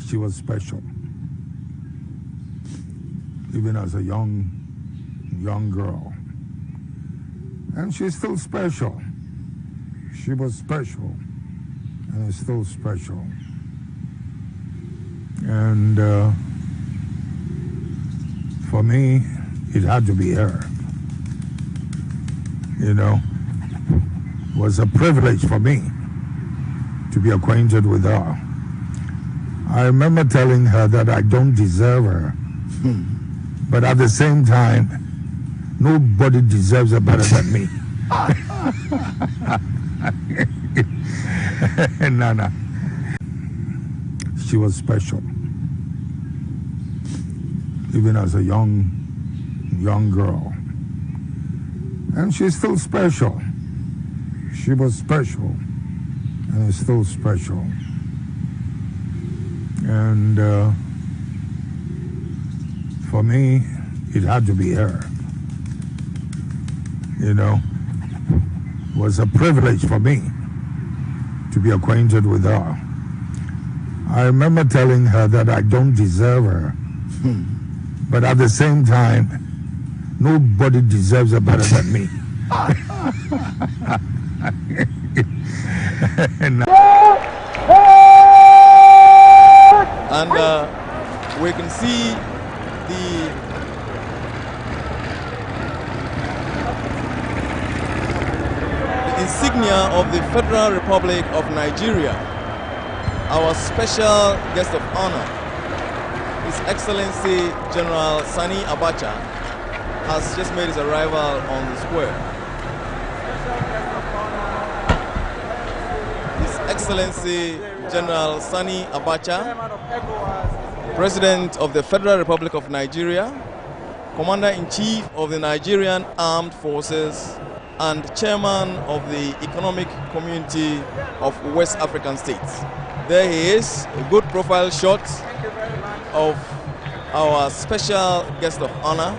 She was special, even as a young girl. And she's still special. She was special and is still special. And for me, it had to be her. You know, it was a privilege for me to be acquainted with her. I remember telling her that I don't deserve her. But at the same time, nobody deserves her better than me. Nana. She was special. Even as a young girl. And she's still special. She was special and is still special. And for me, it had to be her. You know, it was a privilege for me to be acquainted with her. I remember telling her that I don't deserve her. But at the same time, nobody deserves her better than me. And we can see the insignia of the Federal Republic of Nigeria. Our special guest of honor, His Excellency General Sani Abacha, has just made his arrival on the square. His Excellency General Sani Abacha, President of the Federal Republic of Nigeria, Commander-in-Chief of the Nigerian Armed Forces, and Chairman of the Economic Community of West African States. There he is, a good profile shot of our special guest of honor.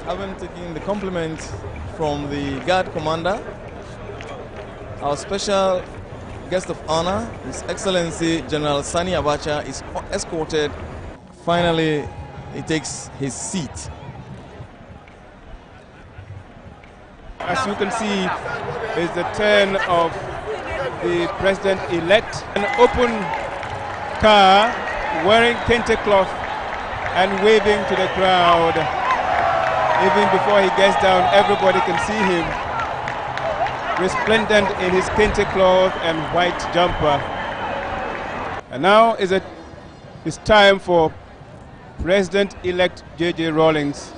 Having taken the compliment from the guard commander, our special guest of honor, His Excellency General Sani Abacha, is escorted. Finally, he takes his seat. As you can see, is the turn of the president-elect. An open car wearing kente cloth and waving to the crowd. Even before he gets down, everybody can see him resplendent in his kente cloth and white jumper. And now it's time for President-elect J.J. Rawlings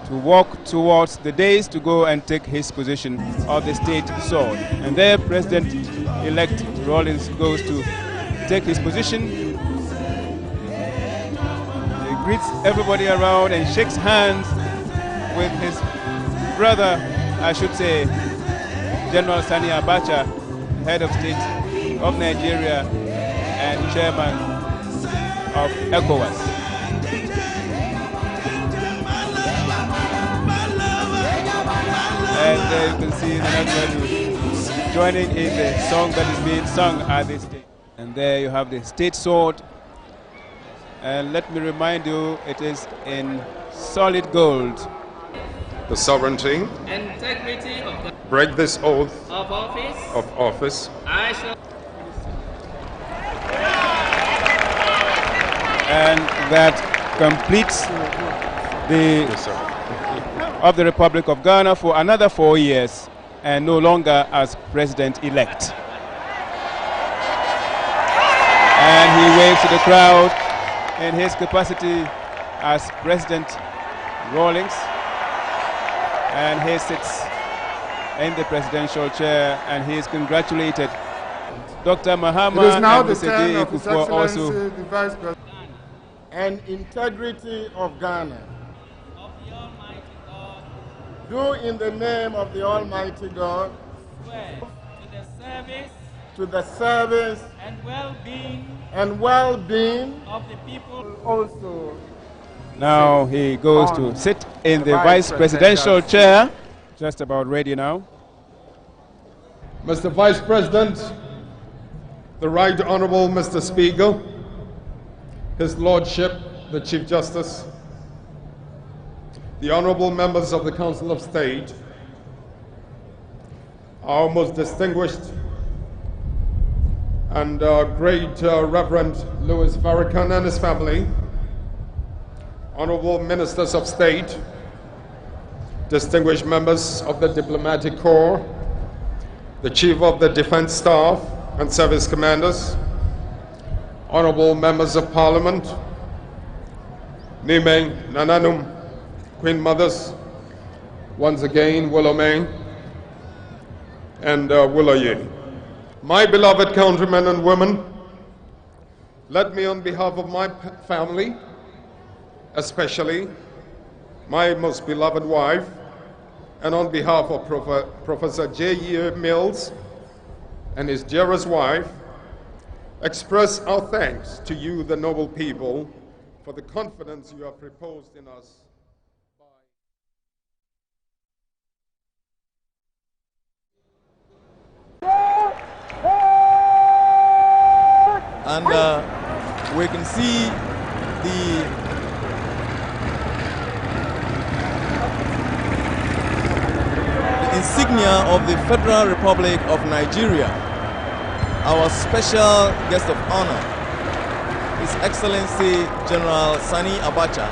to walk towards the dais to go and take his position of the state sword. And there President-elect Rawlings goes to take his position. He greets everybody around and shakes hands with his brother, I should say, General Sani Abacha, head of state of Nigeria and chairman of ECOWAS. And you can see the national joining in the song that is being sung at this stage. And there you have the state sword. And let me remind you, it is in solid gold. The sovereignty, integrity of the break this oath of office, I shall. And that completes of the Republic of Ghana for another 4 years and no longer as president-elect. And he waves to the crowd in his capacity as President Rawlings, and he sits in the presidential chair and he is congratulated. Dr. Mahama It is now and the Mr. turn J. of His Kufuor also Excellency, the Vice President, and integrity of Ghana. Do in the name of the Almighty God swear to the service and well-being of of the people. also. now he goes to sit in the vice presidential chair. Just about ready now. Mr. Vice President, the Right Honorable Mr. Speaker, His Lordship, the Chief Justice, the Honorable Members of the Council of State, our most distinguished and great Reverend Louis Farrakhan and his family, Honorable Ministers of State, distinguished members of the Diplomatic Corps, the Chief of the Defense Staff and Service Commanders, Honorable Members of Parliament, Nimeng, Nananum, Queen Mothers, once again, Willowmain and Willoye. My beloved countrymen and women, let me on behalf of my family, especially my most beloved wife, and on behalf of Professor J.E. Mills and his dearest wife, express our thanks to you, the noble people, for the confidence you have reposed in us. And we can see the insignia of the Federal Republic of Nigeria. Our special guest of honor, His Excellency General Sani Abacha,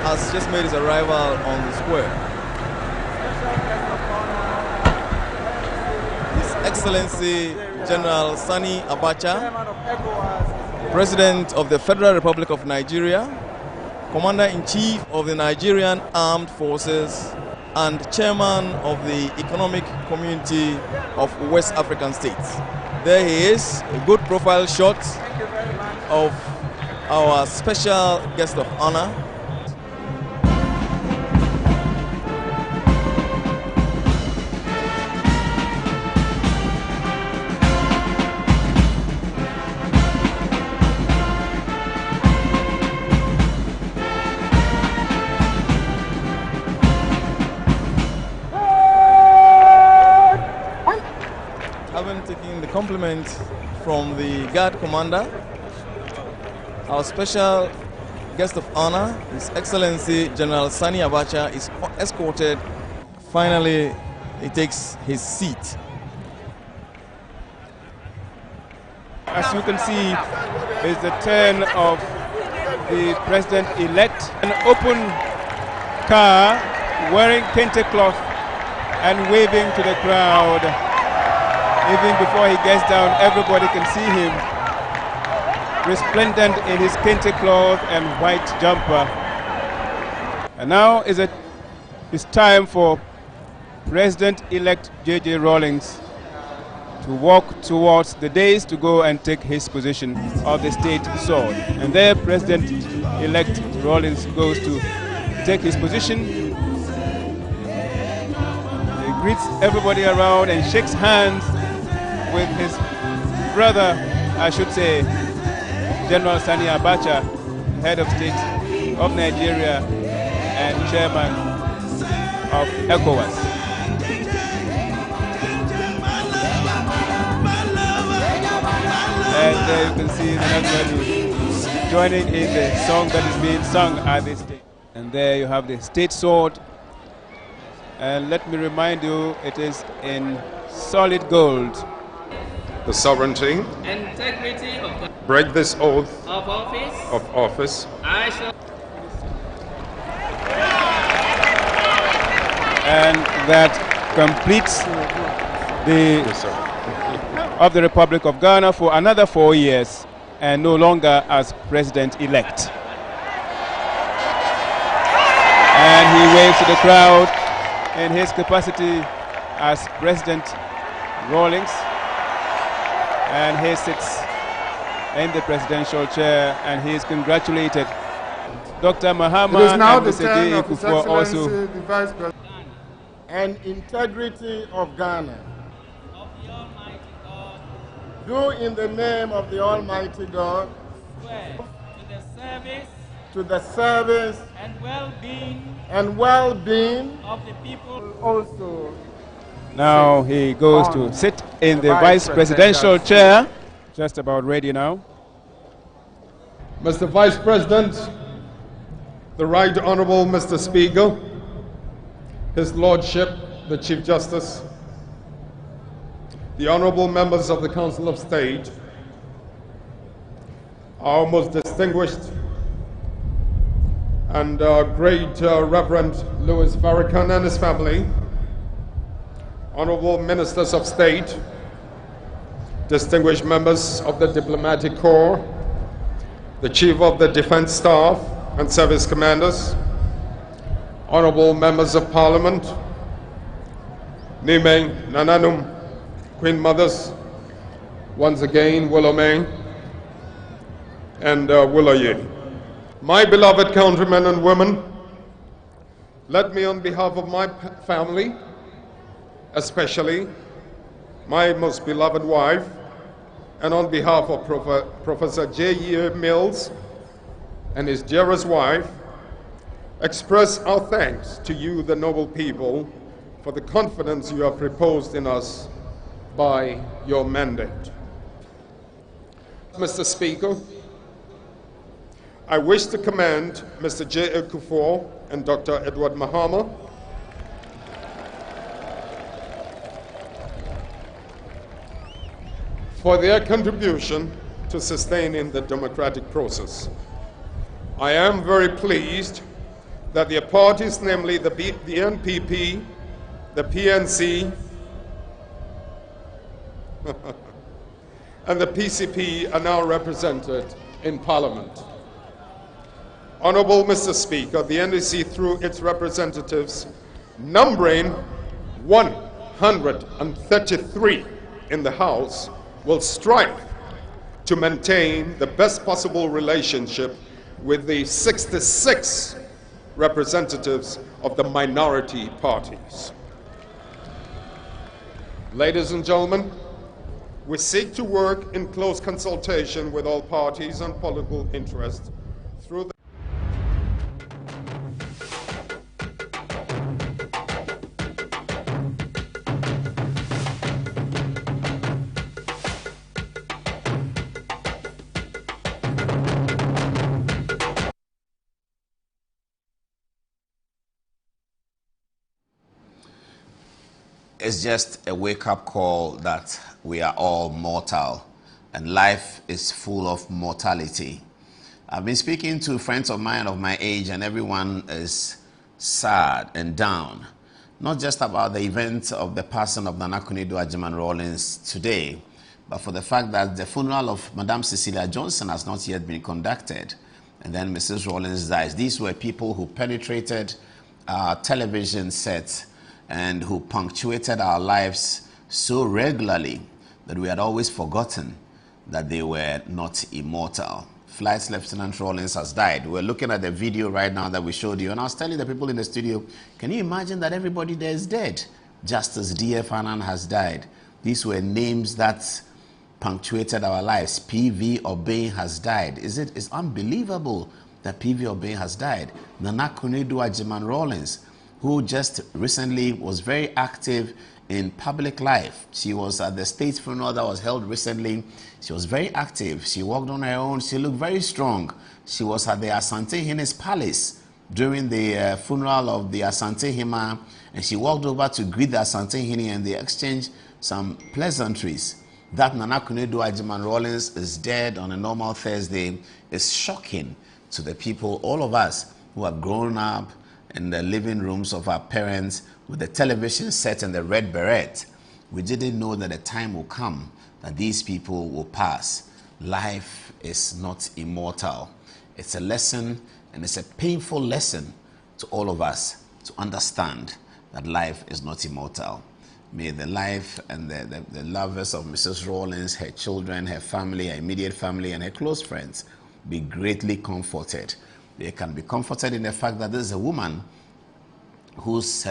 has just made his arrival on the square. His Excellency General Sani Abacha, President of the Federal Republic of Nigeria, Commander-in-Chief of the Nigerian Armed Forces, and Chairman of the Economic Community of West African States. There he is, a good profile shot of our special guest of honor. Having taken the compliment from the guard commander, our special guest of honor, His Excellency General Sani Abacha, is escorted. Finally, he takes his seat. As you can see, it's the turn of the president-elect. An open car wearing kente cloth and waving to the crowd. Even before he gets down, everybody can see him resplendent in his kente cloth and white jumper. And now it's time for President-elect J.J. Rawlings to walk towards the dais to go and take his position of the state sword. And there President-elect Rawlings goes to take his position. He greets everybody around and shakes hands with his brother, I should say, General Sani Abacha, head of state of Nigeria and chairman of ECOWAS. And there you can see the national joining in the song that is being sung at this stage. And there you have the state sword. And let me remind you, it is in solid gold. The sovereignty, Integrity of break this oath office. of office, I shall And that completes the of the Republic of Ghana for another 4 years, and no longer as president-elect. And he waves to the crowd in his capacity as President Rawlings, and he sits in the presidential chair, and he is congratulated. Dr. Mahama It is now and the Mr. turn J.A. of His Kufuor Excellency, also the Vice President, and integrity of Ghana. Do in the name of the Almighty God swear to the service and well-being of the people. also. now he goes to sit in the vice presidential chair. Just about ready now. Mr. Vice President, the Right Honorable Mr. Speaker, His Lordship, the Chief Justice, the Honorable members of the Council of State, our most distinguished and great Reverend Louis Farrakhan and his family, Honorable Ministers of State, distinguished members of the Diplomatic Corps, the Chief of the Defense Staff and Service Commanders, Honorable Members of Parliament, Nimeng, Nananum, Queen Mothers, once again, Willowmay and Willoye. My beloved countrymen and women, let me on behalf of my family, especially my most beloved wife, and on behalf of Professor J.E. Mills and his dearest wife, express our thanks to you, the noble people, for the confidence you have reposed in us by your mandate. Mr. Speaker, I wish to commend Mr. J.A. Kufuor and Dr. Edward Mahama for their contribution to sustaining the democratic process. I am very pleased that their parties, namely the NPP, the PNC, and the PCP are now represented in Parliament. Honorable Mr. Speaker, the NDC through its representatives, numbering 133 in the House, will strive to maintain the best possible relationship with the 66 representatives of the minority parties. Ladies and gentlemen, we seek to work in close consultation with all parties and political interests through the It's just a wake-up call that we are all mortal and life is full of mortality. I've been speaking to friends of mine of my age, and everyone is sad and down, not just about the event of the passing of Nana Akufo-Addo Agyeman-Rawlings today, but for the fact that the funeral of Madam Cecilia Johnson has not yet been conducted, and then Mrs. Rawlings dies. These were people who penetrated our television sets and who punctuated our lives so regularly that we had always forgotten that they were not immortal. Flight Lieutenant Rawlings has died. We're looking at the video right now that we showed you, and I was telling the people in the studio, can you imagine that everybody there is dead? Justice D.F. Hannan has died. These were names that punctuated our lives. P.V. Obeng has died. It's unbelievable that P.V. Obeng has died. Nana Akufo-Addo Agyeman-Rawlings, who just recently was very active in public life. She was at the state funeral that was held recently. She was very active. She walked on her own. She looked very strong. She was at the Asante Hene's palace during the funeral of the Asante Hema, and she walked over to greet the Asante Hene, and they exchanged some pleasantries. That Nana Akufo-Addo Agyeman-Rawlings is dead on a normal Thursday is shocking to the people, all of us who have grown up in the living rooms of our parents with the television set and the red beret, we didn't know that the time will come that these people will pass. Life is not immortal. It's a lesson, and it's a painful lesson to all of us to understand that life is not immortal. May the life and the lovers of Mrs. Rawlings, her children, her family, her immediate family, and her close friends be greatly comforted. They can be comforted in the fact that this is a woman whose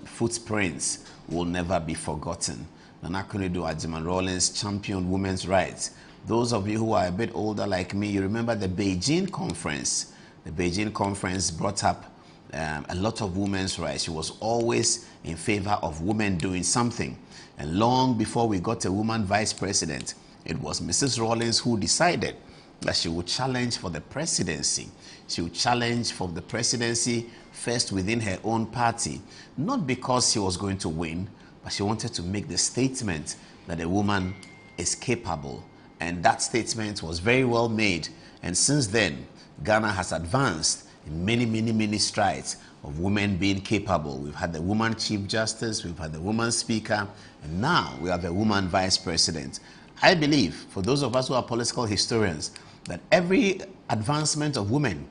footprints will never be forgotten. Nana Akunedu Agyeman-Rawlings championed women's rights. Those of you who are a bit older like me, you remember the Beijing conference. The Beijing conference brought up a lot of women's rights. She was always in favor of women doing something. And long before we got a woman vice president, it was Mrs. Rawlings who decided that she would challenge for the presidency. She would challenge for the presidency first within her own party, not because she was going to win, but she wanted to make the statement that a woman is capable. And that statement was very well made. And since then, Ghana has advanced in many strides of women being capable. We've had the woman chief justice, we've had the woman speaker, and now we have a woman vice president. I believe, for those of us who are political historians, that every advancement of women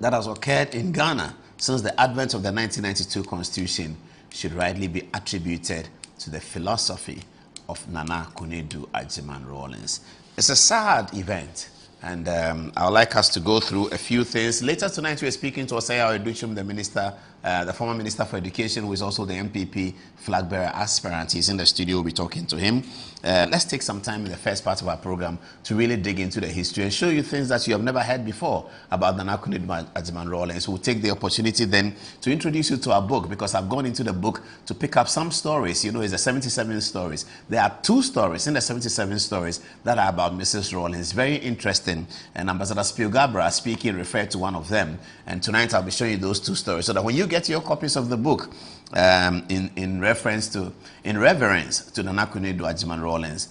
that has occurred in Ghana since the advent of the 1992 Constitution should rightly be attributed to the philosophy of Nana Akunedu Agyeman-Rawlings. It's a sad event, and I would like us to go through a few things. Later tonight, we are speaking to Osei Oyeduchum, the minister, the former Minister for Education, who is also the MPP flag bearer aspirant. He's in the studio. We'll be talking to him. Let's take some time in the first part of our program to really dig into the history and show you things that you have never heard before about Nana Akunedu Agyeman-Rawlings. We'll take the opportunity then to introduce you to our book, because I've gone into the book to pick up some stories. You know, it's the 77 stories. There are 2 stories in the 77 stories that are about Mrs. Rawlings. Very interesting. And Ambassador Spiogabra speaking referred to one of them. And tonight I'll be showing you those 2 stories so that when you get your copies of the book, in reference to, in reverence to Nana Akunedu Agyeman-Rawlings,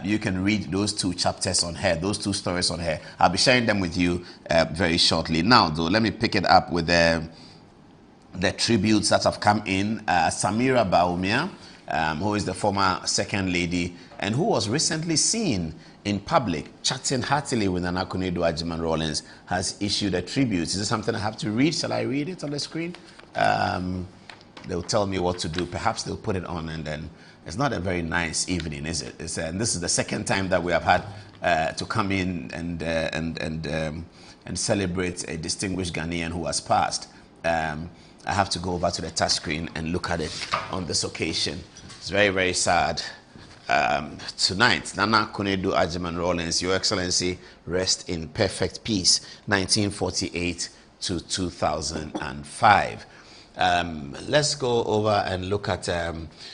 you can read those 2 chapters on her, those 2 stories on her. I'll be sharing them with you very shortly. Now, though, let me pick it up with the tributes that have come in. Samira Bawumia, who is the former second lady and who was recently seen in public chatting heartily with Nana Akunedu Agyeman-Rawlings, has issued a tribute. Is this something I have to read? Shall I read it on the screen? They'll tell me what to do. Perhaps they'll put it on, and then it's not a very nice evening, is it? And this is the second time that we have had to come in and celebrate a distinguished Ghanaian who has passed. I have to go over to the touch screen and look at it on this occasion. It's very, very sad. Tonight, Nana Akunedu Agyeman-Rawlings, Your Excellency, rest in perfect peace, 1948 to 2005. Let's go over and look at,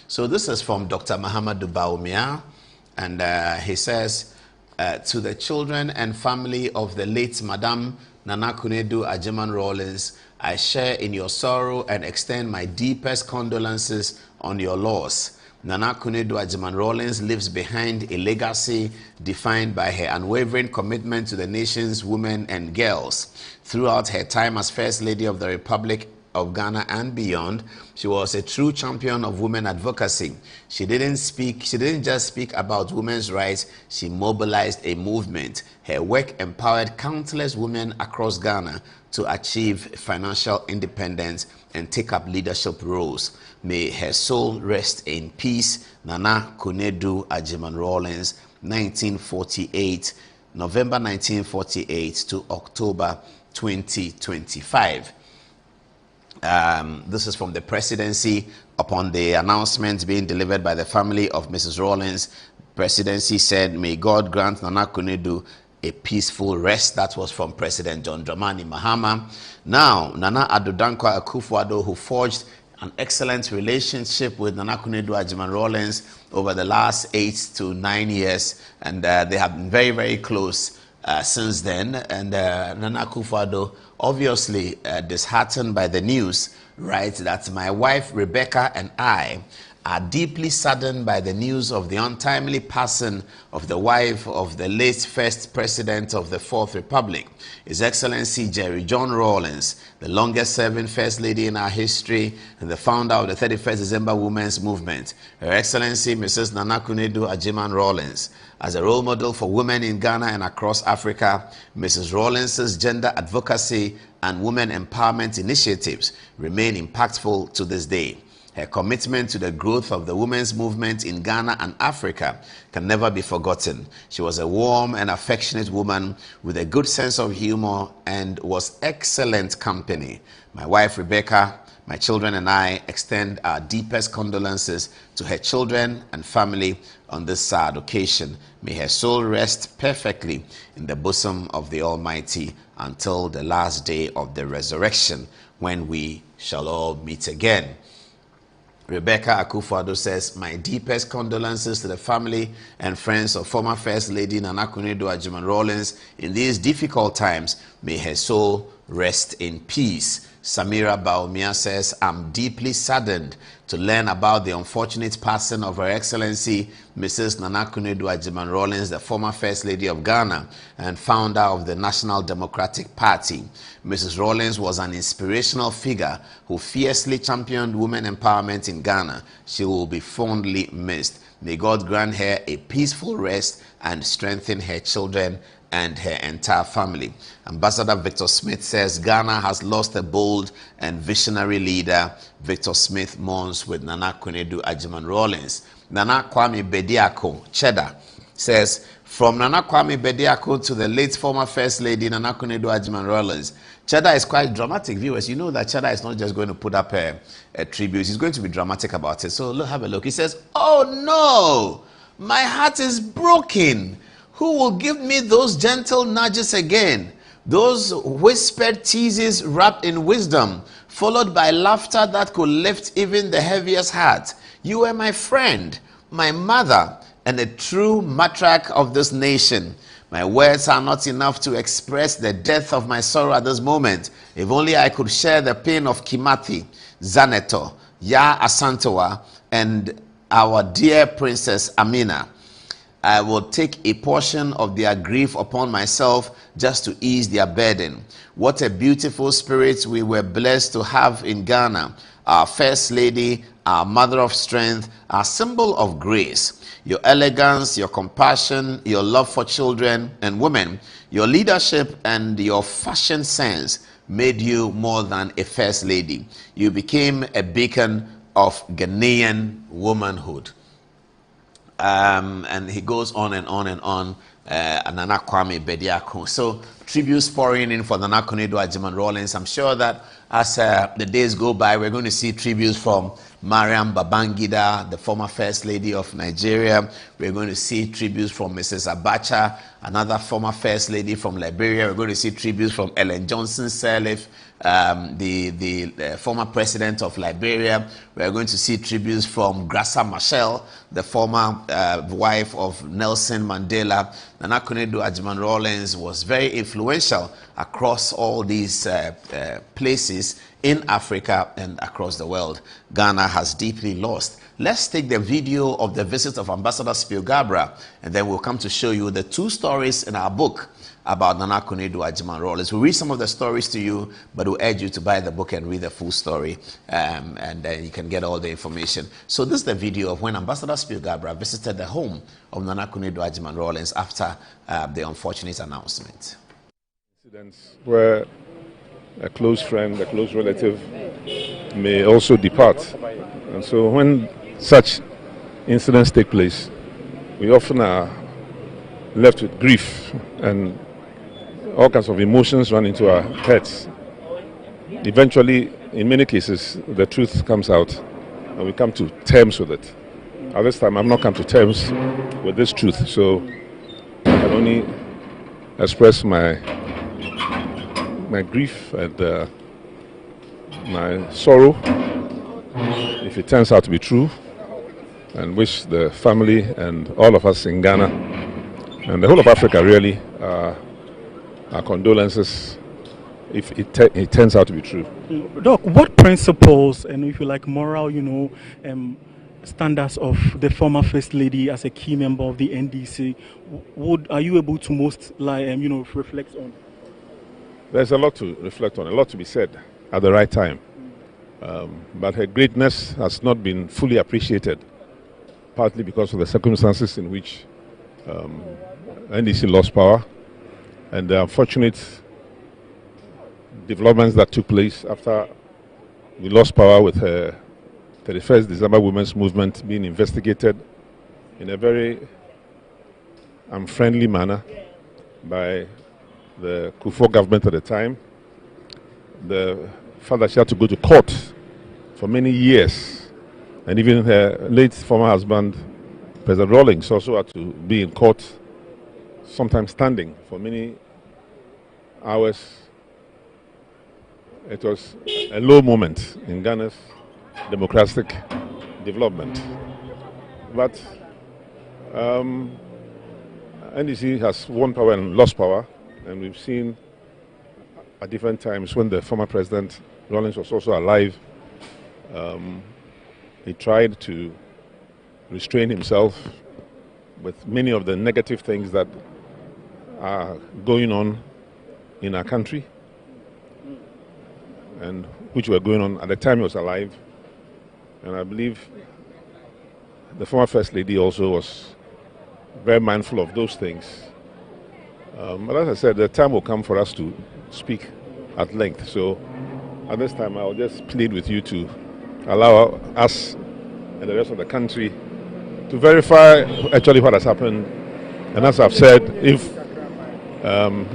so this is from Dr. Mahamadou Bawumia, and he says, to the children and family of the late Madame Nana Akunedu Agyeman-Rawlings, I share in your sorrow and extend my deepest condolences on your loss. Nana Akunedu Agyeman-Rawlings lives behind a legacy defined by her unwavering commitment to the nation's women and girls. Throughout her time as First Lady of the Republic of Ghana and beyond, she was a true champion of women advocacy. She didn't just speak about women's rights, she mobilized a movement. Her work empowered countless women across Ghana to achieve financial independence and take up leadership roles. May her soul rest in peace. Nana Akunedu Agyeman-Rawlings, 1948, November 1948 to October 2025. This is from the presidency upon the announcement being delivered by the family of Mrs. Rawlings. Presidency said, may God grant Nana Akunedu a peaceful rest. That was from President John Dramani Mahama. Now, Nana Addo Dankwa Akufo-Addo, who forged an excellent relationship with Nana Akunedu Agyeman-Rawlings over the last 8 to 9 years, and they have been very, very close since then. And Nana Akufo-Addo, obviously disheartened by the news, writes that my wife Rebecca and I are deeply saddened by the news of the untimely passing of the wife of the late first president of the Fourth Republic, His Excellency Jerry John Rawlings, the longest-serving First Lady in our history and the founder of the 31st December Women's Movement, Her Excellency Mrs. Nana Akunedu Agyeman Rawlings. As a role model for women in Ghana and across Africa, Mrs. Rawlings' gender advocacy and women empowerment initiatives remain impactful to this day. Her commitment to the growth of the women's movement in Ghana and Africa can never be forgotten. She was a warm and affectionate woman with a good sense of humor and was excellent company. My wife Rebecca, my children and I extend our deepest condolences to her children and family on this sad occasion. May her soul rest perfectly in the bosom of the Almighty until the last day of the resurrection, when we shall all meet again. Rebecca Akufo-Addo says, my deepest condolences to the family and friends of former First Lady Nana Akunedu Agyeman Rawlings in these difficult times. May her soul rest in peace. Samira Baumia says, I'm deeply saddened to learn about the unfortunate passing of Her Excellency Mrs. Nana Akunedu Agyeman Rawlings, the former First Lady of Ghana and founder of the National Democratic Party. Mrs. Rawlings was an inspirational figure who fiercely championed women empowerment in Ghana. She will be fondly missed. May God grant her a peaceful rest and strengthen her children and her entire family. Ambassador Victor Smith says Ghana has lost a bold and visionary leader. Victor Smith mourns with Nana Akunedu Agyeman Rawlings. Nana Kwame Bediako, Cheddar, says, from Nana Kwame Bediako to the late former First Lady Nana Akunedu Agyeman Rawlings. Cheddar is quite dramatic, viewers. You know that Cheddar is not just going to put up a tribute. He's going to be dramatic about it. So look, have a look. He says, oh no, my heart is broken. Who will give me those gentle nudges again? Those whispered teases wrapped in wisdom, followed by laughter that could lift even the heaviest heart. You were my friend, my mother, and a true matriarch of this nation. My words are not enough to express the depth of my sorrow at this moment. If only I could share the pain of Kimathi, Zaneto, Ya Asantewa, and our dear Princess Amina. I will take a portion of their grief upon myself just to ease their burden. What a beautiful spirit we were blessed to have in Ghana. Our First Lady, our Mother of Strength, our symbol of grace. Your elegance, your compassion, your love for children and women, your leadership and your fashion sense made you more than a First Lady. You became a beacon of Ghanaian womanhood. And he goes on and on and on. Nana Kwame Bediako. So tributes pouring in for Nana Akunedu Agyeman Rawlings. I'm sure that as the days go by, we're going to see tributes from Mariam Babangida, the former First Lady of Nigeria. We're going to see tributes from Mrs. Abacha, another former First Lady from Liberia. We're going to see tributes from Ellen Johnson Sirleaf, the former president of Liberia. We're going to see tributes from Graça Machel, the former wife of Nelson Mandela. Nana Akunedu Agyeman Rawlings was very influential across all these places in Africa and across the world. Ghana has deeply lost. Let's take the video of the visit of Ambassador Spio Gabra, and then we'll come to show you the two stories in our book about Nana Akunedu Agyeman Rawlings. We'll read some of the stories to you, but we'll urge you to buy the book and read the full story, and then you can get all the information. So this is the video of when Ambassador Spio Gabra visited the home of Nana Akunedu Agyeman Rawlings after the unfortunate announcement. Incidents where a close friend, a close relative may also depart. And so when such incidents take place, we often are left with grief and all kinds of emotions run into our heads. Eventually, in many cases, the truth comes out and we come to terms with it. At this time, I've not come to terms with this truth, so I can only express my grief and my sorrow if it turns out to be true, and wish the family and all of us in Ghana and the whole of Africa really our condolences if it turns out to be true. Doc, what principles and if you like moral, standards of the former First Lady as a key member of the NDC, are you able to most reflect on? There's a lot to reflect on, a lot to be said at the right time. But her greatness has not been fully appreciated, partly because of the circumstances in which NDC lost power and the unfortunate developments that took place after we lost power, with her 31st December Women's Movement being investigated in a very unfriendly manner by the Kufuor government at the time. The fact that she had to go to court for many years, and even her late former husband, President Rawlings, also had to be in court, sometimes standing for many hours. It was a low moment in Ghana's democratic development. But NDC has won power and lost power, and we've seen at different times when the former President Rawlings was also alive, he tried to restrain himself with many of the negative things that are going on in our country, and which were going on at the time he was alive. And I believe the former First Lady also was very mindful of those things. But as I said, the time will come for us to speak at length. So at this time, I'll just plead with you to allow us and the rest of the country to verify actually what has happened. And as I've said, if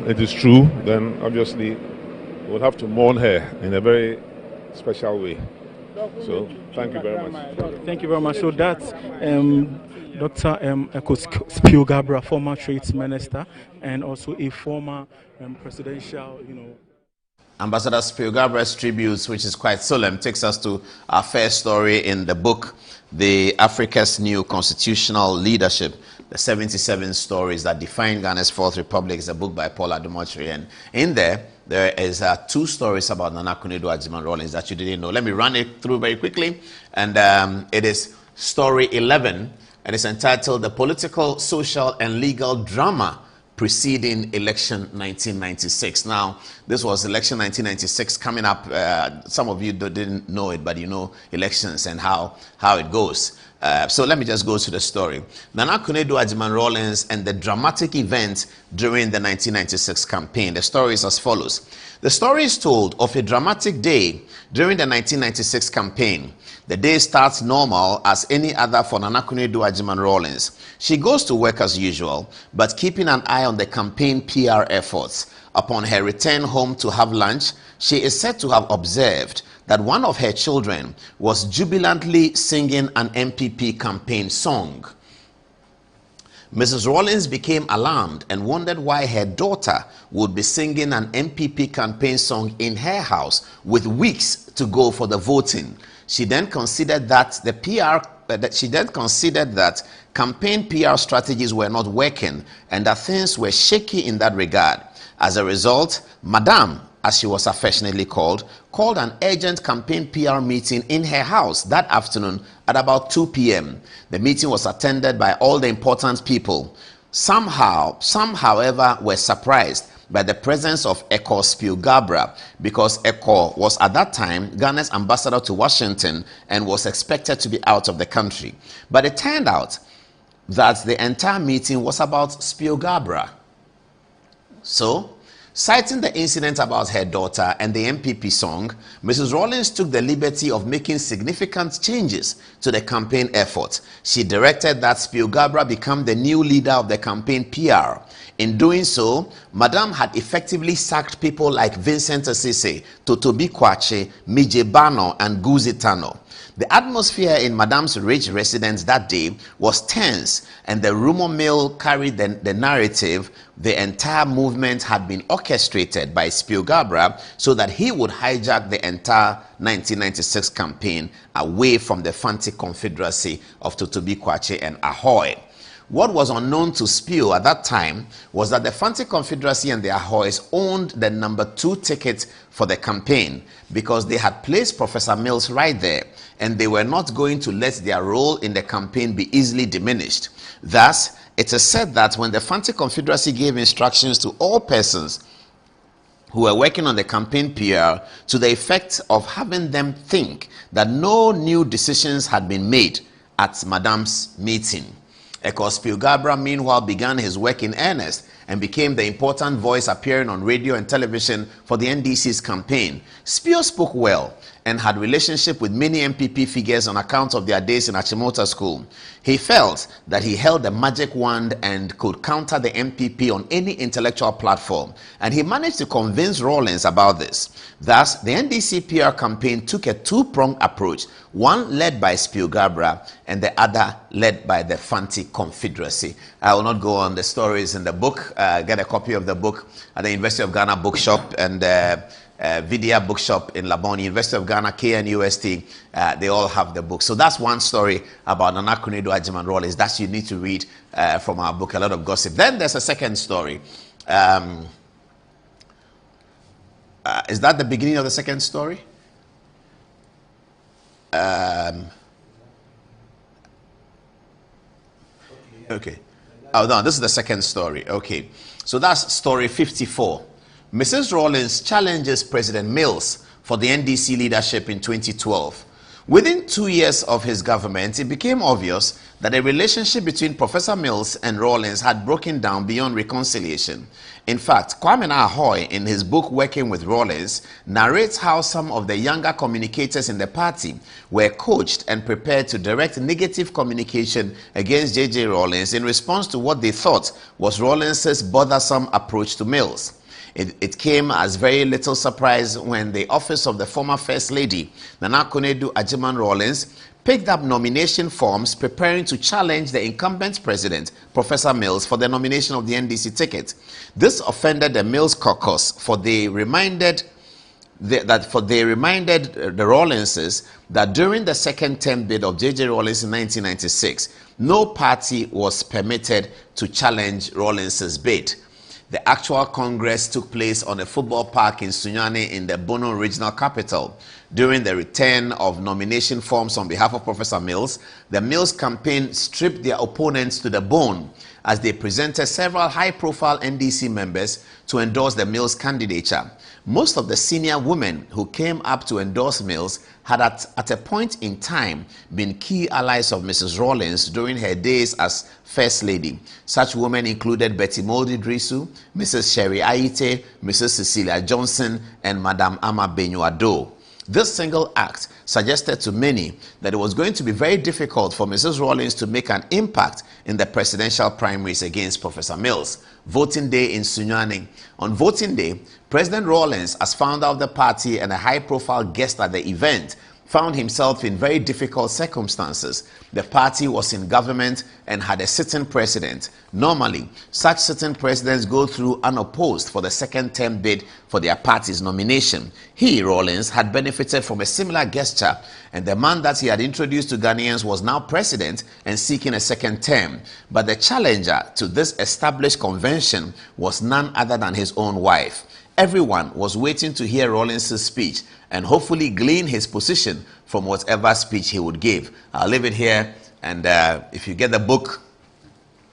it is true, then obviously we'll have to mourn her in a very special way. So thank you very much. Thank you very much. So that's Dr. Eko Spio-Garbrah, former Trade Minister, and also a former presidential, Ambassador Spio-Garbrah's tributes, which is quite solemn, takes us to our first story in the book, The Africa's New Constitutional Leadership, the 77 Stories That Define Ghana's Fourth Republic. Is a book by Paul Adomotri, and in there is 2 stories about Nana Akufo-Addo Rawlings that you didn't know. Let me run it through very quickly, and it is story 11, and it's entitled The Political, Social and Legal Drama Preceding Election 1996. Now, this was election 1996 coming up. Some of you didn't know it, but you know elections and how it goes. So let me just go to the story. Nana Akufo-Addo Rawlings and the dramatic event during the 1996 campaign. The story is as follows. The story is told of a dramatic day during the 1996 campaign. The day starts normal as any other for Nana Akufo-Addo Rawlings. She goes to work as usual, but keeping an eye on the campaign PR efforts. Upon her return home to have lunch, she is said to have observed that one of her children was jubilantly singing an MPP campaign song. Mrs. Rawlings became alarmed and wondered why her daughter would be singing an MPP campaign song in her house with weeks to go for the voting. She then considered that campaign PR strategies were not working and that things were shaky in that regard. As a result, Madame, as she was affectionately called an urgent campaign PR meeting in her house that afternoon at about 2 p.m. The meeting was attended by all the important people. Some, however, were surprised by the presence of Eko Spio-Garbrah, because Eko was at that time Ghana's ambassador to Washington and was expected to be out of the country. But it turned out that the entire meeting was about Spio-Garbrah. So, citing the incident about her daughter and the MPP song, Mrs. Rawlings took the liberty of making significant changes to the campaign effort. She directed that Spio-Garbrah become the new leader of the campaign PR. In doing so, Madame had effectively sacked people like Vincent Asese, Totobi Kwache, Mije Bano, and Guzi Tano. The atmosphere in Madame's rich residence that day was tense, and the rumor mill carried the narrative the entire movement had been orchestrated by Spio-Garbrah so that he would hijack the entire 1996 campaign away from the Fanti Confederacy of Totobi Kwache and Ahoy. What was unknown to Spio at that time was that the Fanti Confederacy and the Ahoys owned the number 2 ticket for the campaign, because they had placed Professor Mills right there, and they were not going to let their role in the campaign be easily diminished. Thus, it is said that when the Fanti Confederacy gave instructions to all persons who were working on the campaign PR to the effect of having them think that no new decisions had been made at Madame's meeting. Ekos Spielgabra, meanwhile, began his work in earnest and became the important voice appearing on radio and television for the NDC's campaign. Spio spoke well and had relationship with many MPP figures on account of their days in Achimota School. He felt that he held the magic wand and could counter the MPP on any intellectual platform, and he managed to convince Rawlings about this. Thus, the NDC PR campaign took a two-pronged approach, one led by Spielgabra and the other led by the Fanti Confederacy. I will not go on the stories in the book. Get a copy of the book at the University of Ghana bookshop and Vidya bookshop in Labone, University of Ghana, KNUST. They all have the book. So that's one story about Nana Akunedo Agyeman Rawlings that you need to read from our book, a lot of gossip. Then there's a second story. Is that the beginning of the second story? Okay. Oh, no, this is the second story. Okay. So that's story 54. Mrs. Rawlings challenges President Mills for the NDC leadership in 2012. Within 2 years of his government, it became obvious that the relationship between Professor Mills and Rawlings had broken down beyond reconciliation. In fact, Kwame Ahoy, in his book Working with Rawlings, narrates how some of the younger communicators in the party were coached and prepared to direct negative communication against J.J. Rawlings in response to what they thought was Rawlings' bothersome approach to Mills. It came as very little surprise when the office of the former First Lady, Nana Akunedo Agyeman Rawlings, picked up nomination forms preparing to challenge the incumbent president, Professor Mills, for the nomination of the NDC ticket. This offended the Mills caucus, for they reminded the Rawlingses that during the second term bid of J.J. Rawlings in 1996, no party was permitted to challenge Rawlings' bid. The actual Congress took place on a football park in Sunyani in the Bono regional capital. During the return of nomination forms on behalf of Professor Mills, the Mills campaign stripped their opponents to the bone as they presented several high-profile NDC members to endorse the Mills candidature. Most of the senior women who came up to endorse Mills had at a point in time been key allies of Mrs. Rawlings during her days as First Lady. Such women included Betty Moldy Drisu, Mrs. Sherry Aite, Mrs. Cecilia Johnson, and Madame Ama Benyuado. This single act suggested to many that it was going to be very difficult for Mrs. Rawlings to make an impact in the presidential primaries against Professor Mills. Voting day in Sunyani. On voting day, President Rawlings, as founder of the party and a high-profile guest at the event, found himself in very difficult circumstances. The party was in government and had a sitting president. Normally, such sitting presidents go through unopposed for the second term bid for their party's nomination. He, Rawlings, had benefited from a similar gesture, and the man that he had introduced to Ghanaians was now president and seeking a second term. But the challenger to this established convention was none other than his own wife. Everyone was waiting to hear Rawlings' speech and hopefully glean his position from whatever speech he would give. I'll leave it here, and if you get the book,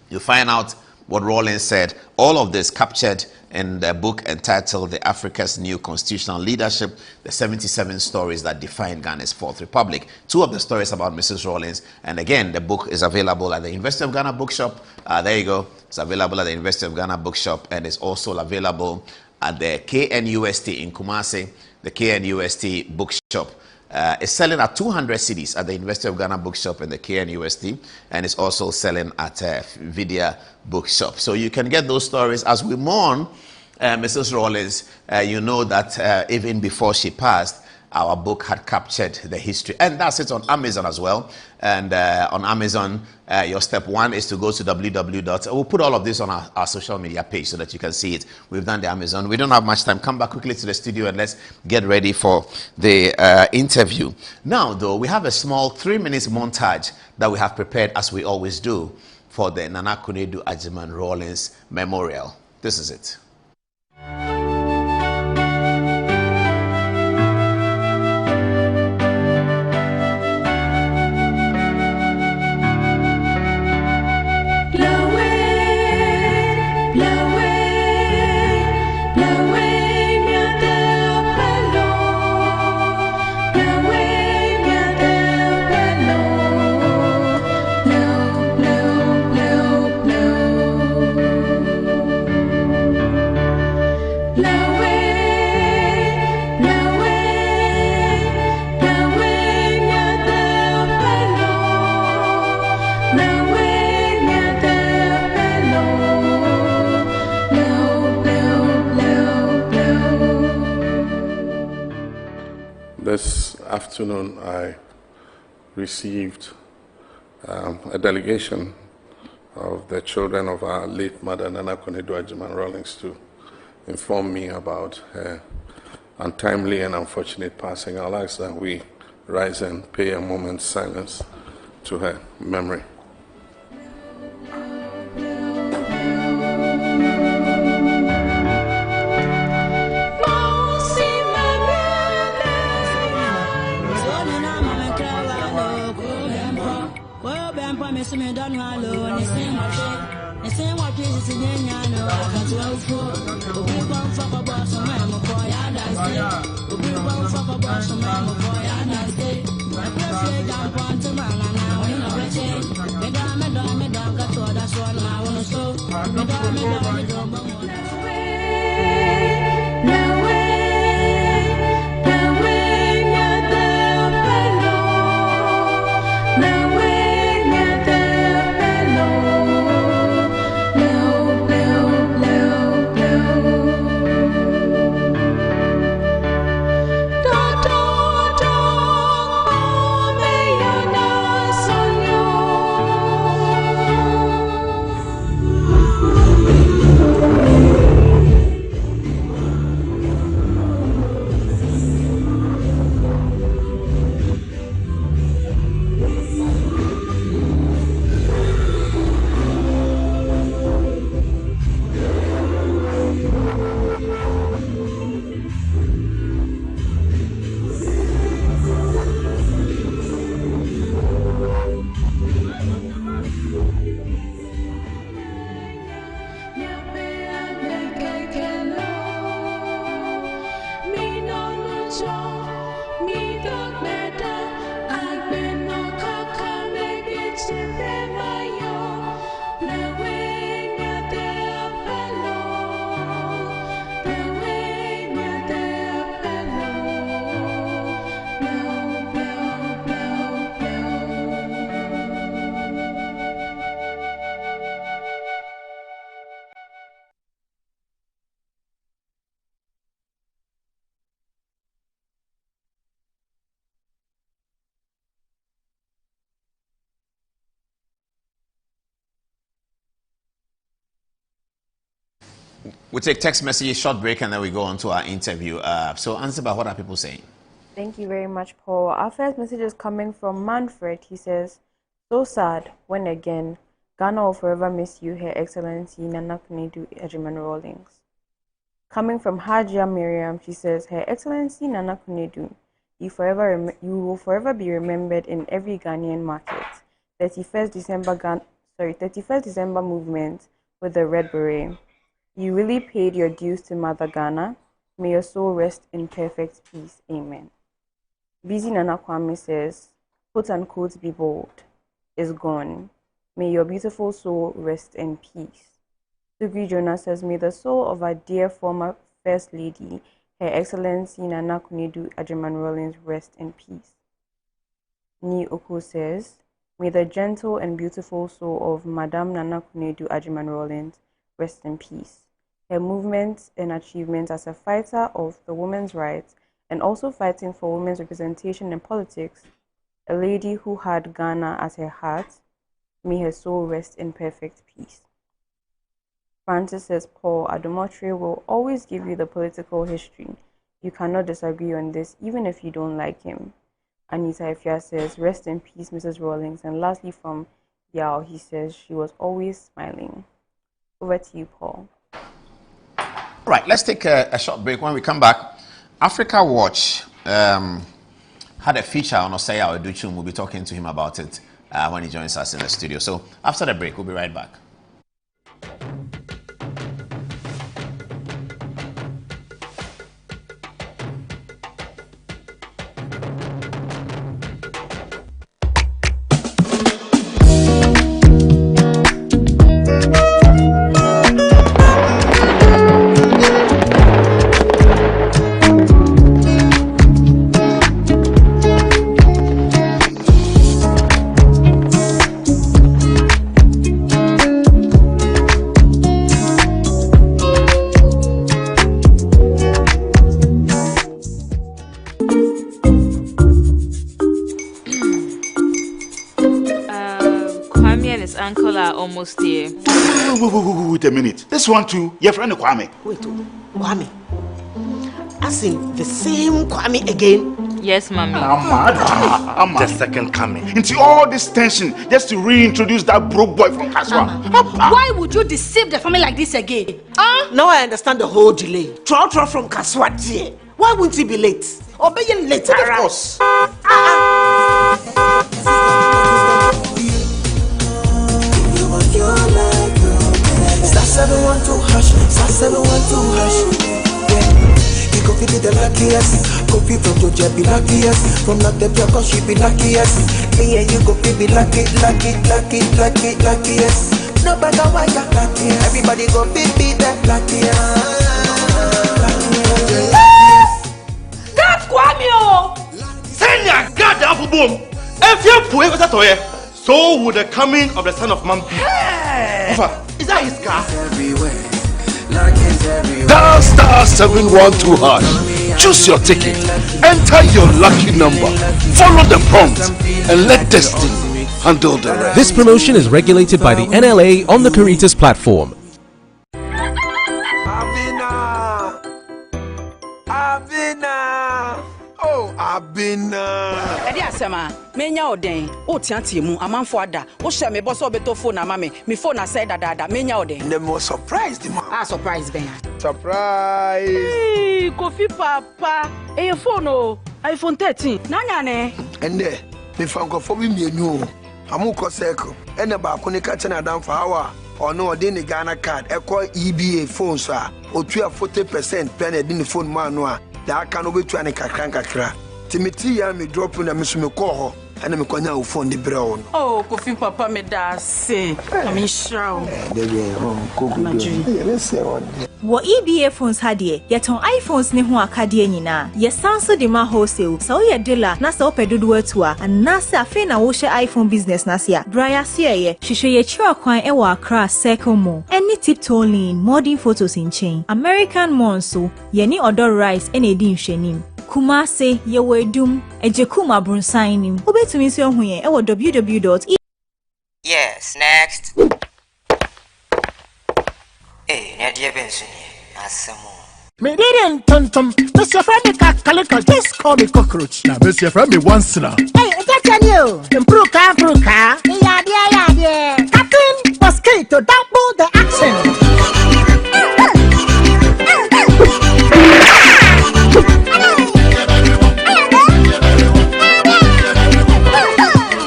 you'll find out what Rawlings said. All of this captured in the book entitled The Africa's New Constitutional Leadership, the 77 stories that defined Ghana's Fourth Republic. 2 of the stories about Mrs. Rawlings, and again, the book is available at the University of Ghana bookshop. There you go. It's available at the University of Ghana bookshop, and it's also available at the KNUST in Kumasi. The KNUST bookshop is selling at 200 cedis at the University of Ghana bookshop and the KNUST, and it's also selling at Vidya bookshop. So you can get those stories. As we mourn Mrs. Rawlings, you know that even before she passed, our book had captured the history. And that's it on Amazon as well. And on Amazon, your step 1 is to go to www. We'll put all of this on our social media page so that you can see it. We've done the Amazon. We don't have much time. Come back quickly to the studio and let's get ready for the interview. Now, though, we have a small 3-minute montage that we have prepared, as we always do, for the Nana Akunedo Agyeman Rawlings Memorial. This is it. afternoon, I received a delegation of the children of our late mother, Nana Konadu Agyeman-Rawlings, to inform me about her untimely and unfortunate passing. I'll ask that we rise and pay a moment's silence to her memory. We take text message, short break, and then we go on to our interview. So, Ansaba, what are people saying? Thank you very much, Paul. Our first message is coming from Manfred. He says, "So sad when again, Ghana will forever miss you, Her Excellency Nana Konadu Agyeman-Rawlings." Coming from Hajia Miriam, she says, "Her Excellency Nana Konadu, you will forever be remembered in every Ghanaian market. 31st December movement with the Red Beret. You really paid your dues to Mother Ghana. May your soul rest in perfect peace. Amen." Busy Nana Kwame says, "Quote unquote, be bold, is gone. May your beautiful soul rest in peace." Sugri Jonah says, "May the soul of our dear former First Lady, Her Excellency Nana Konadu Agyeman-Rawlings, rest in peace." Ni Oko says, "May the gentle and beautiful soul of Madame Nana Konadu Agyeman-Rawlings rest in peace. Her movements and achievements as a fighter of the women's rights and also fighting for women's representation in politics, a lady who had Ghana at her heart, may her soul rest in perfect peace." Francis says, "Paul Adomotri will always give you the political history. You cannot disagree on this, even if you don't like him." Anita Efia says, "Rest in peace, Mrs. Rawlings." And lastly, from Yao, he says, "She was always smiling." Over to you, Paul. Right, let's take a short break. When we come back, Africa Watch had a feature on Osei Oduchum. We'll be talking to him about it when he joins us in the studio. So after the break, we'll be right back. his uncle are almost here. Wait a minute. This one too, your friend Kwame. Wait, Kwame. As in the same Kwame again? Yes, Mommy. I'm the second coming. Into all this tension just to reintroduce that broke boy from Kaswa. Why would you deceive the family like this again? Now I understand the whole delay. Troll from Kaswa dear. Why wouldn't he be late? Obey him later. Of course. Star 712 hash, star 712 hash. You go be the luckiest. Copy from Georgia be luckiest. From not the cause she be luckiest. Me and you go be luckiest. No matter what you're luckiest. Everybody go be the luckiest. God Kwame! Send your God down for boom. If you put it away, so would the coming of the Son of Man be. Is that his car? Dial star 712 hash. Choose your ticket. Enter your lucky number. Follow the prompt and let destiny handle the rest. This promotion is regulated by the NLA on the Caritas platform. Edi asema menya oden o tiantie mu amanfo ada o hye me boso beto phone na mame me phone na say dada menya oden the most surprised man. Surprise ben Surprise. Hey Kofi papa e phone o iPhone 13 nanya ne ende me fankofo bi mienu amuko circle ene ba ko ne ka chena dan fa hawa ono ode ne Ghana card ekọ EBA phone so a otua 40% pen edi ne phone ma no a da aka no betua ne kakra Timothy ya me drop na me so me call ho ana me kwanya wo phone de brɛ no. Oh Kofi papa me da se I'm sure de be ko Wo EBA phones hadie yeton iPhones ne ho akade nyina ye sanso de ma wholesale so ye dealer na so pedodo atua anase afi na wo hye iPhone business na se a braya se ye hwehwe ye chira kwan e wa Accra Circle Mall any tiptoe lane modern photos in chain American Monso ye ni odor rice ene edi nhwenim Kumase ye wedum ejekuma brunsan nim obetumi so hu ye e wo www. Yes, next. Hey, Nadia Benson, Asamo. Me didn't tum. Mr. Friend Calico, just call me cockroach. Now, Mr. Friend me once now. Hey, that's on you. Improve car. Yeah. Captain Mosquito, double the action.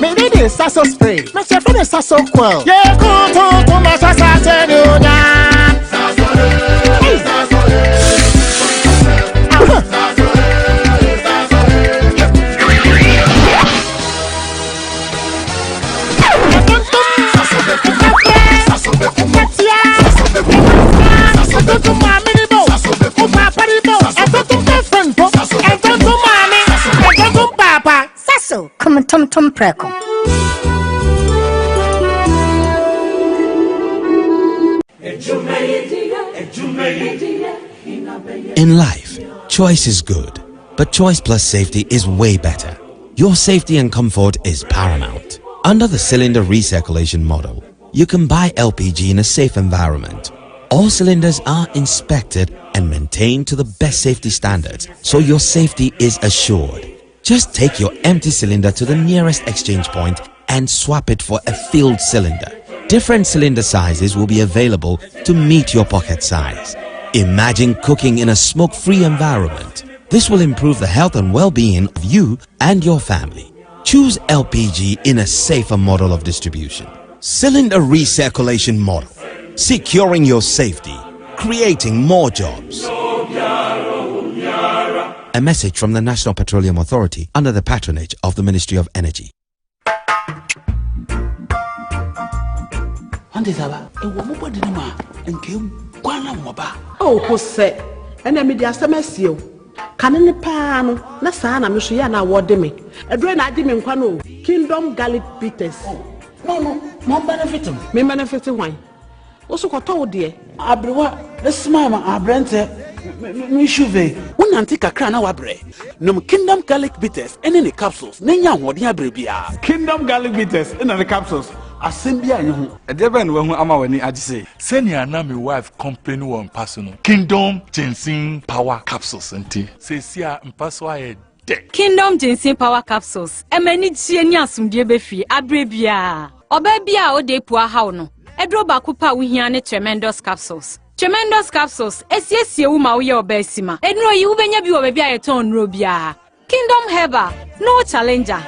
Me did Sasso spray. Mr. Friend Sasso quell. Yeah, go to my Sasso. Come tum preko. In life, choice is good, but choice plus safety is way better. Your safety and comfort is paramount. Under the cylinder recirculation model, you can buy LPG in a safe environment. All cylinders are inspected and maintained to the best safety standards, so your safety is assured. Just take your empty cylinder to the nearest exchange point and swap it for a filled cylinder. Different cylinder sizes will be available to meet your pocket size. Imagine cooking in a smoke-free environment. This will improve the health and well-being of you and your family. Choose LPG in a safer model of distribution. Cylinder recirculation model. Securing your safety. Creating more jobs. A message from the National Petroleum Authority under the patronage of the Ministry of Energy. Oh, Jose, and I'm the SMS. Cannon Pano, Nasana, Michiana, what me. A drain I didn't quano. Kingdom Garlic Peters. No, more benefit. Me benefit wine. Also, what told dear? Abrewa, the smile, I brent me shuve. One antique crana wabre. No Kingdom Garlic Bitters and any capsules. Nenya, what ya bribia. Kingdom Garlic Bitters and the capsules. Assembly and you. A deben when Amawani I say. Send your name, my wife complain one personal. Kingdom ginseng power capsules and tea. Say, see, I'm password. Kingdom ginseng power capsules. Emeni genius from Debefi, Abrebia. Obebia o de poor how no. Edro bakupa wihiane tremendous capsules. Tremendous capsules. Yes, you ma we obesima. Edno you benya bi obebi ayeton robia. Kingdom Herbal, no challenger.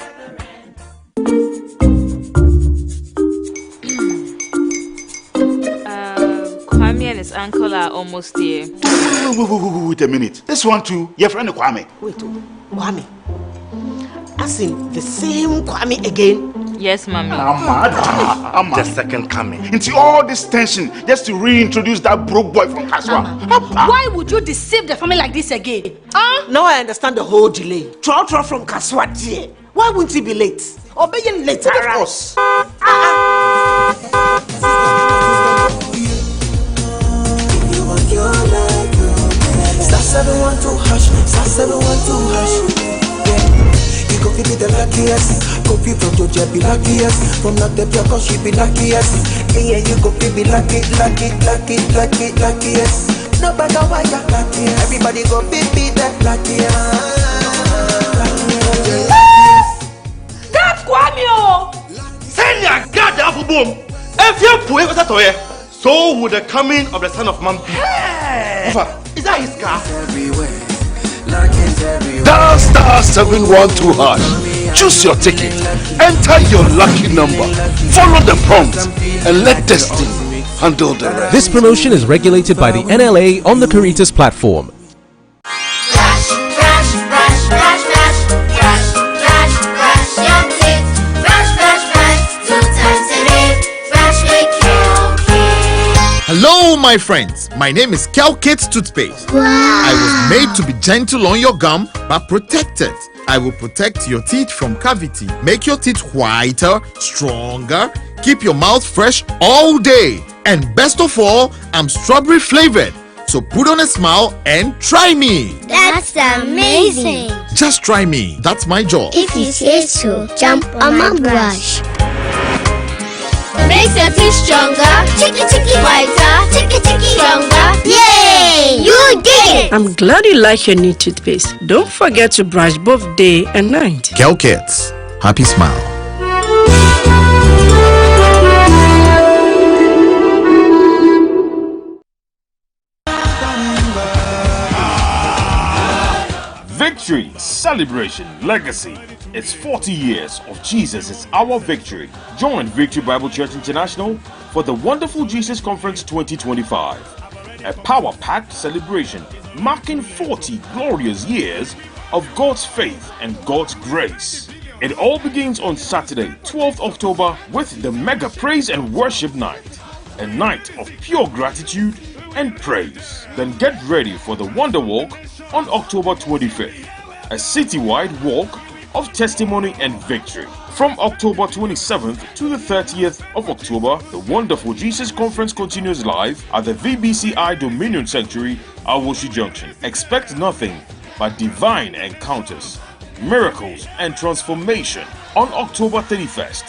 Kwame and his uncle are almost here. Wait a minute. This one too, your friend Kwame. Wait, Kwame. As in the same Kwame again? Yes, Mommy. I'm the second coming. Into all this tension just to reintroduce that broke boy from Kaswa. Why would you deceive the family like this again? Now I understand the whole delay. Troll from Kaswa dear. Why wouldn't he be late? Or be late? Of course. You go be the luckiest. Coffee from Georgia be luckiest. From not the cause she be luckiest. Yeah, you go be luckiest. No matter why you're luckiest. Everybody go be the luckiest. God Kwame! Send your God the apple boom. If you put it toy, so would the coming of the son of man be. Is that his car? Star 712 #. Choose your ticket. Enter your lucky number. Follow the prompts and let destiny handle the rest. This promotion is regulated by the NLA on the Caritas platform. Hello, my friends. My name is Calcate Toothpaste. Wow. I was made to be gentle on your gum, but protected. I will protect your teeth from cavity, make your teeth whiter, stronger, keep your mouth fresh all day. And best of all, I'm strawberry flavored. So put on a smile and try me. That's amazing. Just try me. That's my job. If you say so, jump on my brush. Makes your teeth stronger, chicky whiter, chicky stronger. Yay! You did it! I'm glad you like your new toothpaste. Don't forget to brush both day and night. Calcates. Happy smile. Victory, celebration, legacy. It's 40 years of Jesus is our victory. Join Victory Bible Church International for the Wonderful Jesus Conference 2025. A power-packed celebration marking 40 glorious years of God's faith and God's grace. It all begins on Saturday, 12th October with the Mega Praise and Worship Night. A night of pure gratitude and praise. Then get ready for the Wonder Walk on October 25th. A citywide walk of testimony and victory. From October 27th to the 30th of October, the Wonderful Jesus Conference continues live at the VBCI Dominion Sanctuary, Awoshi Junction. Expect nothing but divine encounters, miracles, and transformation. On October 31st,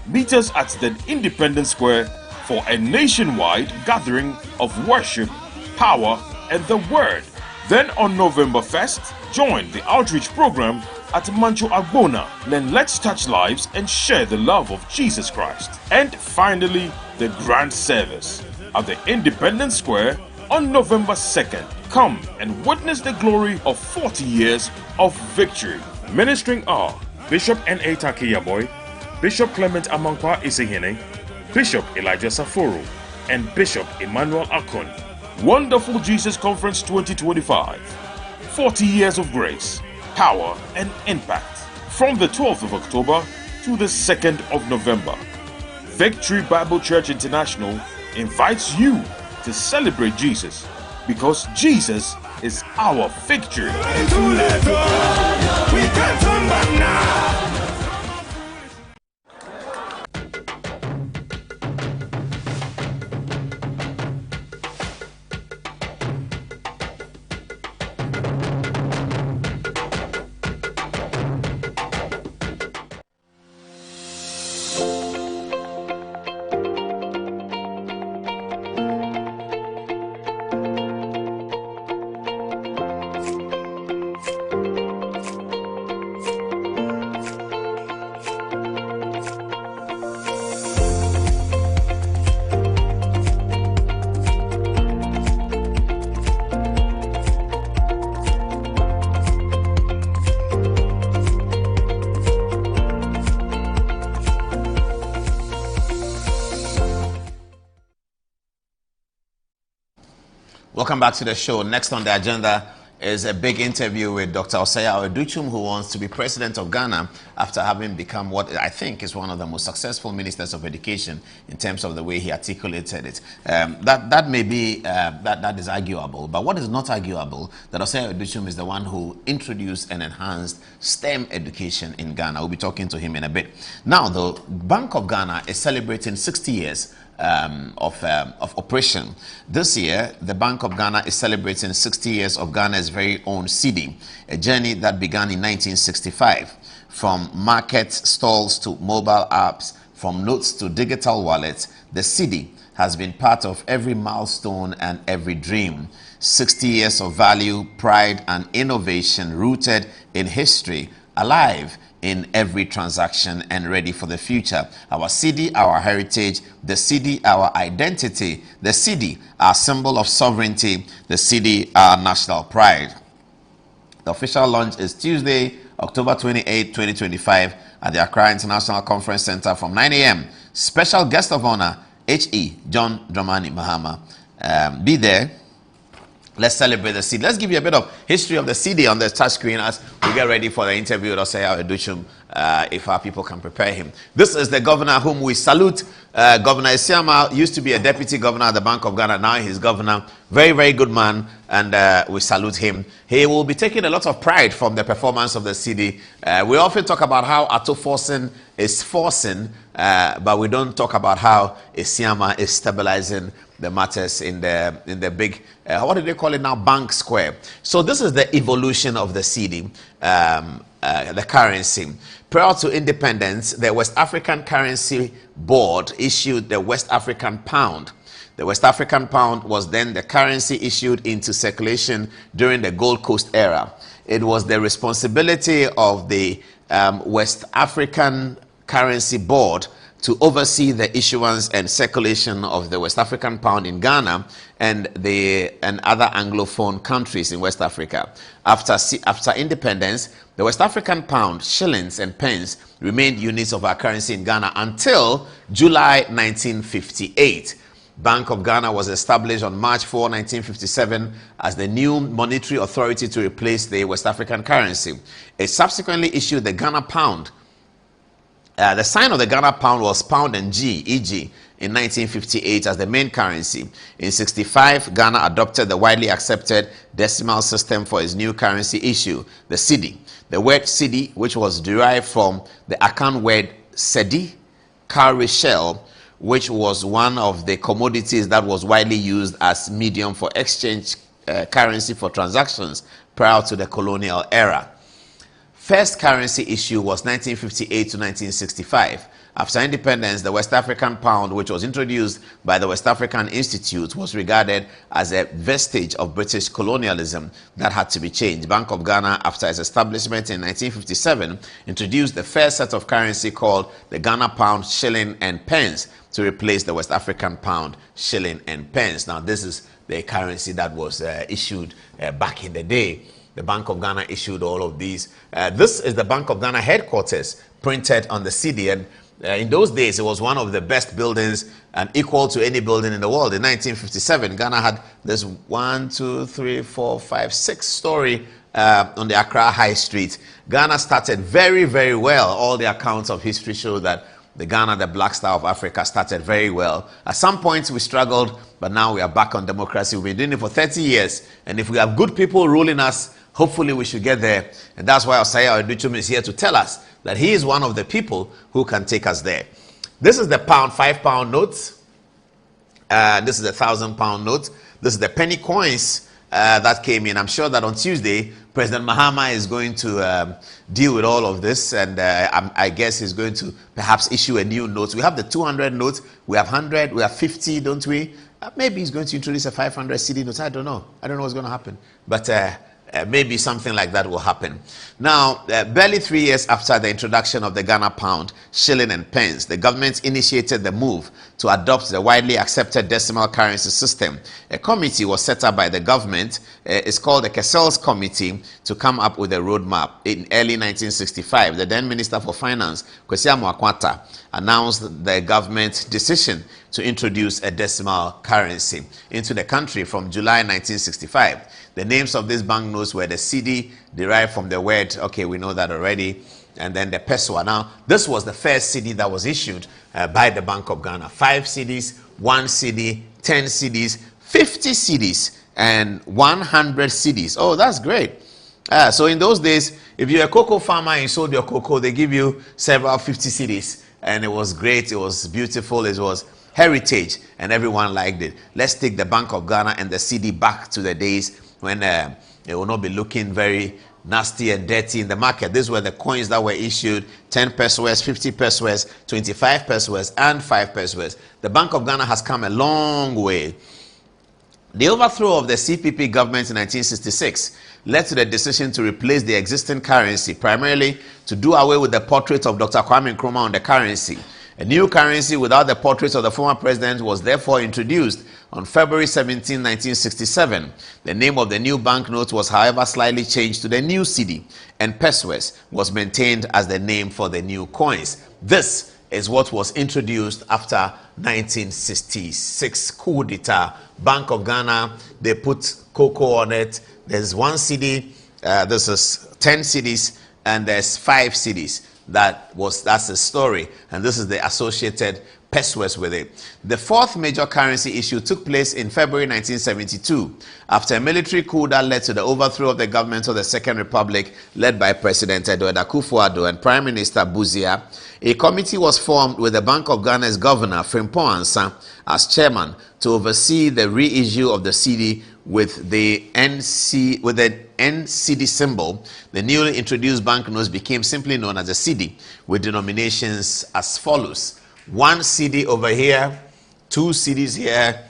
meet us at the Independence Square for a nationwide gathering of worship, power, and the Word. Then on November 1st, join the outreach program at Mancho Agbona. Then let's touch lives and share the love of Jesus Christ. And finally, the grand service at the Independence Square on November 2nd. Come and witness the glory of 40 years of victory. Ministering are Bishop N.A. Takiyaboy, Bishop Clement Amankwa Isehene, Bishop Elijah Saforo, and Bishop Emmanuel Akon. Wonderful Jesus Conference 2025. 40 years of grace, power, and impact. From the 12th of October to the 2nd of November. Victory Bible Church International invites you to celebrate Jesus because Jesus is our victory. Welcome back to the show. Next on the agenda is a big interview with Dr. Osei Aduchum, who wants to be president of Ghana after having become what I think is one of the most successful ministers of education in terms of the way he articulated it. That may be, that is arguable, but what is not arguable, that Osei Aduchum is the one who introduced and enhanced STEM education in Ghana. We'll be talking to him in a bit. Now, the Bank of Ghana is celebrating 60 years of operation. This year, the Bank of Ghana is celebrating 60 years of Ghana's very own cedi, a journey that began in 1965. From market stalls to mobile apps, from notes to digital wallets, the cedi has been part of every milestone and every dream. 60 years of value, pride, and innovation rooted in history, alive in every transaction and ready for the future. Our cedi, our heritage, the cedi, our identity, the cedi, our symbol of sovereignty, the cedi, our national pride. The official launch is Tuesday, October 28, 2025 at the Accra International Conference Center from 9 a.m. Special guest of honor, H.E. John Dramani Mahama. Be there. Let's celebrate the cedi. Let's give you a bit of history of the cedi on the touch screen as we get ready for the interview with Osei Aduchum, if our people can prepare him. This is the governor whom we salute. Governor Isiama used to be a deputy governor at the Bank of Ghana. Now he's governor. Very, very good man, and we salute him. He will be taking a lot of pride from the performance of the cedi. We often talk about how Ato Forson is forcing, but we don't talk about how Isiama is stabilizing the matters in the big, what do they call it now, Bank Square. So this is the evolution of the cedi, the currency. Prior to independence, the West African Currency Board issued the West African Pound. The West African Pound was then the currency issued into circulation during the Gold Coast era. It was the responsibility of the West African Currency Board to oversee the issuance and circulation of the West African Pound in Ghana and other Anglophone countries in West Africa. After independence, the West African Pound, shillings, and pence remained units of our currency in Ghana until July 1958. Bank of Ghana was established on March 4, 1957 as the new monetary authority to replace the West African currency. It subsequently issued the Ghana Pound. The sign of the Ghana Pound was pound and G, e.g. in 1958 as the main currency. In 65, Ghana adopted the widely accepted decimal system for its new currency issue, the cedi. The word cedi, which was derived from the Akan word cedi, cowrie shell, which was one of the commodities that was widely used as medium for exchange currency for transactions prior to the colonial era. First currency issue was 1958 to 1965. After independence, the West African Pound, which was introduced by the West African Institute, was regarded as a vestige of British colonialism that had to be changed. Bank of Ghana, after its establishment in 1957, introduced the first set of currency called the Ghana Pound, shilling, and pence to replace the West African Pound, shilling, and pence. Now, this is the currency that was issued back in the day. The Bank of Ghana issued all of these. This is the Bank of Ghana headquarters printed on the cedi. And in those days, it was one of the best buildings and equal to any building in the world. In 1957, Ghana had this 6-story on the Accra High Street. Ghana started very, very well. All the accounts of history show that the Ghana, the Black Star of Africa, started very well. At some points we struggled, but now we are back on democracy. We've been doing it for 30 years. And if we have good people ruling us, hopefully we should get there. And that's why Osei Aduchum is here to tell us that he is one of the people who can take us there. This is the pound, £5 note. This is the £1,000 note. This is the penny coins that came in. I'm sure that on Tuesday, President Mahama is going to deal with all of this, and I guess he's going to perhaps issue a new note. We have the 200 notes, we have 100, we have 50, don't we? Maybe he's going to introduce a 500 cedi note. I don't know. I don't know what's going to happen. But maybe something like that will happen. Now, barely 3 years after the introduction of the Ghana pound, shilling and pence, the government initiated the move to adopt the widely accepted decimal currency system. A committee was set up by the government. It's called the Cassels Committee to come up with a roadmap. In early 1965, the then Minister for Finance, Kwesi Amoakwata, announced the government's decision to introduce a decimal currency into the country from July 1965. The names of these banknotes were the CD, derived from the word, okay, we know that already, and then the peso. Now, this was the first CD that was issued by the Bank of Ghana. 5 CDs, 1 CD, 10 CDs, 50 CDs, and 100 CDs. Oh, that's great. So in those days, if you're a cocoa farmer and you sold your cocoa, they give you several 50 CDs. And it was great, it was beautiful, it was heritage, and everyone liked it. Let's take the Bank of Ghana and the CD back to the days when it will not be looking very nasty and dirty in the market. These were the coins that were issued: 10 pesos, 50 pesos, 25 pesos, and 5 pesos. The Bank of Ghana has come a long way. The overthrow of the CPP government in 1966 led to the decision to replace the existing currency, primarily to do away with the portrait of Dr. Kwame Nkrumah on the currency. A new currency without the portrait of the former president was therefore introduced on February 17, 1967. The name of the new banknote was, however, slightly changed to the new CD, and pesos was maintained as the name for the new coins. This is what was introduced after 1966 coup d'etat. Bank of Ghana, they put cocoa on it. There's 1 CD, this is 10 CDs, and there's 5 CDs. That's the story, and this is the associated pesos with it. The fourth major currency issue took place in February 1972 after a military coup that led to the overthrow of the government of the Second Republic led by President Edward Akufo-Addo and Prime Minister Buzia. A committee was formed with the Bank of Ghana's governor, Frimpong Ansah, as chairman to oversee the reissue of the CD with the NCD symbol. The newly introduced banknotes became simply known as a CD, with denominations as follows: 1 CD over here, 2 CDs here,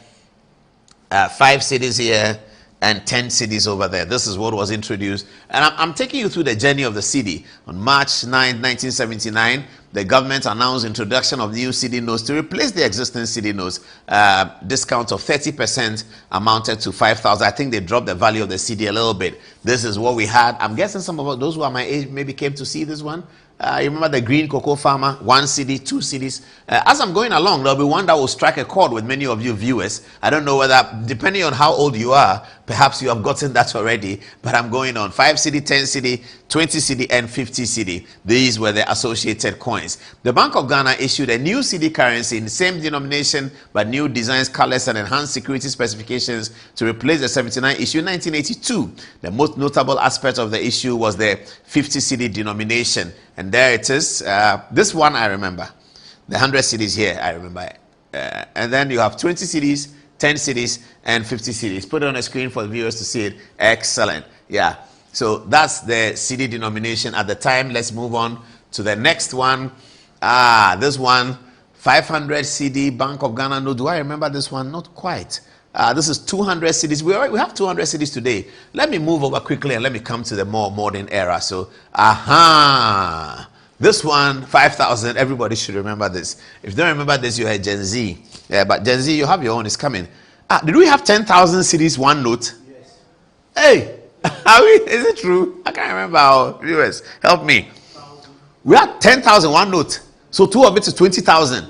5 CDs here, and 10 CDs over there. This is what was introduced. And I'm taking you through the journey of the CD. On March 9, 1979, the government announced introduction of new CD notes to replace the existing CD notes. Discount of 30% amounted to 5,000. I think they dropped the value of the CD a little bit. This is what we had. I'm guessing some of those who are my age maybe came to see this one. You remember the green cocoa farmer? 1 CD, 2 CDs. As I'm going along, there'll be one that will strike a chord with many of you viewers. I don't know whether, depending on how old you are, perhaps you have gotten that already, but I'm going on. 5 CD, 10 CD, 20 CD, and 50 CD. These were the associated coins. The Bank of Ghana issued a new CD currency in the same denomination, but new designs, colors, and enhanced security specifications to replace the 79 issue in 1982. The most notable aspect of the issue was the 50 CD denomination. And there it is. This one I remember. The 100 CDs here, I remember. And then you have 20 CDs, 10 CDs, and 50 CDs. Put it on the screen for the viewers to see it. Excellent. Yeah. So that's the CD denomination at the time. Let's move on to the next one. This one, 500 CD Bank of Ghana. No, do I remember this one? Not quite. This is 200 CDs. We have 200 CDs today. Let me move over quickly and let me come to the more modern era. So, this one, 5,000. Everybody should remember this. If you don't remember this, you're a Gen Z. Yeah, but Gen Z, you have your own. It's coming. Did we have 10,000 CDs, 1 note? Yes. Hey, is it true? I can't remember. Our viewers, help me. We had 10,000, 1 note. So 2 of it is 20,000.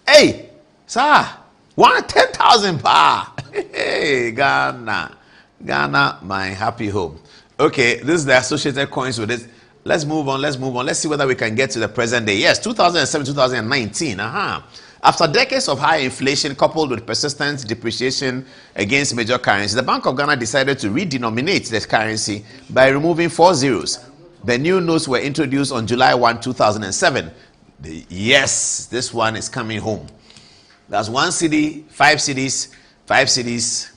Hey, sir. 10,000 pa. Hey, Ghana, my happy home. Okay, this is the associated coins with it. Let's move on. Let's see whether we can get to the present day. Yes, 2007, 2019. After decades of high inflation coupled with persistent depreciation against major currencies, the Bank of Ghana decided to redenominate the currency by removing 4 zeros. The new notes were introduced on July 1, 2007. Yes, this one is coming home. That's 1 CD, 5 CDs, 5 CDs,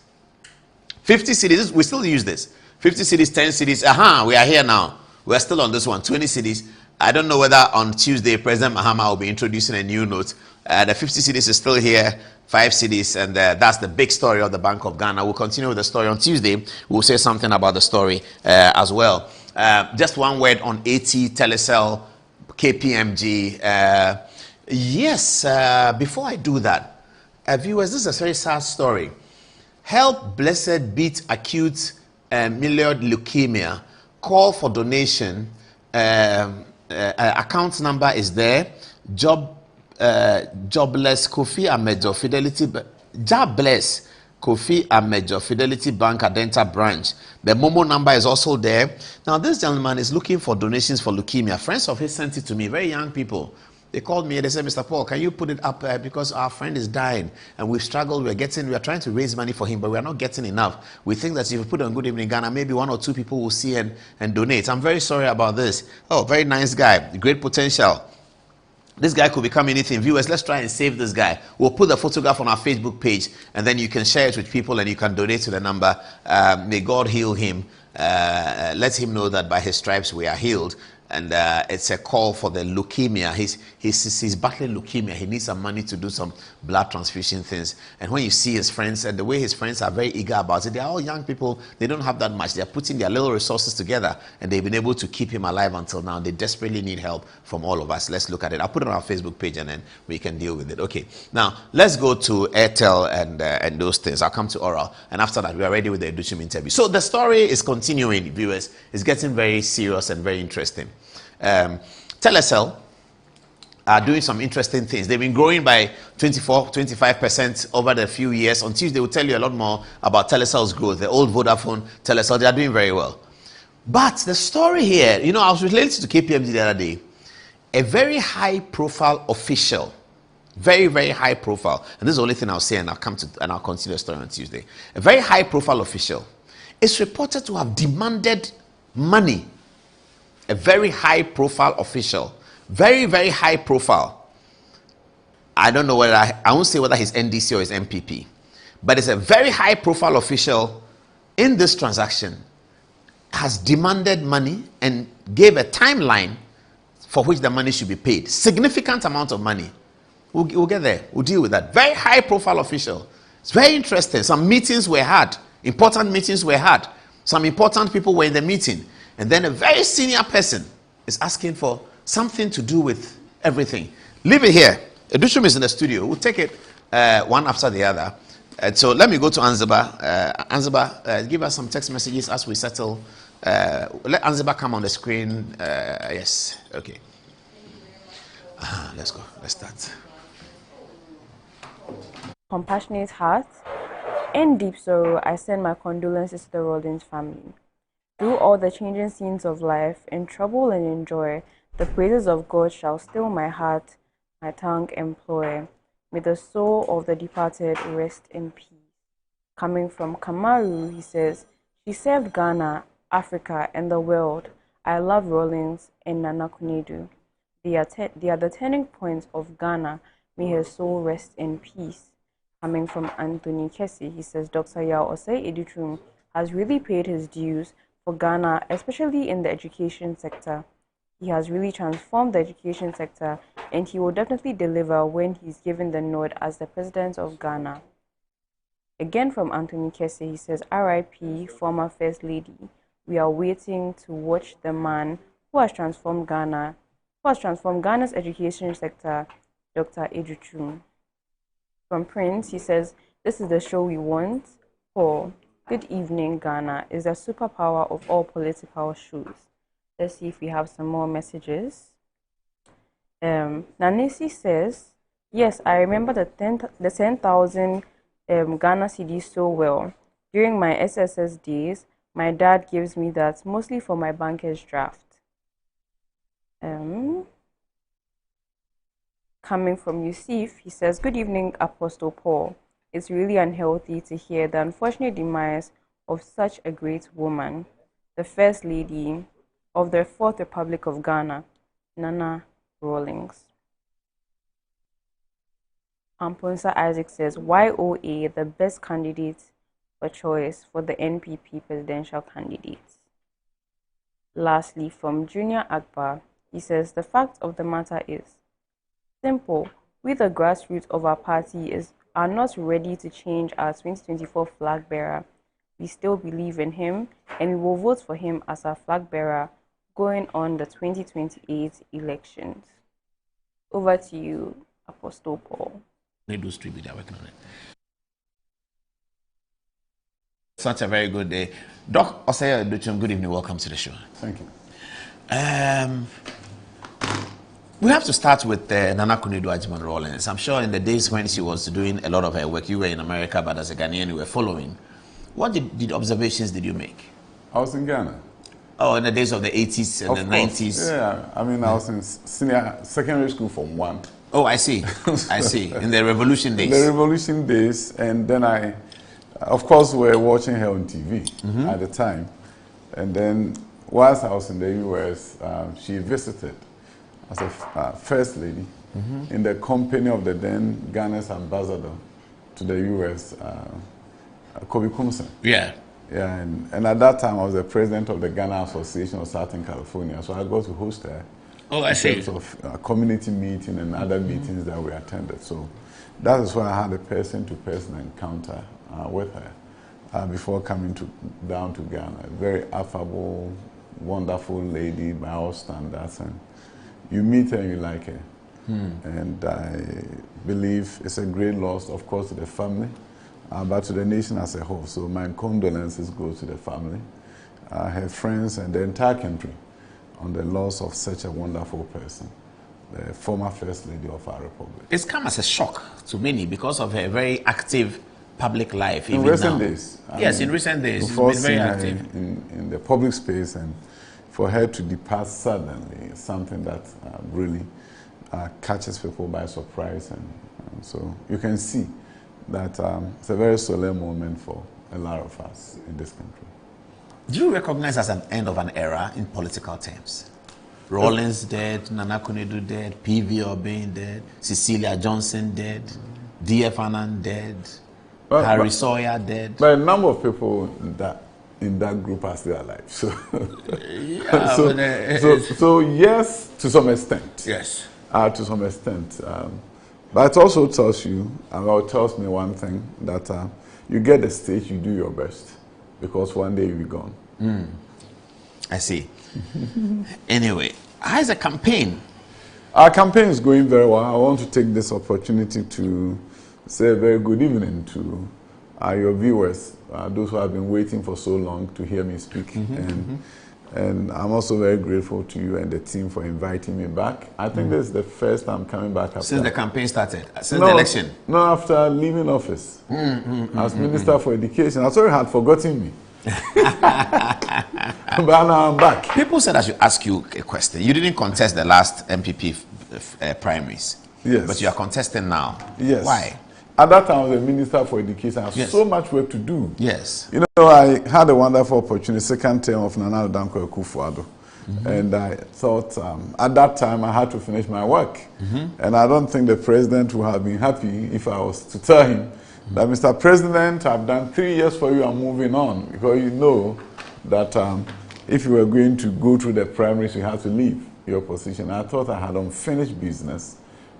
50 CDs. We still use this. 50 CDs, 10 CDs. We are here now. We're still on this one. 20 CDs. I don't know whether on Tuesday President Mahama will be introducing a new note. The 50 CDs is still here. 5 cedis, and that's the big story of the Bank of Ghana. We'll continue with the story on Tuesday. We'll say something about the story as well. Just one word on AT, Telecel, KPMG. Yes, before I do that, viewers, this is a very sad story. Help Blessed beat acute myeloid leukemia. Call for donation. Account number is there. Jobless Kofi Amejo Fidelity. Jobless Kofi Amejo Fidelity Bank Adenta branch. The Momo number is also there. Now this gentleman is looking for donations for leukemia. Friends of his sent it to me. Very young people. They called me and they said, Mr. Paul, can you put it up because our friend is dying and we've struggled. We are trying to raise money for him, but we are not getting enough. We think that if you put on Good Evening Ghana, maybe 1 or 2 people will see and donate. I'm very sorry about this. Oh, very nice guy. Great potential. This guy could become anything. Viewers, let's try and save this guy. We'll put the photograph on our Facebook page and then you can share it with people and you can donate to the number. May God heal him. Let him know that by his stripes we are healed. And it's a call for the leukemia. He's battling leukemia. He needs some money to do some blood transfusion things. And when you see his friends and the way his friends are very eager about it, they are all young people. They don't have that much. They are putting their little resources together and they've been able to keep him alive until now. They desperately need help from all of us. Let's look at it. I'll put it on our Facebook page and then we can deal with it. Okay. Now, let's go to Airtel and those things. I'll come to Oral. And after that, we are ready with the Educhim interview. So the story is continuing, viewers. It's getting very serious and very interesting. Telecel are doing some interesting things. They've been growing by 25% over the few years. On Tuesday, we'll tell you a lot more about Telecel's growth. The old Vodafone, Telecel, they are doing very well. But the story here, you know, I was related to KPMG the other day. A very high-profile official, very, very high profile, and this is the only thing I'll say, and I'll continue the story on Tuesday. A very high-profile official is reported to have demanded money. A very high-profile official, very, very high profile. I don't know whether I won't say whether he's NDC or his MPP, but it's a very high-profile official in this transaction has demanded money and gave a timeline for which the money should be paid. Significant amount of money. We'll get there. We'll deal with that. Very high-profile official. It's very interesting. Some meetings were had. Important meetings were had. Some important people were in the meeting. And then a very senior person is asking for something to do with everything. Leave it here. Educhim is in the studio. We'll take it one after the other. So let me go to Anziba. Anziba, give us some text messages as we settle. Let Anziba come on the screen. Yes. Okay. Let's go. Let's start. Compassionate heart. In deep sorrow, I send my condolences to the Rawlings family. Through all the changing scenes of life, in trouble and in joy, the praises of God shall still my heart, my tongue employ. May the soul of the departed rest in peace. Coming from Kamaru, he says, she served Ghana, Africa, and the world. I love Rawlings and Nana Kunedu. They are the turning points of Ghana. May her soul rest in peace. Coming from Anthony Kessie, he says, Dr. Yao Osei Educhim has really paid his dues for Ghana, especially in the education sector. He has really transformed the education sector, and he will definitely deliver when he's given the nod as the president of Ghana. Again from Anthony Kessie, he says, RIP, former First Lady. We are waiting to watch the man who has transformed Ghana's education sector, Dr. Educhim. From Prince, he says, this is the show we want. Paul, good evening, Ghana is the superpower of all political shows. Let's see if we have some more messages. Nanesi says, yes, I remember the 10,000 Ghana cedis so well. During my SSS days, my dad gives me that, mostly for my banker's draft. Coming from Yusuf, he says, good evening, Apostle Paul. It's really unhealthy to hear the unfortunate demise of such a great woman, the First Lady of the Fourth Republic of Ghana, Nana Rawlings. Amponsa Isaac says, YOA, the best candidate for choice for the NPP presidential candidates. Lastly, from Junior Akbar, he says, the fact of the matter is simple. We, the grassroots of our party, are not ready to change our 2024 flag bearer, we still believe in him and we will vote for him as our flag bearer going on the 2028 elections. Over to you, Apostle Paul. Those three are working on it. Such a very good day. Doc Osaya Duchum, good evening. Welcome to the show. Thank you. We have to start with Nana Akunedu Agyeman Rawlings. I'm sure in the days when she was doing a lot of her work, you were in America, but as a Ghanaian, you were following. What observations did you make? I was in Ghana. Oh, in the days of the 80s and the 90s? Yeah, I mean, I was in secondary school from 1. Oh, I see. I see. In the revolution days. The revolution days, and then I, of course, we were watching her on TV at the time. And then, whilst I was in the US, she visited as a first lady in the company of the then Ghana's ambassador to the US, Kobe Kumsen. Yeah. Yeah, and at that time I was the president of the Ghana Association of Southern California, so I got to host her. Oh, I see. In terms of community meeting and other meetings that we attended. So that is why I had a person-to-person encounter with her before coming down to Ghana. A very affable, wonderful lady by all standards, and you meet her and you like her. And I believe it's a great loss, of course, to the family, but to the nation as a whole. So my condolences go to the family, her friends, and the entire country on the loss of such a wonderful person, the former First Lady of our Republic. It's come as a shock to many because of her very active public life. In recent days. Yes, in recent days. Before she's been very active. In the public space, and for her to depart suddenly is something that really catches people by surprise. And so you can see that it's a very solemn moment for a lot of us in this country. Do you recognize as an end of an era in political terms? Rawlings dead, Nana Akunedu dead, P.V. Obeng dead, Cecilia Johnson dead, D.F. Annan dead, Harry Sawyer dead. But a number of people in that group are still alive. So, yeah, so yes, to some extent. Yes. To some extent. But it also tells you, it tells me one thing, that you get the stage, you do your best, because one day you'll be gone. I see. Anyway, how's the campaign? Our campaign is going very well. I want to take this opportunity to say a very good evening to your viewers, those who have been waiting for so long to hear me speak. And I'm also very grateful to you and the team for inviting me back. I think this is the first time coming back after. Since the campaign started? Since the election? No, after leaving office. As Minister for Education. I sorry, had forgotten me. But now I'm back. People said I should ask you a question. You didn't contest the last MPP primaries. Yes. But you are contesting now. Yes. Why? At that time, I was the Minister for Education. I had so much work to do. Yes. You know, I had a wonderful opportunity, second term of Nana Danko Akufo-Addo. And I thought, at that time, I had to finish my work. And I don't think the president would have been happy if I was to tell him that, Mr. President, I've done 3 years for you, I'm moving on. Because you know that if you were going to go through the primaries, you had to leave your position. I thought I had unfinished business.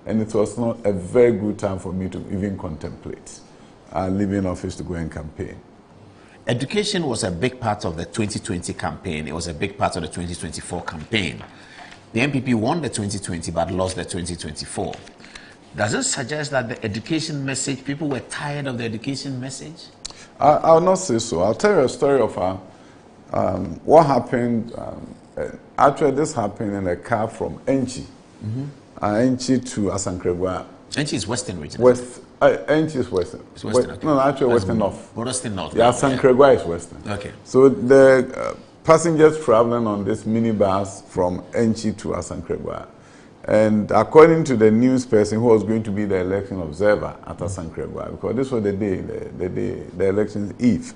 And it was not a very good time for me to even contemplate leaving office to go and campaign. Education was a big part of the 2020 campaign. It was a big part of the 2024 campaign. The MPP won the 2020 but lost the 2024. Does it suggest that the education message, people were tired of the education message? I'll not say so. I'll tell you a story of what happened. Actually, this happened in a car from Enchi. Enchi to Asankregwa. Enchi is Western region. Enchi is Western. It's Western, okay. No, actually Western North. Western North. Yeah, Asankregwa is Western. Okay. So the passengers traveling on this minibus from Enchi to Asankregwa. And according to the news person who was going to be the election observer at Asankregwa, because this was the election eve,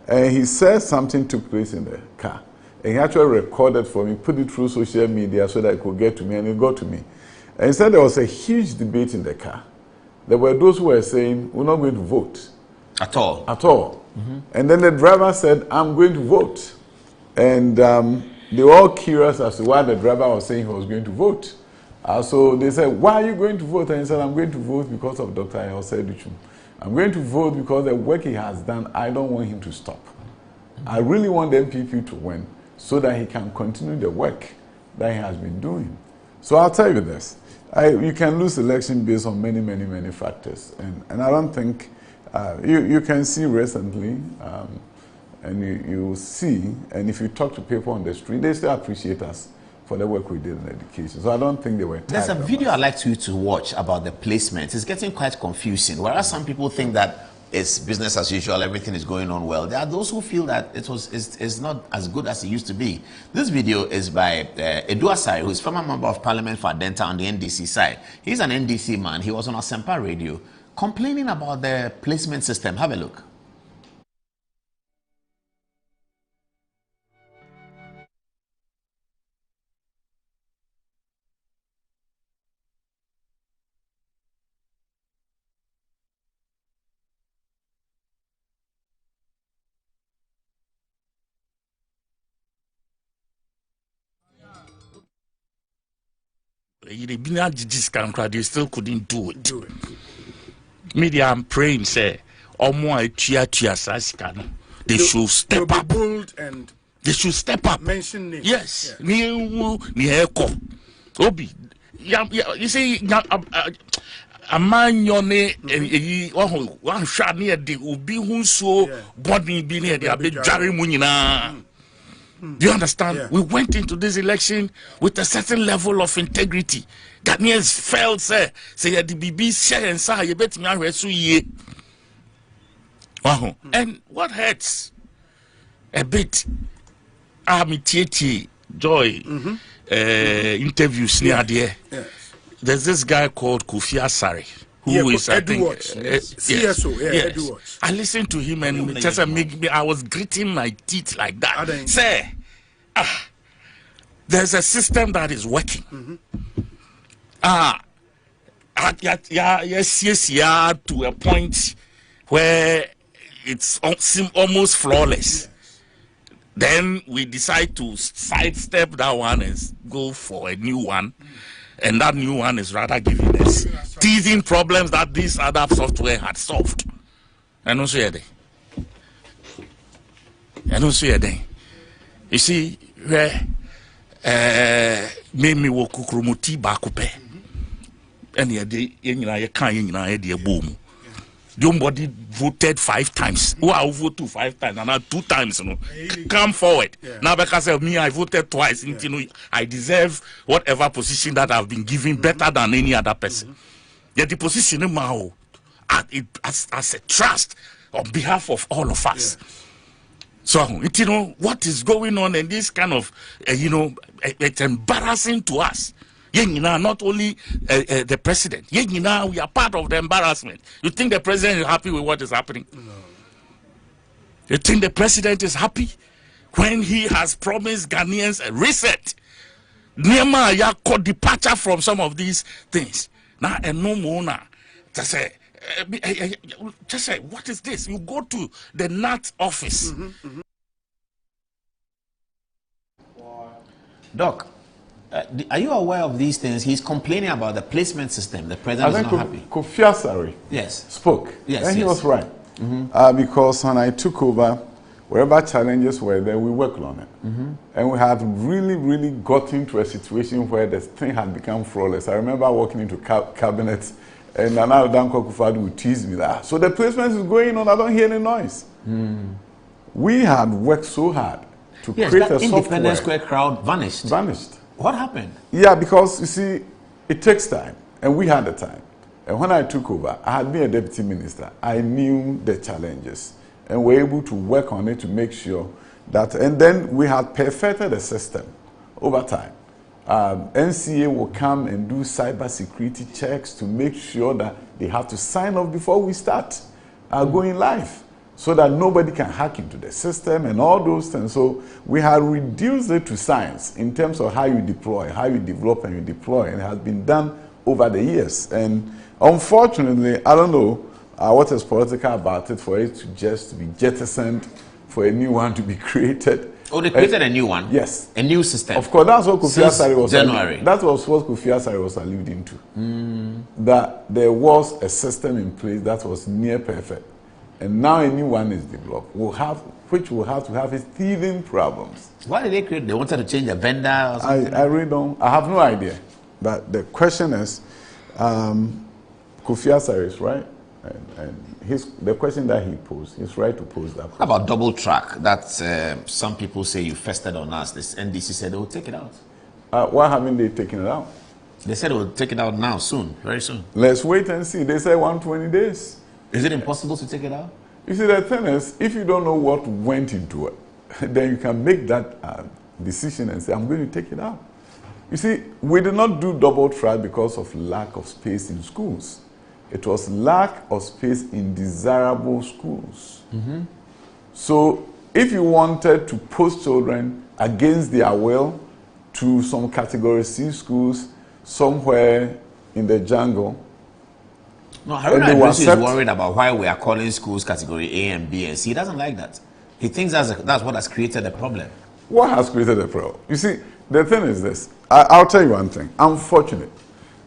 and he said something took place in the car. And he actually recorded for me, put it through social media so that it could get to me, and it got to me. And he said there was a huge debate in the car. There were those who were saying, we're not going to vote. At all? At all. And then the driver said, I'm going to vote. And they were all curious as to why the driver was saying he was going to vote. So they said, why are you going to vote? And he said, I'm going to vote because of Dr. Ayose Duchum. I'm going to vote because the work he has done, I don't want him to stop. I really want the MPP to win so that he can continue the work that he has been doing. So I'll tell you this. You can lose election based on many, many, many factors. And I don't think, you can see recently, and you see, and if you talk to people on the street, they still appreciate us for the work we did in education. So I don't think they were tired. There's a video I'd like you to watch about the placement. It's getting quite confusing. Whereas some people think that it's business as usual, everything is going on well, there are those who feel that it's not as good as it used to be. This video is by Edu Asare, who is former member of parliament for Adenta on the NDC side. He's an NDC man. He was on Asempa Radio complaining about the placement system. Have a look. They still couldn't do it. Media, I'm praying, say, they should step up. And they should step up. Mention names. Yes. Obi. You see, a man yone one shot near the Ubi who so body be near the big Jerry Munina. Do you understand? Yeah. We went into this election with a certain level of integrity. Ghanaians felt say the BB share and say you bet me resu ye. And what hurts a bit Joy interviews near there. There's this guy called Kofi Asare. Who is I think CSO, yes. I listened to him and just I was gritting my teeth like that. Say, there's a system that is working. Yes, to a point where it's almost flawless. Then we decide to sidestep that one and go for a new one. And that new one is rather giving us teasing problems that this other software had solved. I don't see it. You see, where me wo kukrumuti bakupe. And you can't boom. Somebody voted 5 times. Who I voted 5 times and now 2 times. Come forward. Now because of me, I voted twice. I deserve whatever position that I've been given better than any other person. Yet the position as a trust on behalf of all of us. So what is going on in this kind of it's embarrassing to us. Not only the president. We are part of the embarrassment. You think the president is happy with what is happening? No. You think the president is happy when he has promised Ghanaians a reset? Nehemiah called departure from some of these things. Now, and no more now. Just say, what is this? You go to the NAT office. Doc, are you aware of these things? He's complaining about the placement system. The president is not happy. Kofi Asare spoke. Yes, and he was right. Because when I took over, wherever challenges were there, we worked on it. And we had really, really gotten to a situation where the thing had become flawless. I remember walking into cabinet and Nana Danko Akufo-Addo would tease me that, so the placement is going on, I don't hear any noise. We had worked so hard to create a software. Independence Square crowd vanished. What happened? Yeah, because you see, it takes time, and we had the time. And when I took over, I had been a deputy minister. I knew the challenges, and were able to work on it to make sure that. And then we had perfected the system over time. NCA will come and do cyber security checks to make sure that they have to sign off before we start going live, so that nobody can hack into the system and all those things. So we have reduced it to science in terms of how you deploy, how you develop and you deploy, and it has been done over the years. And unfortunately, I don't know what is political about it for it to just be jettisoned, for a new one to be created. Oh, they created a new one? Yes. A new system? Of course, that's what Kofi Asare was January. That was what Kofi Asare was alluding to. That there was a system in place that was near perfect. And now a new one is developed, which will have to have its teething problems. Why did they create? They wanted to change the vendor or something? I really don't. I have no idea. But the question is, Kofi Asare is right. And the question that he posed, he's right to pose that question. How about double track? That some people say you fested on us. This NDC said they will take it out. Why haven't they taken it out? They said they will take it out now, soon, very soon. Let's wait and see. They say 120 days. Is it impossible to take it out? You see, the thing is, if you don't know what went into it, then you can make that decision and say, I'm going to take it out. You see, we did not do double track because of lack of space in schools. It was lack of space in desirable schools. So if you wanted to post children against their will to some category C schools somewhere in the jungle, no, Haruna Idrisu is worried about why we are calling schools category A and B and C. He doesn't like that. He thinks that's what has created the problem. What has created the problem? You see, the thing is this. I'll tell you one thing. I'm fortunate.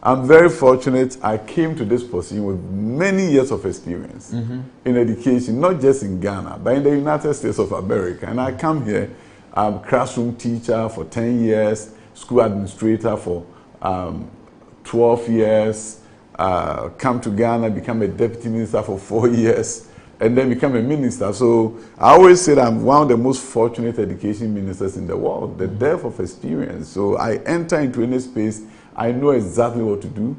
I'm very fortunate. I came to this position with many years of experience in education, not just in Ghana, but in the United States of America. And I come here, I'm a classroom teacher for 10 years, school administrator for 12 years, come to Ghana, become a deputy minister for 4 years, and then become a minister. So I always say that I'm one of the most fortunate education ministers in the world, the depth of experience. So I enter into any space, I know exactly what to do,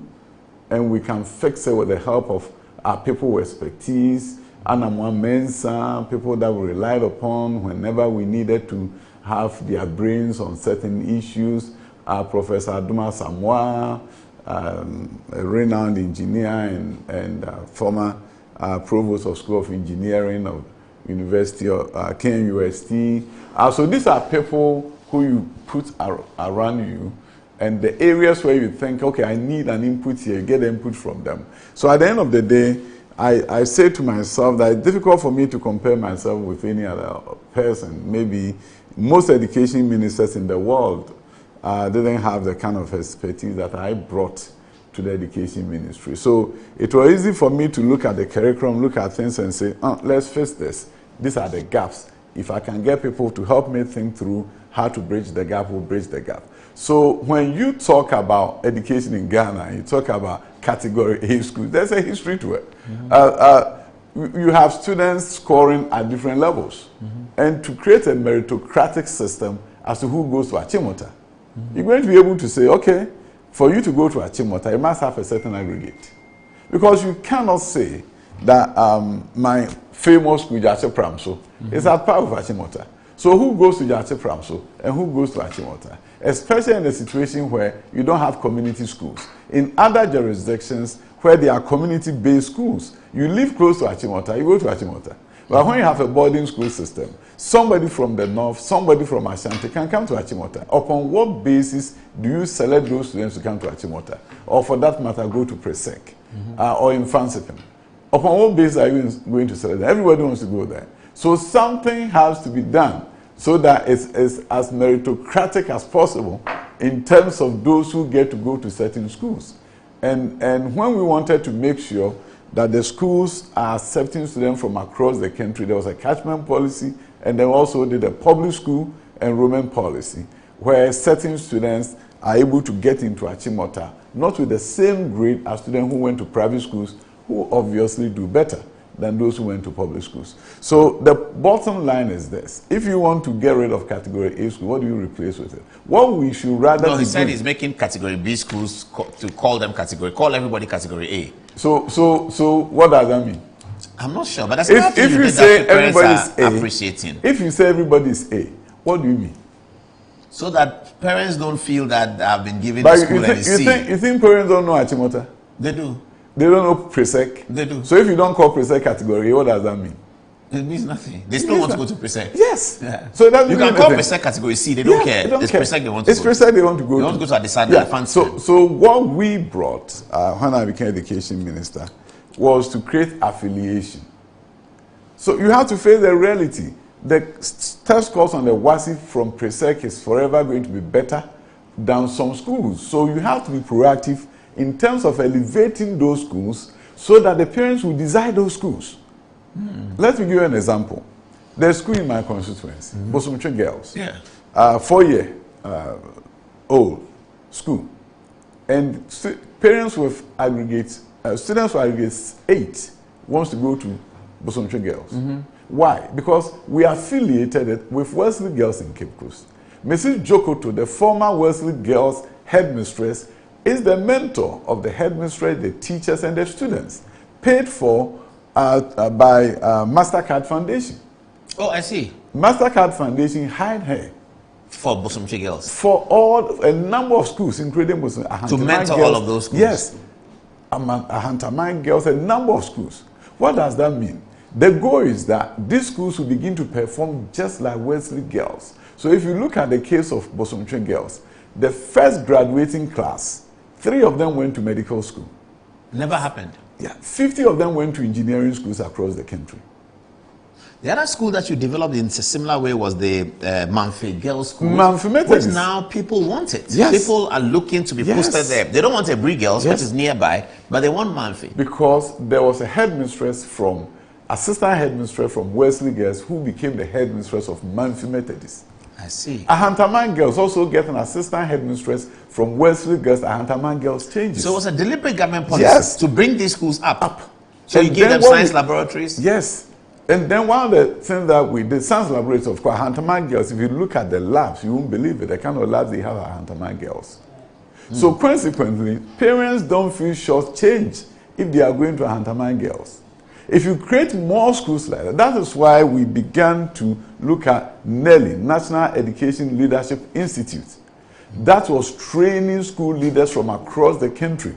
and we can fix it with the help of our people with expertise, Anamwa Mensa, people that we relied upon whenever we needed to have their brains on certain issues, Professor Aduma Samoa, a renowned engineer and former provost of School of Engineering of University of KNUST. So these are people who you put around you, and the areas where you think, okay, I need an input here, get input from them. So at the end of the day, I say to myself that it's difficult for me to compare myself with any other person. Maybe most education ministers in the world didn't have the kind of expertise that I brought to the education ministry. So it was easy for me to look at the curriculum, look at things and say, let's fix this. These are the gaps. If I can get people to help me think through how to bridge the gap, we'll bridge the gap. So when you talk about education in Ghana, you talk about category A schools, there's a history to it. You have students scoring at different levels. And to create a meritocratic system as to who goes to Achimota, you're going to be able to say, okay, for you to go to Achimota, you must have a certain aggregate. Because you cannot say that my famous school, Jache Pramso, is at par with Achimota. So who goes to Jache Pramso and who goes to Achimota? Especially in a situation where you don't have community schools. In other jurisdictions where there are community-based schools, you live close to Achimota, you go to Achimota. But when you have a boarding school system, somebody from the north, somebody from Ashanti can come to Achimota. Upon what basis do you select those students to come to Achimota? Or for that matter, go to Presec or in Fransipin? Upon what basis are you going to select them? Everybody wants to go there. So something has to be done so that it's as meritocratic as possible in terms of those who get to go to certain schools. And when we wanted to make sure that the schools are accepting students from across the country, there was a catchment policy, and they also did a public school enrollment policy where certain students are able to get into Achimota, not with the same grade as students who went to private schools, who obviously do better than those who went to public schools. So the bottom line is this. If you want to get rid of category A school, what do you replace with it? What we should rather No, he said he's making category B schools to call them category, call everybody category A. So what does that mean? I'm not sure, but that's if you say everybody's A, appreciating. If you say everybody's A, what do you mean? So that parents don't feel that I've been given the school and C. You think parents don't know Achimota? They do. They don't know Presec? They do. So if you don't call Presec category A, what does that mean? It means nothing. They still want to go to Presec. Yes. Yeah. So that you can call Presec category C. They don't care. They don't care. Presec they want to it's go. Presec they want to go. They want to go to Adesanya. So what we brought when I became education minister was to create affiliation. So you have to face the reality the test scores on the WASSCE from PRESEC is forever going to be better than some schools. So you have to be proactive in terms of elevating those schools so that the parents will desire those schools. Let me give you an example. There's a school in my constituency, Bosomtwe Girls. 4-year old school. And parents with aggregates, students with aggregates 8 wants to go to Bosomtwe Girls. Why? Because we are affiliated with Wesley Girls in Cape Coast. Mrs. Jokoto, the former Wesley Girls headmistress, is the mentor of the headmistress, the teachers, and the students, paid for by MasterCard Foundation. Oh, I see. MasterCard Foundation hired her for Bosomtwe Girls. For a number of schools, including Bosomtwe. To mentor all of those schools. Yes. Ahantaman Girls, a number of schools. What does that mean? The goal is that these schools will begin to perform just like Wesley Girls. So if you look at the case of Bosomtwe Girls, the first graduating class, 3 of them went to medical school. Never happened. Yeah, 50 of them went to engineering schools across the country. The other school that you developed in a similar way was the Manfi Girls School, Manfi which now people want it. Yes. People are looking to be posted there. They don't want a Bree Girls, which is nearby, but they want Manfi. Because there was a headmistress assistant headmistress from Wesley Girls who became the headmistress of Manfi Methodist. I see. Ahantaman Girls also get an assistant headmistress from Wesley Girls. Ahantaman Girls changes. So it was a deliberate government policy to bring these schools up. So and you give them science laboratories? Yes. And then one of the things that we did, science laboratories, of course, Ahantaman Girls, if you look at the labs, you won't believe it, the kind of labs they have at Ahantaman Girls. So consequently, parents don't feel shortchanged if they are going to Ahantaman Girls. If you create more schools like that, that is why we began to look at NELI, National Education Leadership Institute. That was training school leaders from across the country.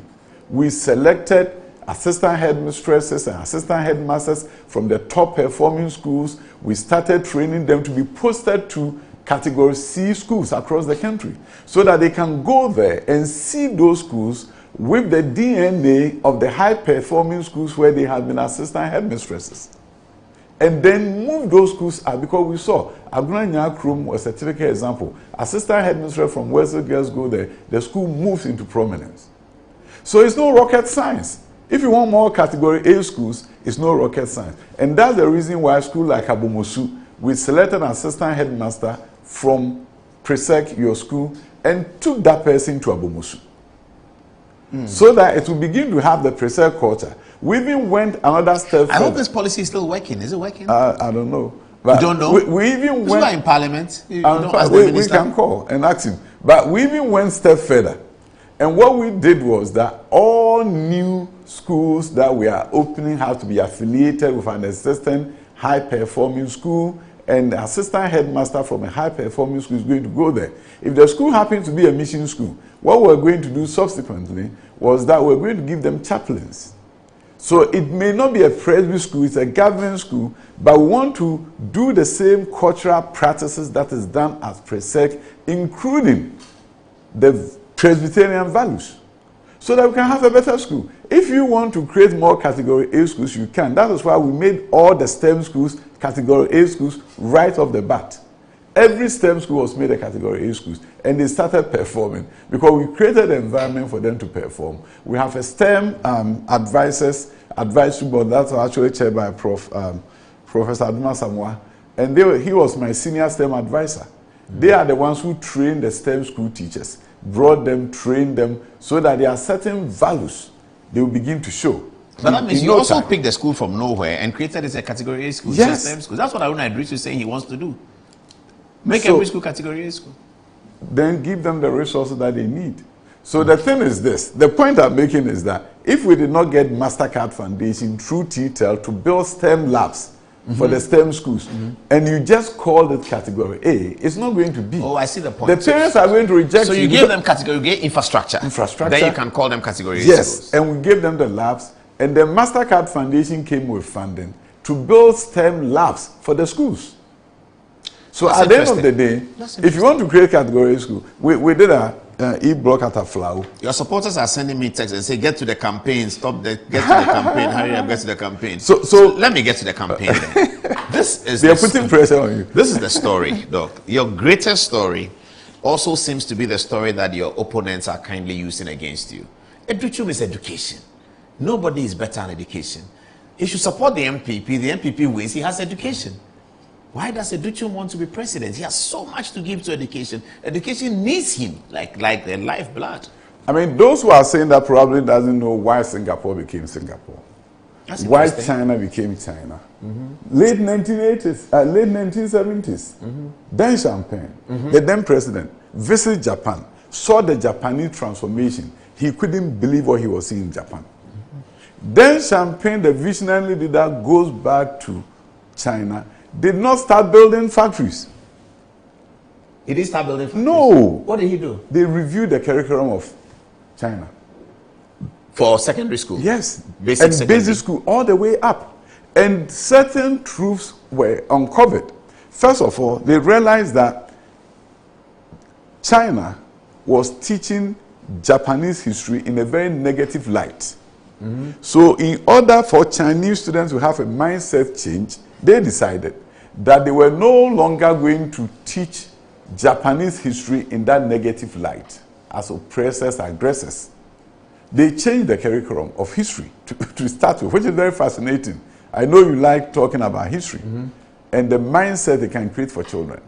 We selected assistant headmistresses and assistant headmasters from the top performing schools. We started training them to be posted to Category C schools across the country so that they can go there and see those schools with the DNA of the high-performing schools where they had been assistant headmistresses. And then move those schools out, because we saw Aguna Nyakrum was a typical example. Assistant headmistress from Wesley Girls go there, the school moves into prominence. So it's no rocket science. If you want more Category A schools, it's no rocket science. And that's the reason why a school like Abomosu, we selected an assistant headmaster from PRESEC, your school, and took that person to Abomosu. So that it will begin to have the PRESEC culture. We even went another step further. I hope this policy is still working. Is it working? I don't know. But you don't know? We even went... in Parliament. You don't ask the minister. We can call and ask him. But we even went a step further. And what we did was that all new schools that we are opening have to be affiliated with an existing high-performing school, and the assistant headmaster from a high-performing school is going to go there. If the school happens to be a mission school, what we're going to do subsequently was that we're going to give them chaplains. So it may not be a Presby school, it's a government school, but we want to do the same cultural practices that is done at PRESEC, including the Presbyterian values, so that we can have a better school. If you want to create more Category A schools, you can. That is why we made all the STEM schools Category A schools right off the bat. Every STEM school was made a Category A schools, and they started performing because we created an environment for them to perform. We have a STEM advisory board that's actually chaired by Professor Aduma Samoa, and he was my senior STEM advisor. They are the ones who train the STEM school teachers, brought them, trained them, so that there are certain values they will begin to show. But that means you also picked the school from nowhere and created it as a Category A school, yes. STEM school. That's what Aruna Idris is saying he wants to do. Make every school Category A school. Then give them the resources that they need. So the thing is this, the point I'm making is that if we did not get MasterCard Foundation through TTEL to build STEM labs for the STEM schools, and you just called it Category A, it's not going to be. Oh, I see the point. The parents are going to reject So you give them Category A infrastructure. Then you can call them Category A schools. Yes, and we gave them the labs, and the MasterCard Foundation came with funding to build STEM labs for the schools. So at the end of the day, if you want to create Category A school, we did E-block at a flow. Your supporters are sending me texts and say, get to the campaign, get to the campaign, hurry up, get to the campaign. So let me get to the campaign then. This is They're putting pressure on you. This is the story, Doc. Your greatest story also seems to be the story that your opponents are kindly using against you. Educhum is education. Nobody is better at education. If you support the MPP wins, he has education. Why does Educhum want to be president? He has so much to give to education. Education needs him like the lifeblood. I mean, those who are saying that probably doesn't know why Singapore became Singapore. That's why China became China. Late 1980s, late 1970s, Deng Xiaoping, the then president, visited Japan, saw the Japanese transformation. He couldn't believe what he was seeing in Japan. Deng Xiaoping, the visionary leader, goes back to China, did not start building factories. He didn't start building factories? No. What did he do? They reviewed the curriculum of China. For secondary school? Yes. Basic school, all the way up. And certain truths were uncovered. First of all, they realized that China was teaching Japanese history in a very negative light. So in order for Chinese students to have a mindset change, they decided that they were no longer going to teach Japanese history in that negative light as oppressors, aggressors. They changed the curriculum of history to start with, which is very fascinating. I know you like talking about history and the mindset they can create for children.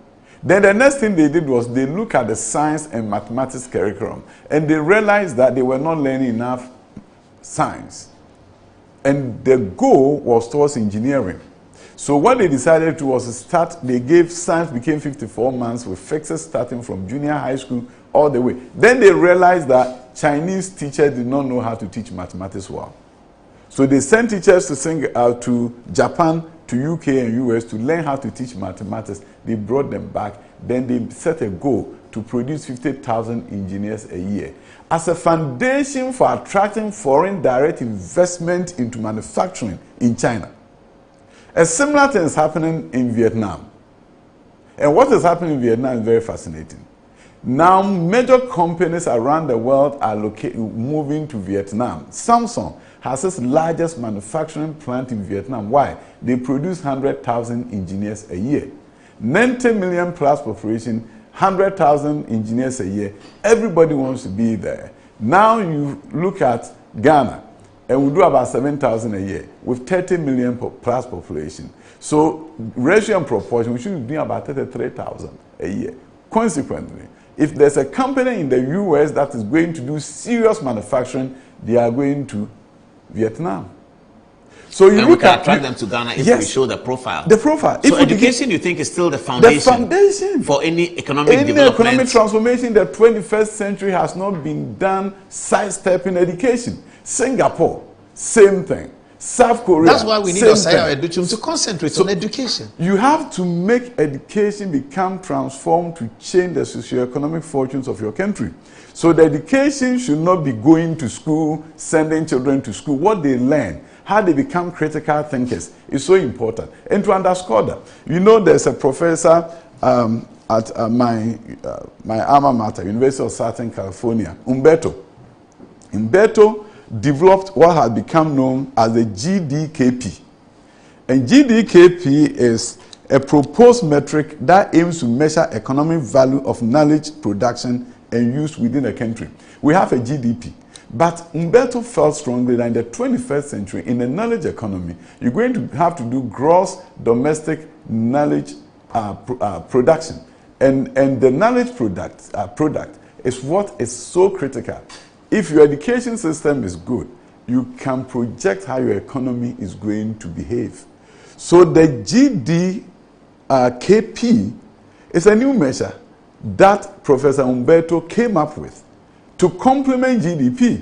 Then the next thing they did was they looked at the science and mathematics curriculum and they realized that they were not learning enough science. And the goal was towards engineering. So what they decided to was start, they gave science became 54 months with fixes starting from junior high school all the way. Then they realized that Chinese teachers did not know how to teach mathematics well. So they sent teachers to Japan, to UK and US to learn how to teach mathematics. They brought them back. Then they set a goal to produce 50,000 engineers a year as a foundation for attracting foreign direct investment into manufacturing in China. A similar thing is happening in Vietnam. And what is happening in Vietnam is very fascinating. Now, major companies around the world are moving to Vietnam. Samsung has its largest manufacturing plant in Vietnam. Why? They produce 100,000 engineers a year. 90 million plus population, 100,000 engineers a year. Everybody wants to be there. Now you look at Ghana, and we do about 7,000 a year with 30 million plus population. So ratio and proportion, we should be doing about 33,000 a year. Consequently, if there's a company in the US that is going to do serious manufacturing, they are going to Vietnam. So you and we can attract them to Ghana if we show the profile. The profile. So education, you think, is still the foundation? The foundation for any economic development. Any economic transformation in the 21st century has not been done sidestepping education. Singapore, same thing. South Korea, that's why we need Osaya Educhum to concentrate on education. You have to make education become transformed to change the socioeconomic fortunes of your country. So the education should not be going to school, sending children to school. What they learn, how they become critical thinkers is so important. And to underscore that, you know, there's a professor at my alma mater, University of Southern California, Humberto. Humberto developed what has become known as the GDKP. And GDKP is a proposed metric that aims to measure economic value of knowledge production and use within a country. We have a GDP. But Humberto felt strongly that in the 21st century, in the knowledge economy, you're going to have to do gross domestic knowledge production. And the knowledge product is what is so critical. If your education system is good, you can project how your economy is going to behave. So the GDKP is a new measure that Professor Humberto came up with to complement GDP.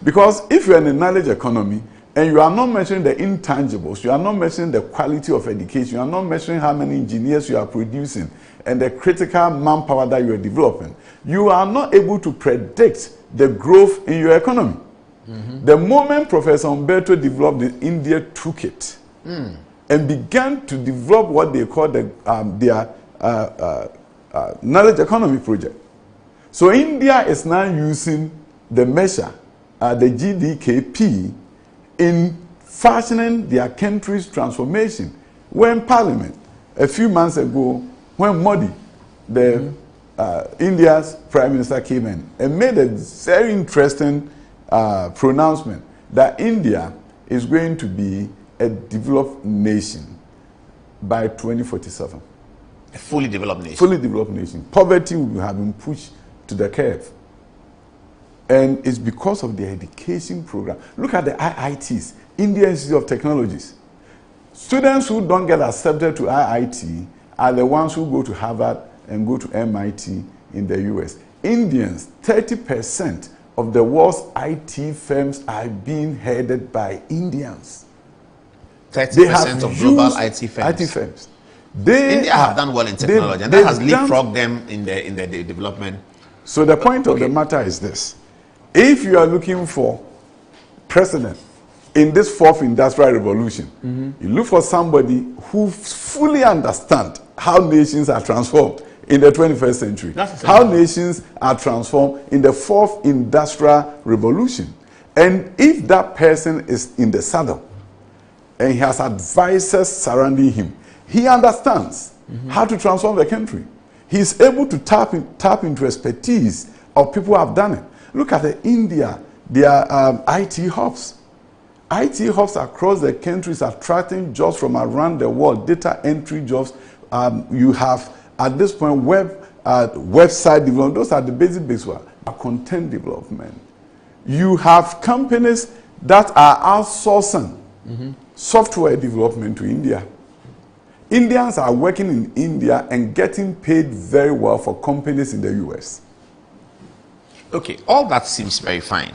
Because if you're in a knowledge economy and you are not measuring the intangibles, you are not measuring the quality of education, you are not measuring how many engineers you are producing and the critical manpower that you are developing, you are not able to predict the growth in your economy. The moment Professor Humberto developed the India Toolkit and began to develop what they call their knowledge economy project. So India is now using the measure, the GDKP, in fashioning their country's transformation. When Parliament, a few months ago, when Modi, India's Prime Minister, came in and made a very interesting pronouncement that India is going to be a developed nation by 2047. A fully developed nation. Fully developed nation. Poverty will have been pushed to the curve. And it's because of the education program. Look at the IITs, Indian Institute of Technologies. Students who don't get accepted to IIT are the ones who go to Harvard and go to MIT in the US. Indians, 30% of the world's IT firms are being headed by Indians. 30% of global IT firms. India have done well in technology, and that has leapfrogged them in the development. So the point of the matter is this. If you are looking for president in this fourth industrial revolution, you look for somebody who fully understands how nations are transformed in the 21st century, how nations are transformed in the fourth industrial revolution. And if that person is in the saddle and he has advisors surrounding him, he understands how to transform the country. He is able to tap into expertise of people who have done it. Look at India, their IT hubs. IT hubs across the country is attracting jobs from around the world, data entry jobs. You have, at this point, website development. Those are the basic ones. Content development. You have companies that are outsourcing software development to India. Indians are working in India and getting paid very well for companies in the US. Okay, all that seems very fine.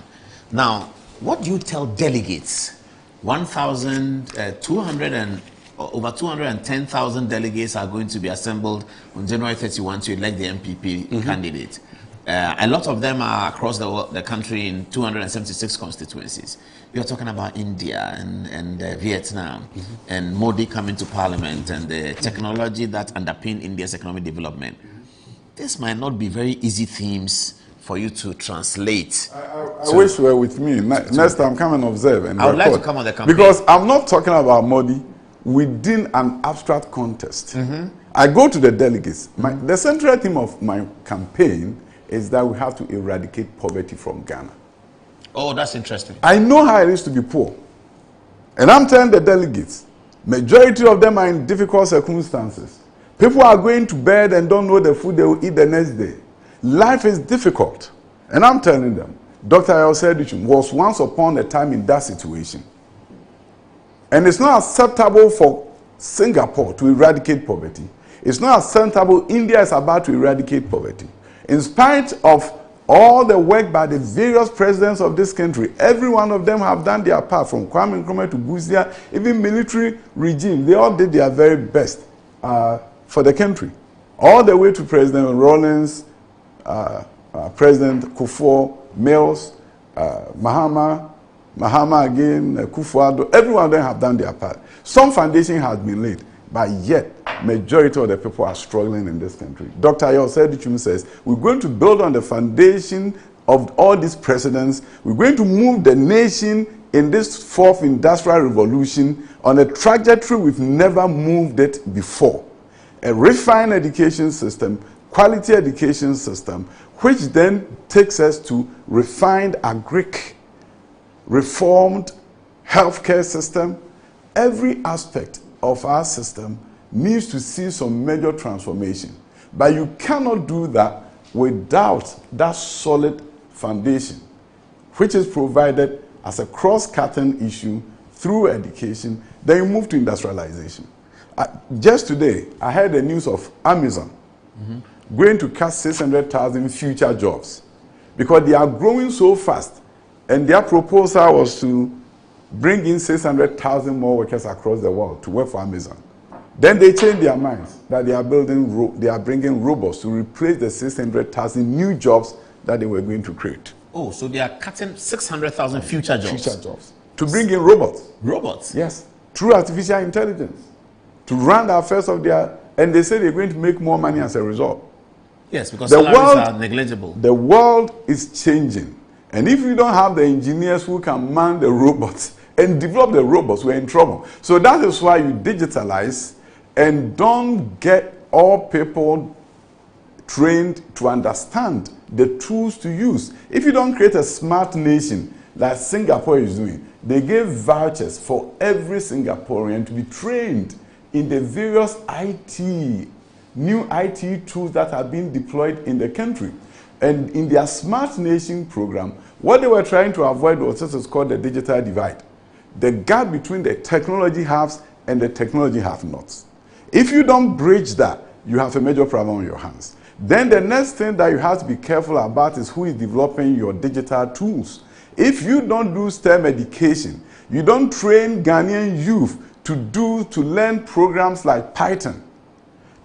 Now, what do you tell delegates? 1,200 and over 210,000 delegates are going to be assembled on January 31 to elect the MPP candidate. A lot of them are across the country in 276 constituencies. We are talking about India and Vietnam and Modi coming to parliament and the technology that underpin India's economic development. This might not be very easy themes for you to translate. I wish you were with me. Next time, come and observe and I would record. like to come on the campaign. Because I'm not talking about Modi within an abstract context. I go to the delegates. The central theme of my campaign is that we have to eradicate poverty from Ghana. Oh, that's interesting. I know how it is to be poor. And I'm telling the delegates, majority of them are in difficult circumstances. People are going to bed and don't know the food they will eat the next day. Life is difficult. And I'm telling them, Dr. Ayose Adutwum was once upon a time in that situation. And it's not acceptable for Singapore to eradicate poverty. It's not acceptable India is about to eradicate poverty. In spite of all the work by the various presidents of this country, every one of them have done their part, from Kwame Nkrumah to Busia, even military regime. They all did their very best for the country. All the way to President Rawlings, President Kufuor, Mills, Mahama again, Kufuor, every one of them have done their part. Some foundation has been laid, but yet, majority of the people are struggling in this country. Dr. Ayose Adutwum says, we're going to build on the foundation of all these presidents. We're going to move the nation in this fourth industrial revolution on a trajectory we've never moved it before. A refined education system, quality education system, which then takes us to refined agric, reformed healthcare system. Every aspect of our system needs to see some major transformation. But you cannot do that without that solid foundation, which is provided as a cross-cutting issue through education. Then you move to industrialization. Just today, I heard the news of Amazon going to cut 600,000 future jobs because they are growing so fast. And their proposal was to bring in 600,000 more workers across the world to work for Amazon. Then they changed their minds that they are bringing robots to replace the 600,000 new jobs that they were going to create. Oh, so they are cutting 600,000 future jobs. Future jobs. To bring in robots. Robots? Yes. Through artificial intelligence. To run the affairs of their... And they say they're going to make more money as a result. Yes, because salaries are negligible. The world is changing. And if you don't have the engineers who can man the robots and develop the robots, we're in trouble. So that is why you digitalize and don't get all people trained to understand the tools to use. If you don't create a smart nation like Singapore is doing, they gave vouchers for every Singaporean to be trained in the various new IT tools that are being deployed in the country. And in their Smart Nation program, what they were trying to avoid was what is called the digital divide. The gap between the technology haves and the technology have-nots. If you don't bridge that, you have a major problem on your hands. Then the next thing that you have to be careful about is who is developing your digital tools. If you don't do STEM education, you don't train Ghanaian youth to learn programs like Python,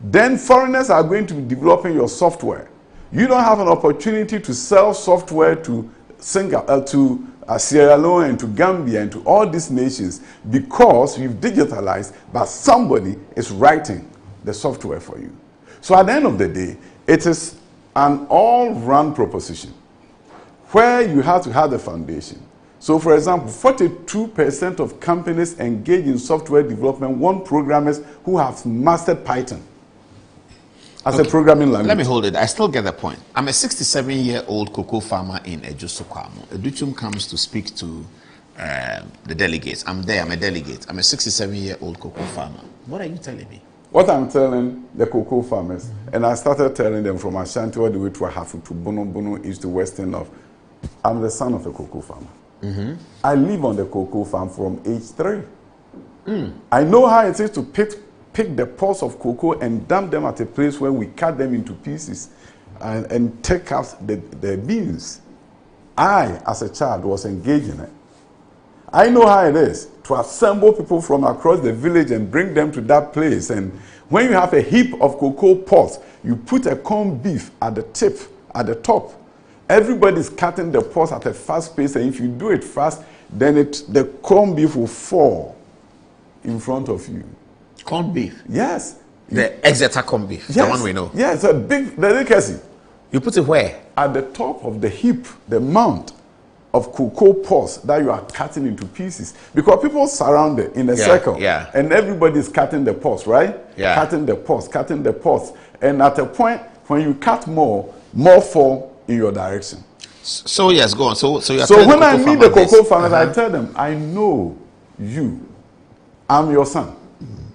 then foreigners are going to be developing your software. You don't have an opportunity to sell software to Sierra Leone and to Gambia and to all these nations because you've digitalized, but somebody is writing the software for you. So at the end of the day, it is an all-round proposition where you have to have the foundation. So for example, 42% of companies engaged in software development want programmers who have mastered Python as a programming language. Let me hold it. I still get the point. I'm a 67-year-old cocoa farmer in Ejusukwamo. Educhum comes to speak to the delegates. I'm there. I'm a delegate. I'm a 67-year-old cocoa farmer. What are you telling me? What I'm telling the cocoa farmers, and I started telling them from Ashanti all the way to Ahafu to Bono east to Western North, I'm the son of a cocoa farmer. I live on the cocoa farm from age 3. I know how it is to pick the pods of cocoa and dump them at a place where we cut them into pieces and take out the beans. I, as a child, was engaged in it. I know how it is to assemble people from across the village and bring them to that place. And when you have a heap of cocoa pods, you put a corned beef at the tip, at the top. Everybody's cutting the pods at a fast pace, and if you do it fast, then the corned beef will fall in front of you. Corned beef? Yes. The Exeter corned beef, yes. The one we know. Yes, a big delicacy. You put it where? At the top of the heap, the mound of cocoa pods that you are cutting into pieces. Because people surround it in a circle. Yeah. And everybody's cutting the pods, right? Yeah. Cutting the pods. And at a point, when you cut more fall in your direction. So yes, go on. So when I meet the cocoa farmers, I tell them, I know you. I'm your son.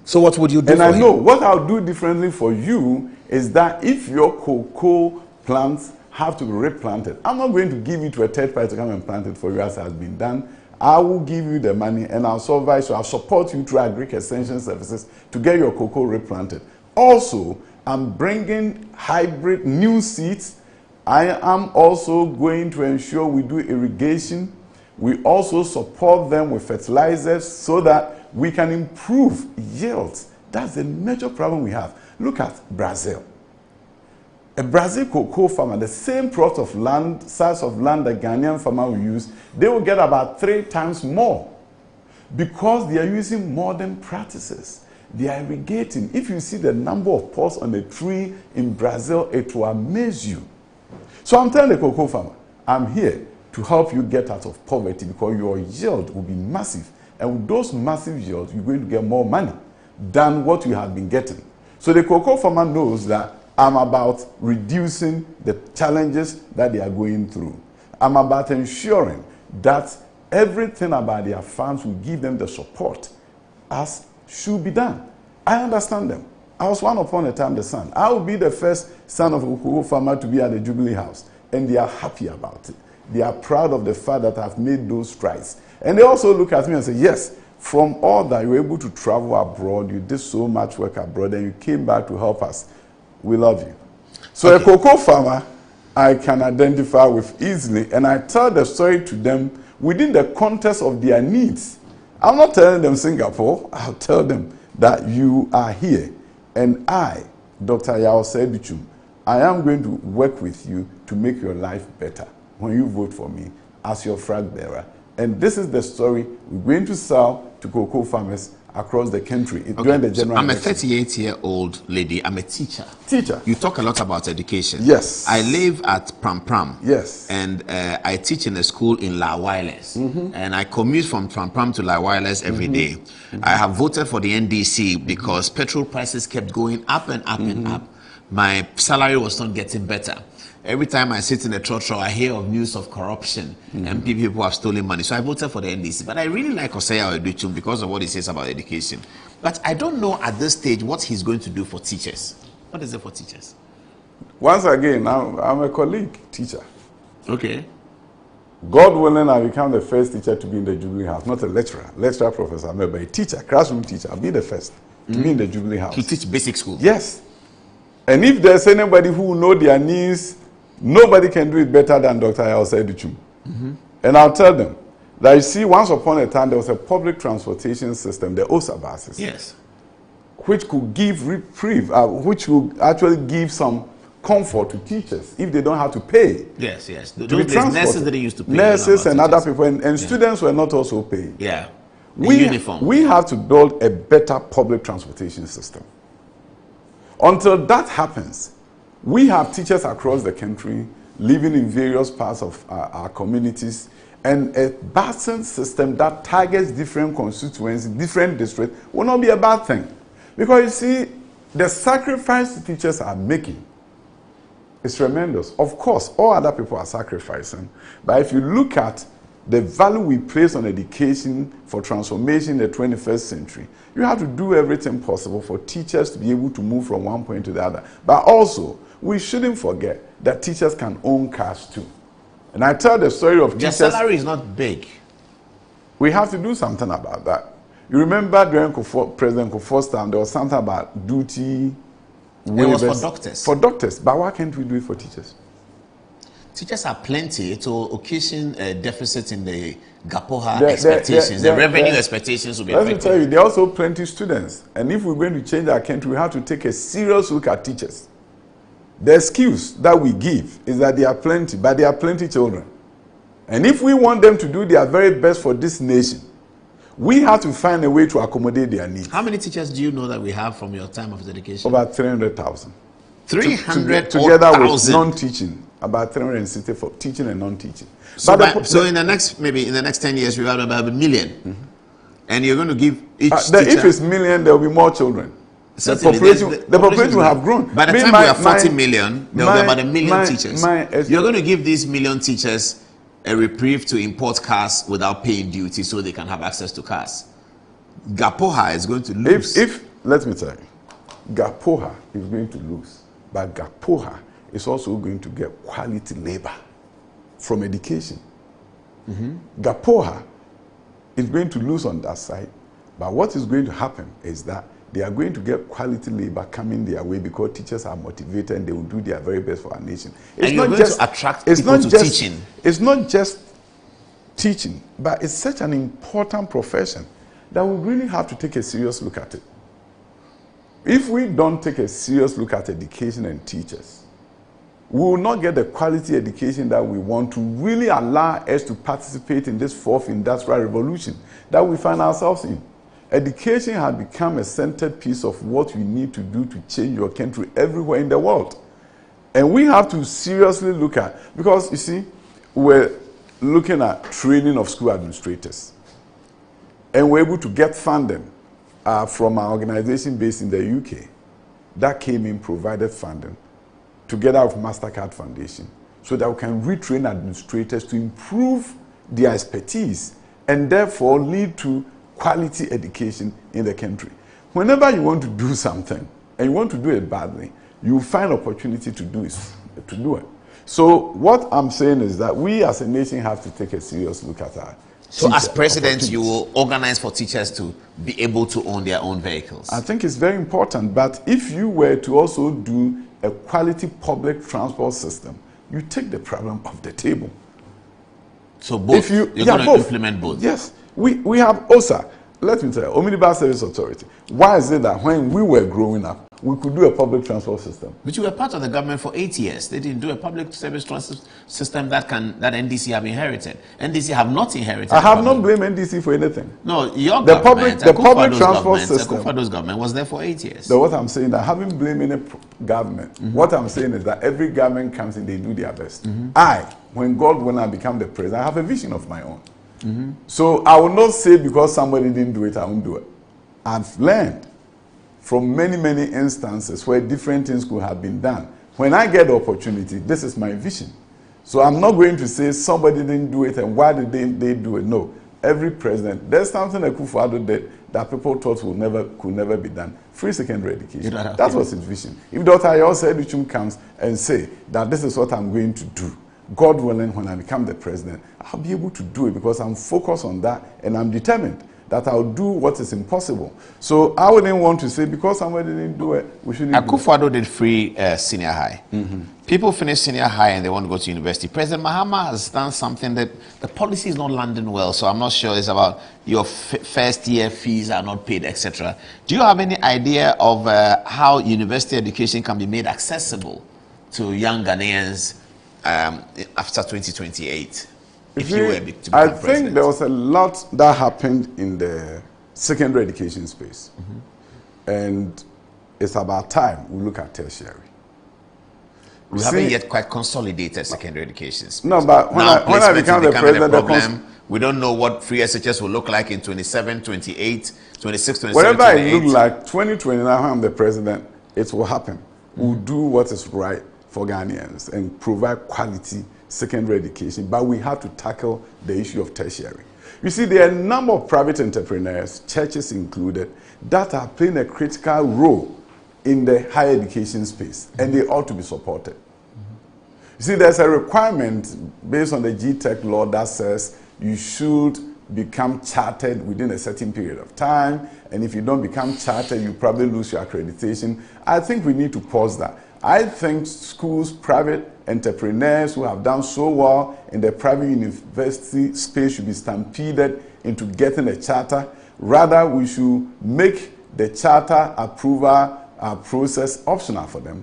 So what would you do? And I know what I'll do differently for you is that if your cocoa plants have to be replanted, I'm not going to give it to a third party to come and plant it for you as has been done. I will give you the money and I'll supervise you. I'll support you through Agric Extension Services to get your cocoa replanted. Also, I'm bringing hybrid new seeds. I am also going to ensure we do irrigation. We also support them with fertilizers so that we can improve yields. That's the major problem we have. Look at Brazil. A Brazil cocoa farmer, the same plot of land, size of land the Ghanaian farmer will use, they will get about 3 times more because they are using modern practices. They are irrigating. If you see the number of pods on a tree in Brazil, it will amaze you. So I'm telling the cocoa farmer, I'm here to help you get out of poverty because your yield will be massive. And with those massive yields, you're going to get more money than what you have been getting. So the cocoa farmer knows that I'm about reducing the challenges that they are going through. I'm about ensuring that everything about their farms will give them the support as should be done. I understand them. I was one upon a time the son. I will be the first son of a cocoa farmer to be at the Jubilee House. And they are happy about it. They are proud of the fact that I've made those strides. And they also look at me and say, yes, from all that you were able to travel abroad, you did so much work abroad, and you came back to help us. We love you. So a cocoa farmer, I can identify with easily, and I tell the story to them within the context of their needs. I'm not telling them Singapore. I'll tell them that you are here, and I, Dr. Yao Sebichum, I am going to work with you to make your life better when you vote for me as your flag bearer. And this is the story we're going to sell to cocoa farmers across the country during the general I'm a election. 38-year-old lady. I'm a teacher. Teacher. You talk a lot about education. Yes. I live at Pram Pram. Yes. And I teach in a school in La Wireless. And I commute from Pram Pram to La Wireless every day. I have voted for the NDC because petrol prices kept going up and up and up. My salary was not getting better. Every time I sit in a trotro, I hear of news of corruption and people have stolen money. So I voted for the NDC. But I really like Osei Oyedetum because of what he says about education. But I don't know at this stage what he's going to do for teachers. What is it for teachers? Once again, I'm a colleague teacher. Okay. God willing, I become the first teacher to be in the Jubilee House. Not a lecturer professor, but a teacher, classroom teacher. I'll be the first to be in the Jubilee House. To teach basic school? Yes. And if there's anybody who know their needs, nobody can do it better than Dr. Osei Oyedetum. And I'll tell them that, you see, once upon a time, there was a public transportation system, the OSA buses. Yes. Which could give reprieve, which will actually give some comfort to teachers if they don't have to pay. Yes, yes. To be Those transported. nurses that used to pay. Nurses and other people, and students were not also paying. Yeah. We have to build a better public transportation system. Until that happens, we have teachers across the country living in various parts of our communities, and a busing system that targets different constituencies, different districts, will not be a bad thing. Because you see, the sacrifice teachers are making is tremendous. Of course, all other people are sacrificing, but if you look at the value we place on education for transformation in the 21st century, you have to do everything possible for teachers to be able to move from one point to the other. But also, we shouldn't forget that teachers can own cars too. And I tell the story of teachers. Their salary is not big. We have to do something about that. You remember during President Kufuor's time, there was something about duty waivers. It was for doctors. For doctors. But why can't we do it for teachers? Teachers are plenty. It will occasion a deficit in the GAPOHA expectations. The revenue expectations will be affected. Let me tell you, there are also plenty students. And if we're going to change our country, we have to take a serious look at teachers. The excuse that we give is that there are plenty, but there are plenty children. And if we want them to do their very best for this nation, we have to find a way to accommodate their needs. How many teachers do you know that we have from your time of dedication? About 300,000. 300,000? Together with non-teaching, about 360 for teaching and non-teaching. So, in the next, maybe in the next 10 years, we have about 1 million. And you're going to give each teacher... If it's million, there will be more children. The population will have grown. By the time we have 40 million, there will be about 1 million teachers. You're going to give these million teachers a reprieve to import cars without paying duty so they can have access to cars. GAPOHA is going to lose. Let me tell you, GAPOHA is going to lose, but GAPOHA is also going to get quality labor from education. GAPOHA is going to lose on that side, but what is going to happen is that they are going to get quality labor coming their way because teachers are motivated and they will do their very best for our nation. It's and not you're just, going to attract people to teaching. It's not just teaching, but it's such an important profession that we really have to take a serious look at it. If we don't take a serious look at education and teachers, we will not get the quality education that we want to really allow us to participate in this fourth industrial revolution that we find ourselves in. Education has become a centered piece of what we need to do to change your country everywhere in the world. And we have to seriously look at, because you see, we're looking at training of school administrators. And we're able to get funding from our organization based in the UK. That came in, provided funding, together with MasterCard Foundation, so that we can retrain administrators to improve their expertise and therefore lead to quality education in the country. Whenever you want to do something and you want to do it badly, you find opportunity to do it. So what I'm saying is that we as a nation have to take a serious look at our So as president, you will organize for teachers to be able to own their own vehicles. I think it's very important, but if you were to also do a quality public transport system, you take the problem off the table. So both, you're going to implement both? Yes. We have OSA. Let me tell you, Omnibus Service Authority. Why is it that when we were growing up, we could do a public transport system. But you were part of the government for 8 years. They didn't do a public service transport system that NDC have inherited. NDC have not inherited. I have not blamed NDC for anything. No, your the government, public transport system. Akufo-Addo's government was there for 8 years. So what I'm saying, I haven't blamed any government. What I'm saying is that every government comes in, they do their best. When I become the president, I have a vision of my own. So I will not say because somebody didn't do it, I won't do it. I've learned from many, many instances where different things could have been done. When I get the opportunity, this is my vision. So I'm not going to say somebody didn't do it and why did they do it. No. Every president, there's something that Akufo-Addo did that people thought could never be done. Free secondary education. That was his vision. If Dr. Ayosa Edichum comes and say that this is what I'm going to do, God willing, when I become the president, I'll be able to do it because I'm focused on that and I'm determined that I'll do what is impossible. So I wouldn't want to say because somebody didn't do it, we shouldn't do it. Akufo-Addo did free senior high. People finish senior high and they want to go to university. President Mahama has done something that the policy is not landing well, so I'm not sure it's about your first year fees are not paid, etc. Do you have any idea of how university education can be made accessible to young Ghanaians after 2028? I think there was a lot that happened in the secondary education space. And it's about time we look at tertiary. We haven't yet quite consolidated secondary education space. No, but when I become the president, we don't know what free SHS will look like in 27, 28, 26, 27, whatever 28. it looks like, 2029 when I'm the president, it will happen. We'll do what is right for Ghanaians and provide quality secondary education, but we have to tackle the issue of tertiary. You see, there are a number of private entrepreneurs, churches included, that are playing a critical role in the higher education space, and they ought to be supported. You see, there's a requirement based on the GTech law that says you should become chartered within a certain period of time, and if you don't become chartered, you probably lose your accreditation. I think we need to pause that. I think schools, private entrepreneurs who have done so well in the private university space should be stampeded into getting a charter. Rather, we should make the charter approval process optional for them.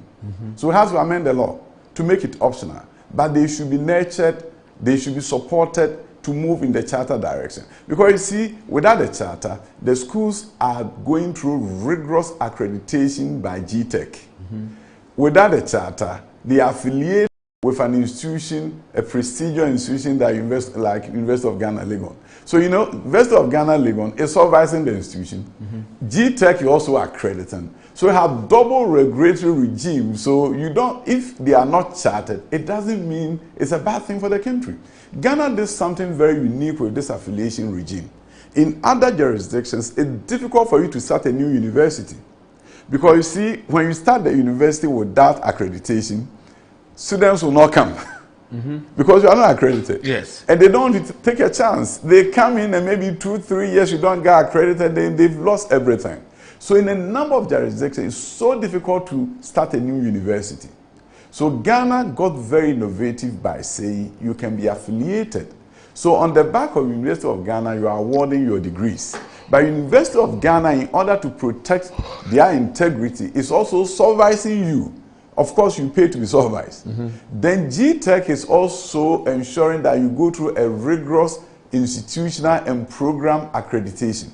So we have to amend the law to make it optional. But they should be nurtured, they should be supported to move in the charter direction. Because you see, without the charter, the schools are going through rigorous accreditation by GTech. Without a charter, they affiliate with an institution, a prestigious institution that like University of Ghana, Legon. So, you know, University of Ghana, Legon is supervising the institution. GTech is also accrediting. So you have double regulatory regime. So you don't, if they are not chartered, it doesn't mean it's a bad thing for the country. Ghana did something very unique with this affiliation regime. In other jurisdictions, it's difficult for you to start a new university. Because you see, when you start the university without accreditation, students will not come. Because you are not accredited. Yes. And they don't want to take a chance. They come in and maybe 2-3 years you don't get accredited, they've lost everything. So in a number of jurisdictions, it's so difficult to start a new university. So Ghana got very innovative by saying you can be affiliated. So on the back of University of Ghana, you are awarding your degrees. But University of Ghana, in order to protect their integrity, is also supervising you. Of course, you pay to be supervised. Then GTech is also ensuring that you go through a rigorous institutional and program accreditation.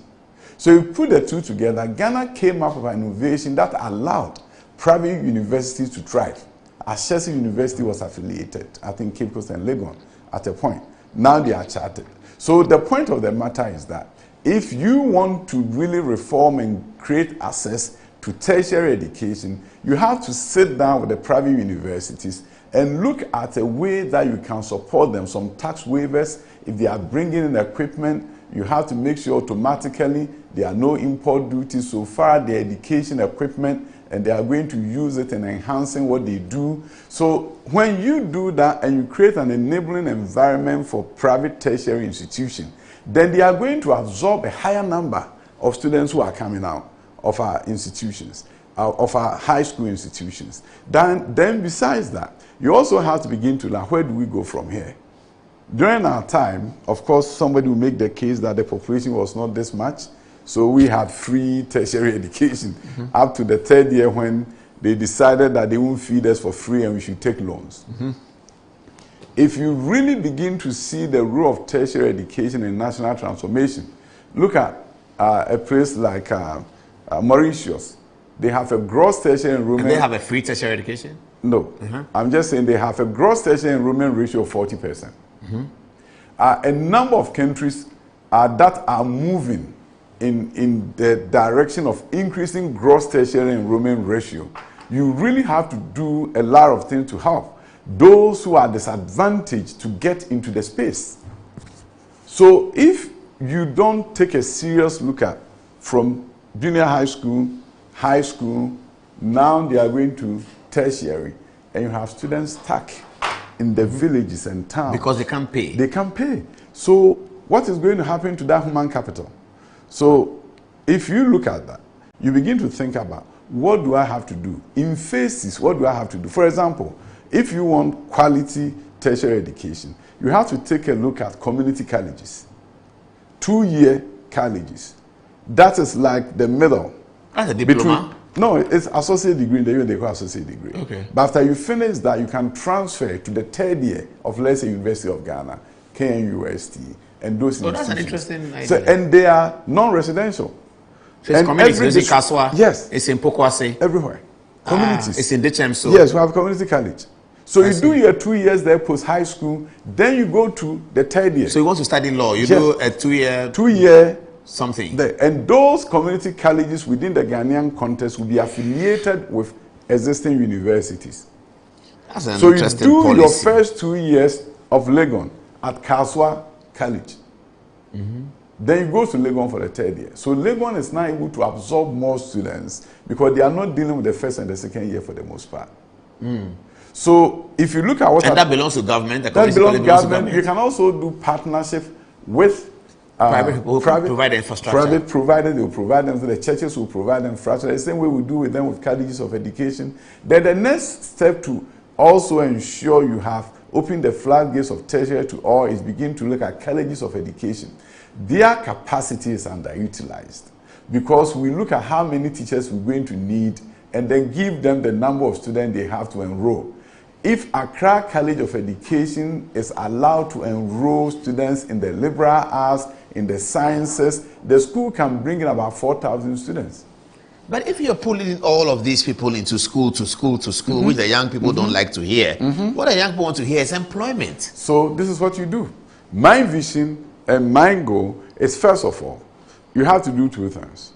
So you put the two together, Ghana came up with an innovation that allowed private universities to thrive. Ashesi University was affiliated, I think Cape Coast and Legon at a point. Now they are chartered. So the point of the matter is that if you want to really reform and create access to tertiary education, you have to sit down with the private universities and look at a way that you can support them. Some tax waivers, if they are bringing in equipment, you have to make sure automatically there are no import duties so far the education equipment, and they are going to use it in enhancing what they do. So when you do that and you create an enabling environment for private tertiary institutions, then they are going to absorb a higher number of students who are coming out of our institutions, of our high school institutions. Then besides that, you also have to begin to learn, where do we go from here? During our time, of course, somebody will make the case that the population was not this much, So we had free tertiary education up to the 3rd year when they decided that they won't feed us for free and we should take loans. If you really begin to see the role of tertiary education in national transformation, look at a place like Mauritius. They have a gross tertiary enrollment. And they have a free tertiary education? No. I'm just saying they have a gross tertiary enrollment ratio of 40%. A number of countries that are moving in the direction of increasing gross tertiary enrollment ratio. You really have to do a lot of things to help those who are disadvantaged to get into the space. So if you don't take a serious look at from junior high school, now they are going to tertiary, and you have students stuck in the villages and towns. Because they can't pay. They can't pay. So what is going to happen to that human capital? So if you look at that, you begin to think about, what do I have to do? In phases, what do I have to do? For example, if you want quality tertiary education, you have to take a look at community colleges, 2-year colleges. That is like the middle. That's a diploma? No, it's associate degree. They call associate degree. Okay. But after you finish that, you can transfer to the 3rd year of, let's say, University of Ghana, KNUST, and those institutions. That's an interesting idea. So, and they are non-residential. So it's communities. It's in Kaswa. Yes. It's in Pokwase. Everywhere. Communities. It's in Dechemso. Yes, we have community college. So you do your 2 years there post high school, then you go to the 3rd year. So you want to study law, you do a 2-year... 2-year something. There. And those community colleges within the Ghanaian context will be affiliated with existing universities. That's an so interesting you do policy. your first 2 years of Legon at Kaswa College. Then you go to Legon for the 3rd year. So Legon is now able to absorb more students because they are not dealing with the first and the 2nd year for the most part. So if you look at what... And that belongs to government? That belongs to government. You can also do partnership with private people who provide the infrastructure. Private providers, they will provide them, so the churches will provide them infrastructure. The same way we do with them with colleges of education. Then the next step to also ensure you have opened the floodgates of tertiary to all is begin to look at colleges of education. Their capacity is underutilized because we look at how many teachers we're going to need and then give them the number of students they have to enroll. If Accra College of Education is allowed to enroll students in the liberal arts, in the sciences, the school can bring in about 4,000 students. But if you're pulling all of these people into school to school to school, which the young people don't like to hear, what the young people want to hear is employment. So this is what you do. My vision and my goal is, first of all, you have to do 2 things.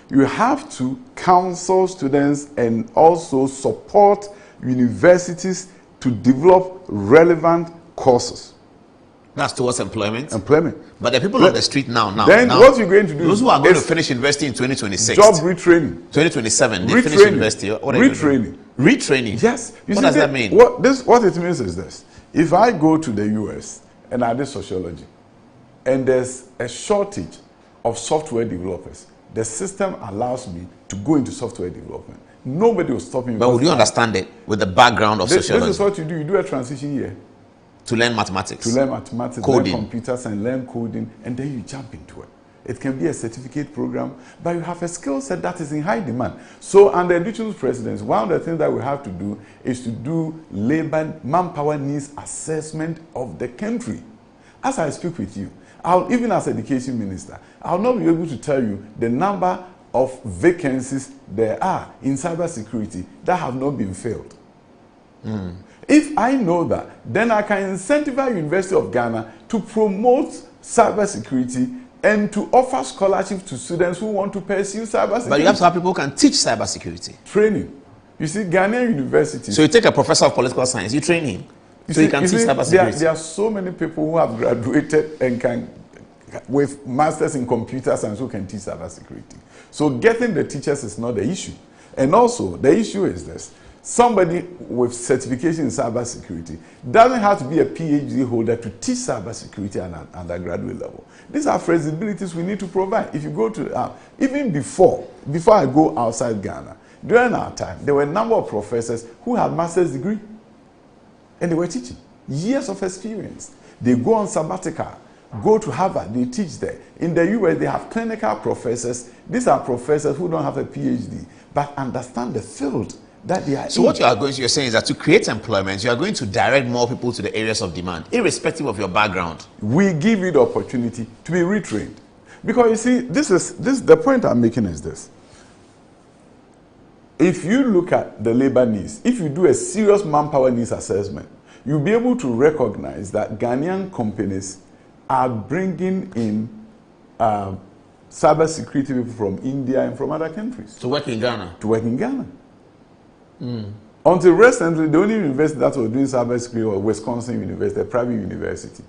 You have to counsel students and also support universities to develop relevant courses. That's towards employment? Employment. But the people on the street now, then what you're going to do, those who are going to finish university in 2026. Job retraining. 2027, they finish university. What are retraining. Retraining? Yes. What does that mean? What it means is this. If I go to the US and I did sociology, and there's a shortage of software developers, the system allows me to go into software development. Nobody will stop me. But would you understand it with the background of sociology? This is what you do. You do a transition year. To learn mathematics. To learn mathematics, coding. Learn computers and learn coding, and then you jump into it. It can be a certificate program, but you have a skill set that is in high demand. So under indigenous presidents, one of the things that we have to do is to do labor manpower needs assessment of the country. As I speak with you, even as education minister, I'll not be able to tell you the number of vacancies there are in cybersecurity that have not been filled. If I know that, then I can incentivize University of Ghana to promote cybersecurity and to offer scholarships to students who want to pursue cybersecurity. But you have to have people who can teach cybersecurity. Training. You see, Ghanaian universities. So you take a professor of political science, you train him. So you can teach cybersecurity. There are so many people who have graduated and can, with masters in computer science, who can teach cybersecurity. So getting the teachers is not the issue. And also, the issue is this. Somebody with certification in cybersecurity doesn't have to be a PhD holder to teach cybersecurity at an undergraduate level. These are flexibilities we need to provide. If you go to, even before I go outside Ghana, during our time, there were a number of professors who had master's degree. And they were teaching. Years of experience. They go on sabbatical. go to Harvard, they teach there. In the US, they have clinical professors. These are professors who don't have a PhD, but understand the field that they are So in. what you're saying is that to create employment, you are going to direct more people to the areas of demand, irrespective of your background. We give you the opportunity to be retrained. Because you see, the point I'm making is this. If you look at the labor needs, if you do a serious manpower needs assessment, you'll be able to recognize that Ghanaian companies are bringing in cybersecurity people from India and from other countries. To work in Ghana? To work in Ghana. Until recently, the only university that was doing cybersecurity was Wisconsin University, a private university.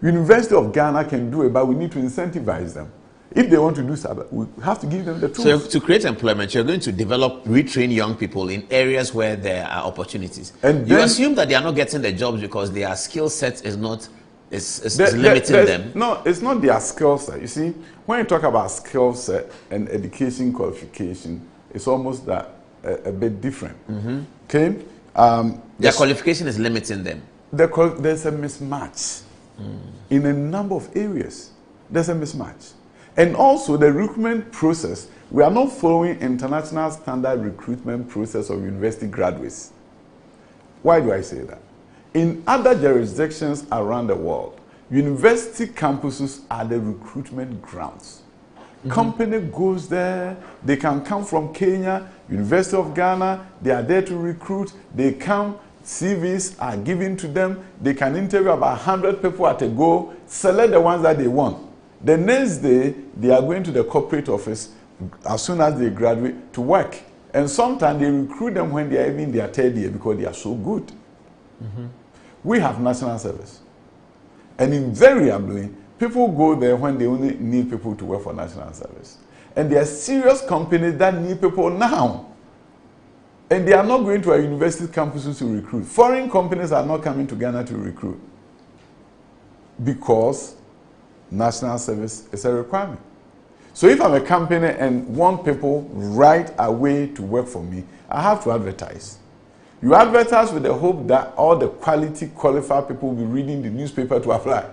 University of Ghana can do it, but we need to incentivize them. If they want to do cyber, we have to give them the tools. So to create employment, you're going to retrain young people in areas where there are opportunities. And you assume that they are not getting the jobs because their skill set is limiting them. No, it's not their skill set. You see, when you talk about skill set and education qualification, it's almost that a bit different. Okay? Their qualification is limiting them. There's a mismatch in a number of areas. There's a mismatch. And also the recruitment process, we are not following international standard recruitment process of university graduates. Why do I say that? In other jurisdictions around the world, university campuses are the recruitment grounds. Company goes there, they can come from Kenya, University of Ghana, they are there to recruit, they come, CVs are given to them, they can interview about 100 people at a go, select the ones that they want. The next day, they are going to the corporate office as soon as they graduate to work. And sometimes they recruit them when they are even in their third year because they are so good. We have national service. And invariably, people go there when they only need people to work for national service. And there are serious companies that need people now. And they are not going to our university campuses to recruit. Foreign companies are not coming to Ghana to recruit because national service is a requirement. So if I'm a company and want people right away to work for me, I have to advertise. You advertise with the hope that all the quality qualified people will be reading the newspaper to apply.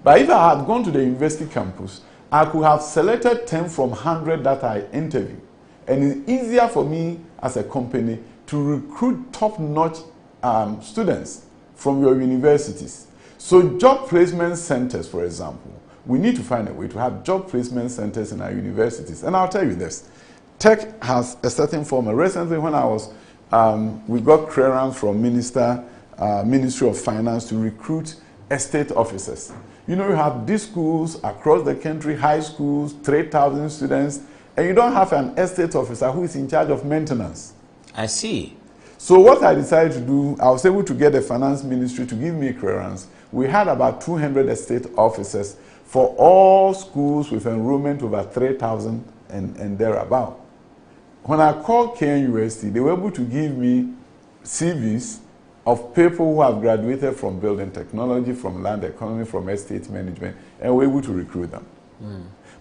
But if I had gone to the university campus, I could have selected 10 from 100 that I interviewed. And it's easier for me as a company to recruit top-notch students from your universities. So job placement centers, for example, we need to find a way to have job placement centers in our universities. And I'll tell you this, tech has a certain form. Recently when I was, we got clearance from Ministry of Finance to recruit estate officers. You know, you have these schools across the country, high schools, 3,000 students, and you don't have an estate officer who is in charge of maintenance. I see. So what I decided to do, I was able to get the finance ministry to give me clearance. We had about 200 estate officers for all schools with enrollment over 3,000 and thereabout. When I called KNUST, they were able to give me CVs of people who have graduated from building technology, from land economy, from estate management, and were able to recruit them.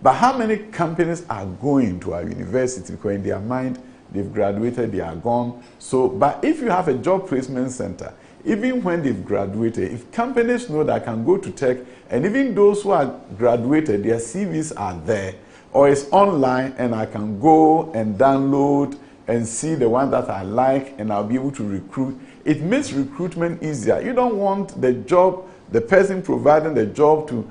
But how many companies are going to our university because in their mind, they've graduated, they are gone. So, but if you have a job placement center, even when they've graduated, if companies know that I can go to tech, and even those who are graduated, their CVs are there, or it's online, and I can go and download and see the one that I like, and I'll be able to recruit. It makes recruitment easier. You don't want the job, the person providing the job to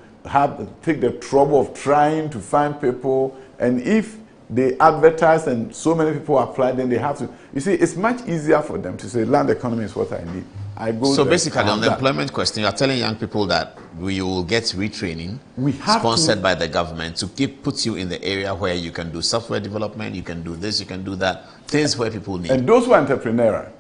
take the trouble of trying to find people, and if they advertise and so many people apply, then they have to. You see, it's much easier for them to say, land economy is what I need. I go. So basically, on the employment question, you are telling young people that we will get retraining sponsored by the government to put you in the area where you can do software development, you can do this, you can do that, things where people need. And those who are entrepreneurial,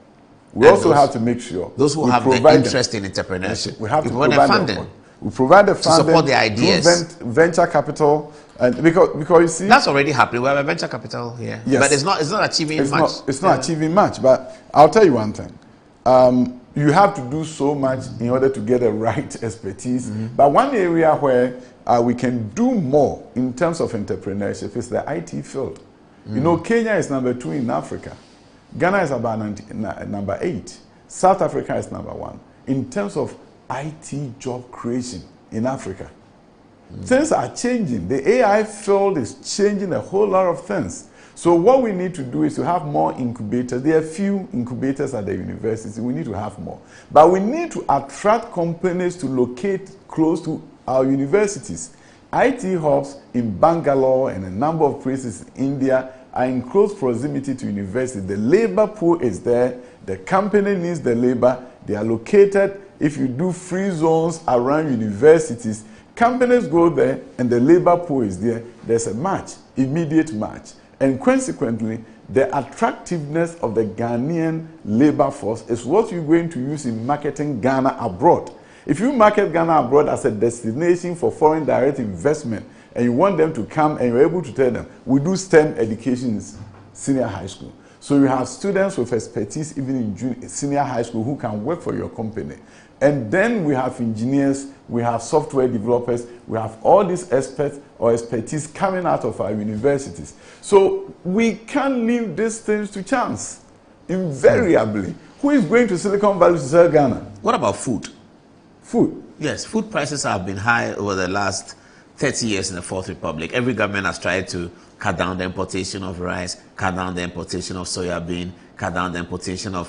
we also have to make sure those who have the interest in entrepreneurship, we have to provide funding. We provide the funding to support the ideas. Venture capital, and because you see, that's already happening. We have a venture capital here, yes, but it's not achieving much. It's not achieving much. But I'll tell you one thing: you have to do so much in order to get the right expertise. But one area where we can do more in terms of entrepreneurship is the IT field. You know, Kenya is number 2 in Africa. Ghana is about number 8. South Africa is number 1 in terms of IT job creation in Africa. Things are changing. The AI field is changing a whole lot of things. So what we need to do is to have more incubators. There are few incubators at the university. We need to have more. But we need to attract companies to locate close to our universities. IT hubs in Bangalore and a number of places in India are in close proximity to university. The labor pool is there. The company needs the labor. They are located. If you do free zones around universities, companies go there and the labor pool is there. There's a match, immediate match. And consequently, the attractiveness of the Ghanaian labor force is what you're going to use in marketing Ghana abroad. If you market Ghana abroad as a destination for foreign direct investment, and you want them to come and you're able to tell them, we do STEM education in senior high school. So you have students with expertise even in senior high school who can work for your company. And then we have engineers, we have software developers, we have all these experts or expertise coming out of our universities. So we can't leave these things to chance, invariably. Who is going to Silicon Valley to sell Ghana? What about food? Food? Yes, food prices have been high over the last 30 years in the Fourth Republic. Every government has tried to cut down the importation of rice, cut down the importation of soya bean, cut down the importation of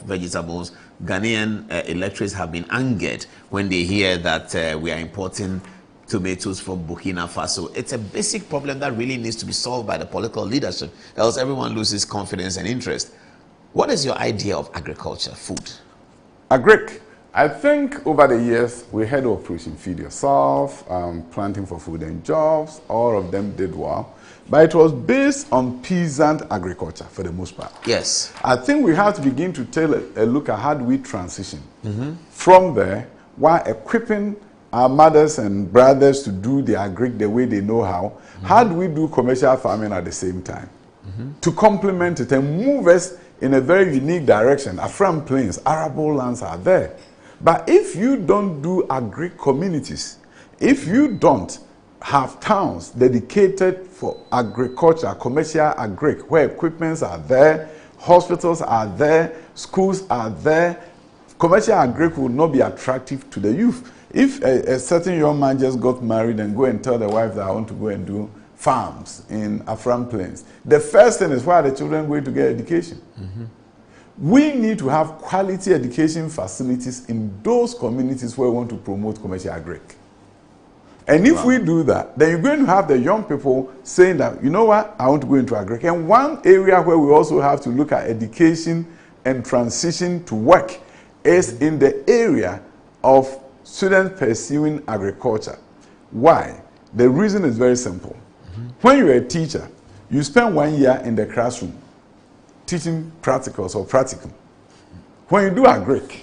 vegetables. Ghanaian electorates have been angered when they hear that we are importing tomatoes from Burkina Faso. It's a basic problem that really needs to be solved by the political leadership, else everyone loses confidence and interest. What is your idea of agriculture, food? Agric. I think over the years, we had Operation Feed Yourself, Planting for Food and Jobs, all of them did well. But it was based on peasant agriculture for the most part. Yes. I think we have to begin to take a look at how do we transition from there while equipping our mothers and brothers to do the agric the way they know how. How do we do commercial farming at the same time? To complement it and move us in a very unique direction. Afram Plains, arable lands are there. But if you don't do agric communities, if you don't have towns dedicated for agriculture, commercial agric, where equipments are there, hospitals are there, schools are there, commercial agric will not be attractive to the youth. If a certain young man just got married and go and tell the wife that I want to go and do farms in Afram Plains, the first thing is why are the children going to get education? We need to have quality education facilities in those communities where we want to promote commercial agric. And if we do that, then you're going to have the young people saying that, you know what, I want to go into agric. And one area where we also have to look at education and transition to work is in the area of students pursuing agriculture. Why? The reason is very simple. When you're a teacher, you spend 1 year in the classroom teaching practicals or practicum. When you do agric,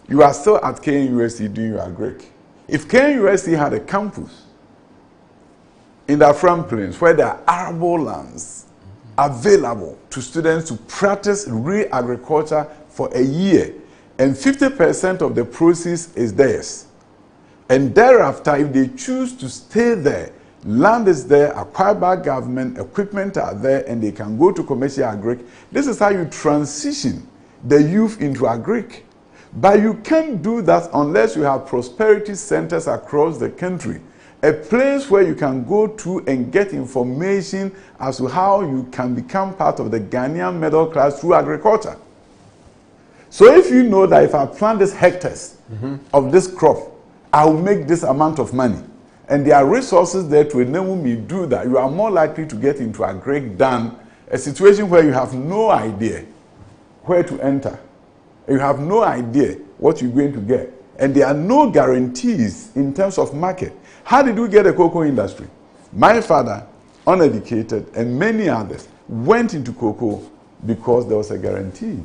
you are still at KNUST doing your agric. If KNUST had a campus in the Afram Plains where there are arable lands available to students to practice real agriculture for a year, and 50% of the proceeds is theirs, and thereafter, if they choose to stay there, land is there, acquired by government, equipment are there, and they can go to commercial agric. This is how you transition the youth into agric. But you can't do that unless you have prosperity centers across the country. A place where you can go to and get information as to how you can become part of the Ghanaian middle class through agriculture. So if you know that if I plant this hectares of this crop, I will make this amount of money, and there are resources there to enable me to do that, you are more likely to get into agric than a situation where you have no idea where to enter. You have no idea what you're going to get. And there are no guarantees in terms of market. How did we get a cocoa industry? My father, uneducated, and many others went into cocoa because there was a guarantee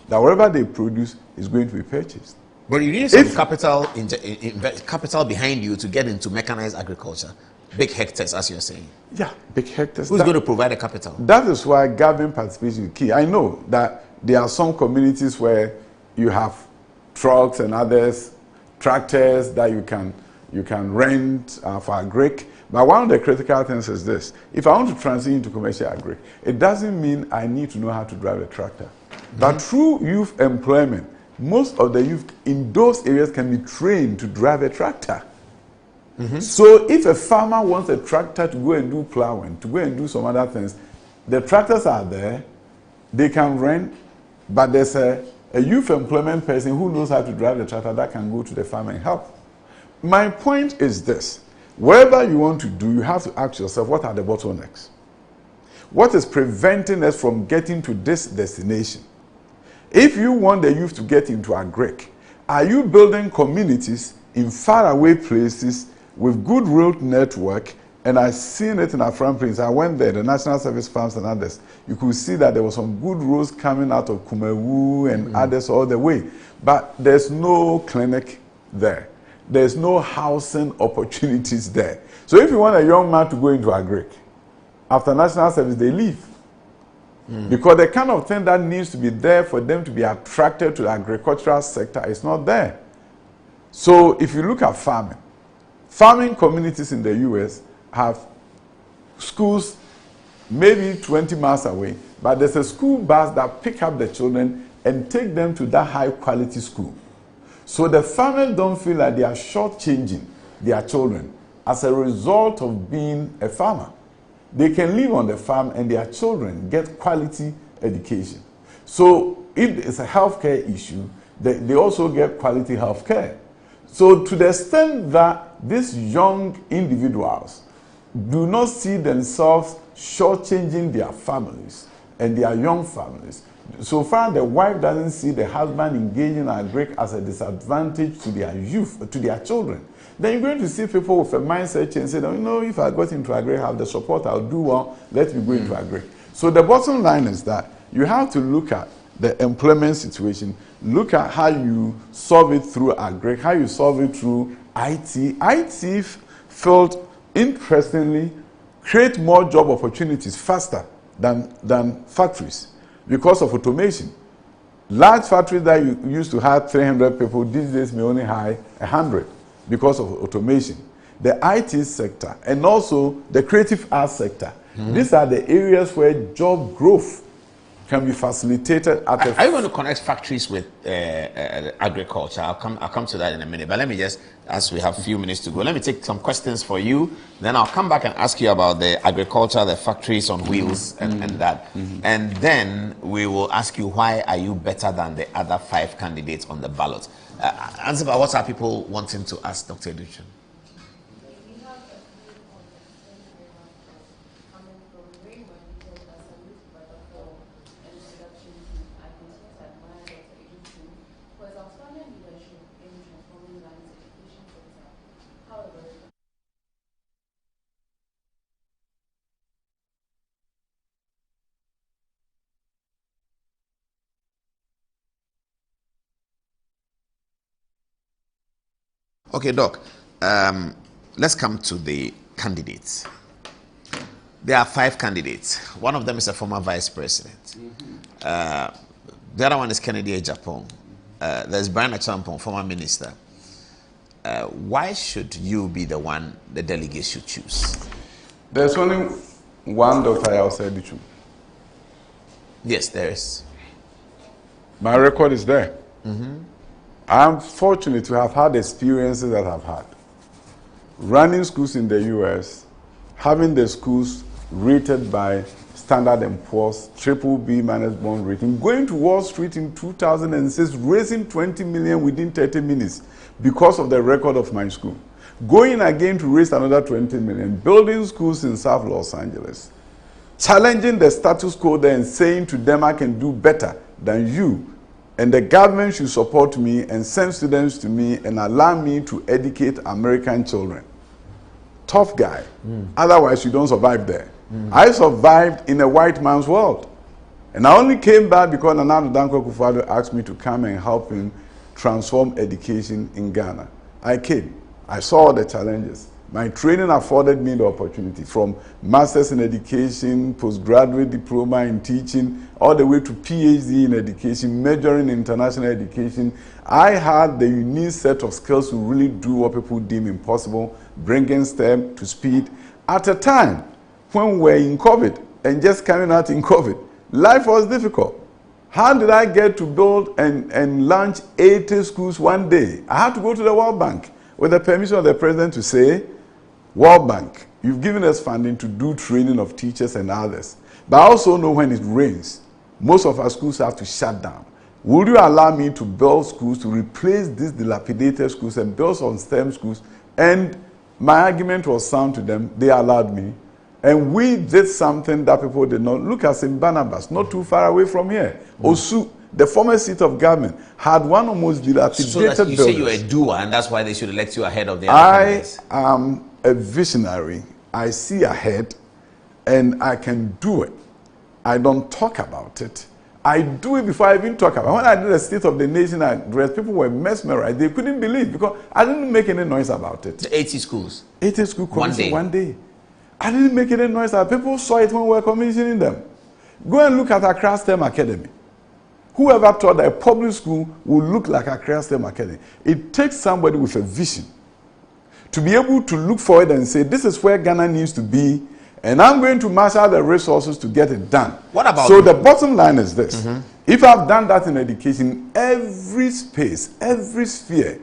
that whatever they produce is going to be purchased. But you need some capital behind you to get into mechanized agriculture. Big hectares, as you're saying. Yeah, big hectares. Who's going to provide the capital? That is why government participation is key. I know that there are some communities where you have trucks and others, tractors that you can rent for agric. But one of the critical things is this. If I want to transition into commercial agric, it doesn't mean I need to know how to drive a tractor. But through youth employment, most of the youth in those areas can be trained to drive a tractor. So if a farmer wants a tractor to go and do plowing, to go and do some other things, the tractors are there, they can rent, but there's a youth employment person who knows how to drive the tractor that can go to the farm and help. My point is this: wherever you want to do, you have to ask yourself, what are the bottlenecks? What is preventing us from getting to this destination? If you want the youth to get into agric, are you building communities in faraway places with good road network? And I've seen it in Afram Prince. I went there, the National Service Farms and others. You could see that there was some good roads coming out of Kumewu and others all the way. But there's no clinic there. There's no housing opportunities there. So if you want a young man to go into agric, after national service, they leave. Because the kind of thing that needs to be there for them to be attracted to the agricultural sector is not there. So if you look at farming communities in the US have schools maybe 20 miles away, but there's a school bus that pick up the children and take them to that high quality school. So the farmers don't feel like they are shortchanging their children as a result of being a farmer. They can live on the farm and their children get quality education. So if it's a healthcare issue, they also get quality healthcare. So to the extent that these young individuals do not see themselves shortchanging their families and their young families, so far the wife doesn't see the husband engaging in agric as a disadvantage to their youth, to their children, then you're going to see people with a mindset change say, if I got into agric, I have the support, I'll do well, let me go into agric. So the bottom line is that you have to look at the employment situation, look at how you solve it through agric, how you solve it through IT. IT field, interestingly, create more job opportunities faster than factories because of automation. Large factories that you used to have 300 people, these days may only hire 100 because of automation. The IT sector and also the creative arts sector. These are the areas where job growth can be facilitated. Are you going to connect factories with agriculture? I'll come to that in a minute. But let me just, as we have a few minutes to go, let me take some questions for you. Then I'll come back and ask you about the agriculture, the factories on wheels, and that. And then we will ask you, why are you better than the other 5 candidates on the ballot? Answer about what are people wanting to ask Dr. Educhin? Okay, Doc, let's come to the candidates. There are 5 candidates. One of them is a former vice president. The other one is Kennedy Agyapong. There's Brian Achampong, former minister. Why should you be the one the delegates should choose? There's only one Dr. Yawsa Edichum. Yes, there is. My record is there. I'm fortunate to have had experiences that I've had. Running schools in the US, having the schools rated by Standard & Poor's, BBB- bond rating, going to Wall Street in 2006, raising 20 million within 30 minutes because of the record of my school. Going again to raise another 20 million, building schools in South Los Angeles, challenging the status quo there and saying to them, I can do better than you. And the government should support me and send students to me and allow me to educate American children. Tough guy. Otherwise, you don't survive there. I survived in a white man's world. And I only came back because Nana Danko Akufo-Addo asked me to come and help him transform education in Ghana. I came. I saw the challenges. My training afforded me the opportunity from Masters in Education, Postgraduate Diploma in Teaching, all the way to PhD in Education, majoring in International Education. I had the unique set of skills to really do what people deem impossible, bringing STEM to speed at a time when we were in COVID and just coming out in COVID. Life was difficult. How did I get to build and launch 80 schools one day? I had to go to the World Bank. with the permission of the president, to say, World Bank, you've given us funding to do training of teachers and others. But I also know when it rains, most of our schools have to shut down. Would you allow me to build schools, to replace these dilapidated schools and build some STEM schools? And my argument was sound to them. They allowed me. And we did something that people did not. Look at St. Barnabas, not too far away from here. Osu, the former seat of government, had one almost dilapidated So that you buildings. say you're a doer, and that's why they should elect you ahead of the other I candidates. am a visionary. I see ahead, and I can do it. I don't talk about it. I do it before I even talk about it. When I did the State of the Nation address, people were mesmerized. They couldn't believe because I didn't make any noise about it. The 80 schools. 80 school commission One day. I didn't make any noise about it. People saw it when we were commissioning them. Go and look at Accra STEM Academy. Whoever thought that a public school would look like Accra STEM Academy? It takes somebody with a vision to be able to look forward and say, this is where Ghana needs to be, and I'm going to marshal the resources to get it done. What about So the bottom line is this. If I've done that in education, every space, every sphere,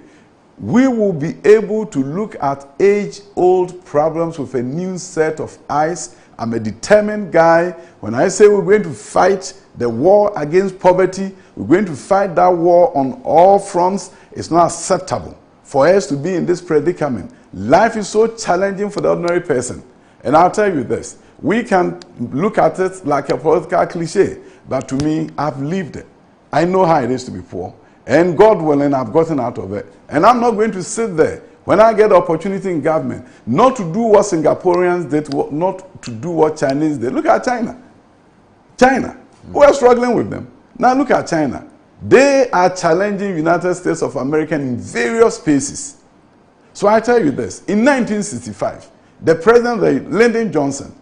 we will be able to look at age-old problems with a new set of eyes. I'm a determined guy. When I say we're going to fight the war against poverty, we're going to fight that war on all fronts. It's not acceptable for us to be in this predicament. Life is so challenging for the ordinary person. And I'll tell you this, we can look at it like a political cliche, but to me, I've lived it. I know how it is to be poor. And God willing, I've gotten out of it. And I'm not going to sit there when I get the opportunity in government, not to do what Singaporeans did, not to do what Chinese did. Look at China. China. We're struggling with them. Now look at China. They are challenging United States of America in various spaces. So I tell you this, in 1965, the president, Lyndon Johnson,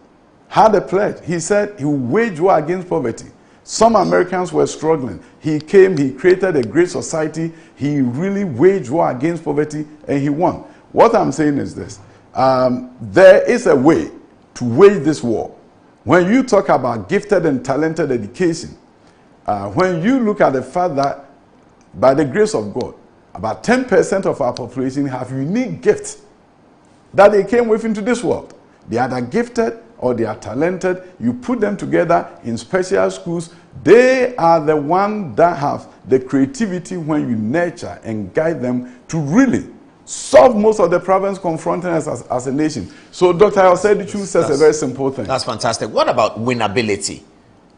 had a pledge. He said he would wage war against poverty. Some Americans were struggling. He came, he created a great society. He really waged war against poverty, and he won. What I'm saying is this. There is a way to wage this war. When you talk about gifted and talented education, when you look at the fact that, by the grace of God, about 10% of our population have unique gifts that they came with into this world. They are either gifted or they are talented. You put them together in special schools. They are the ones that have the creativity when you nurture and guide them to really solve most of the problems confronting us as a nation. So Dr. Osedichu says a very simple thing. That's fantastic. What about winnability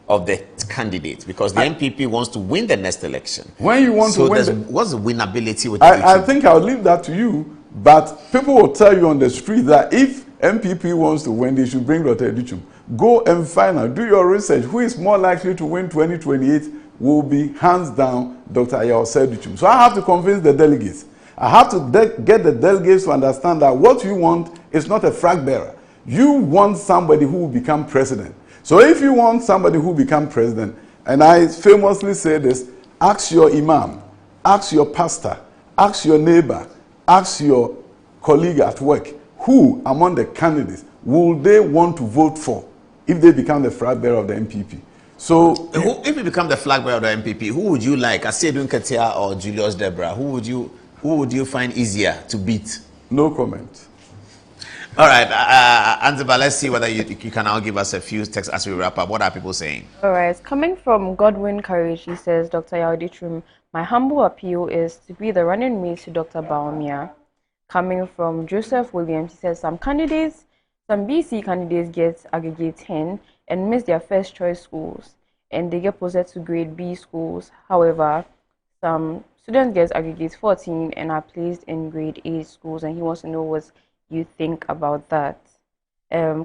of the candidate? Because the MPP wants to win the next election. When you want to win, what's the winnability with I think I'll leave that to you. But people will tell you on the street that if MPP wants to win, they should bring Dr. Edichum. Go and find out. Do your research. Who is more likely to win 2028 will be hands down Dr. Yaosei Edichum. So I have to convince the delegates. I have to get the delegates to understand that what you want is not a flag bearer. You want somebody who will become president. So if you want somebody who will become president, and I famously say this, ask your imam, ask your pastor, ask your neighbor, ask your colleague at work, who among the candidates will they want to vote for if they become the flag bearer of the MPP? So, if you become the flag bearer of the MPP, who would you like, Asiedu Nketia or Julius Debra? Who would you find easier to beat? No comment. All right, Anziba, let's see whether you can now give us a few texts as we wrap up. What are people saying? All right, coming from Godwin Courage, he says, Dr. Yauditrum, my humble appeal is to be the running mate to Dr. Baumia. Coming from Joseph Williams, he says, some BC candidates get aggregate 10 and miss their first choice schools, and they get posted to grade B schools. However, some students get aggregate 14 and are placed in grade A schools, and he wants to know what you think about that.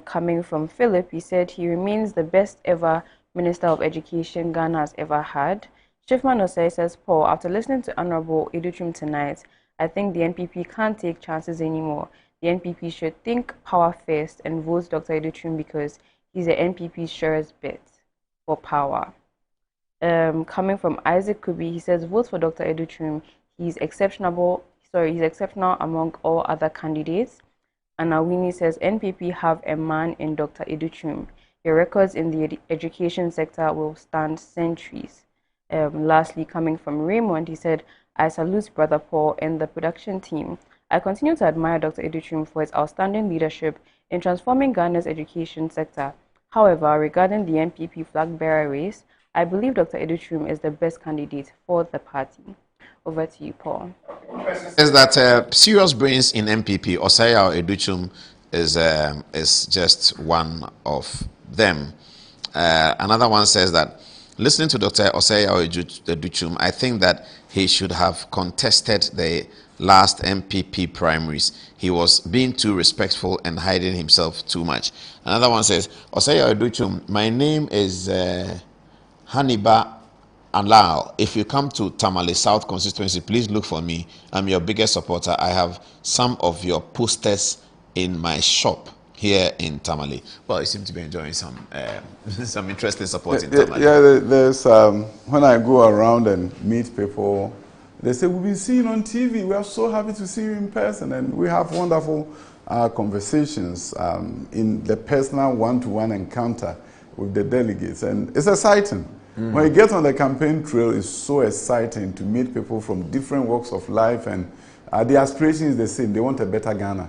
Coming from Philip, he said he remains the best ever Minister of Education Ghana has ever had. Chiefman Osei says, Paul, after listening to Honorable Edutrum tonight, I think the NPP can't take chances anymore. The NPP should think power first and vote Dr. Edutrum because he's the NPP's surest bet for power. Coming from Isaac Kubi, he says, vote for Dr. Edutrum. He's exceptional among all other candidates. And Awini says, NPP have a man in Dr. Edutrum. Your records in the education sector will stand centuries. Lastly, coming from Raymond, he said, I salute Brother Paul and the production team. I continue to admire Dr. Educhum for his outstanding leadership in transforming Ghana's education sector. However, regarding the NPP flag bearer race, I believe Dr. Educhum is the best candidate for the party. Over to you, Paul. Is that serious brains in MPP, Osaya Educhum is just one of them. Another one says that listening to Dr. Osaya Educhum, I think that he should have contested the last MPP primaries. He was being too respectful and hiding himself too much. Another one says, Osaya Educhum, my name is Haniba Alal. If you come to Tamale South constituency, please look for me. I'm your biggest supporter. I have some of your posters in my shop here in Tamale. Well, you seem to be enjoying some interesting support in Tamale. Yeah, there's when I go around and meet people, they say, we've been seeing on TV. We are so happy to see you in person. And we have wonderful conversations in the personal one-to-one encounter with the delegates. And it's exciting. When you get on the campaign trail, it's so exciting to meet people from different walks of life. And the aspiration is the same. They want a better Ghana.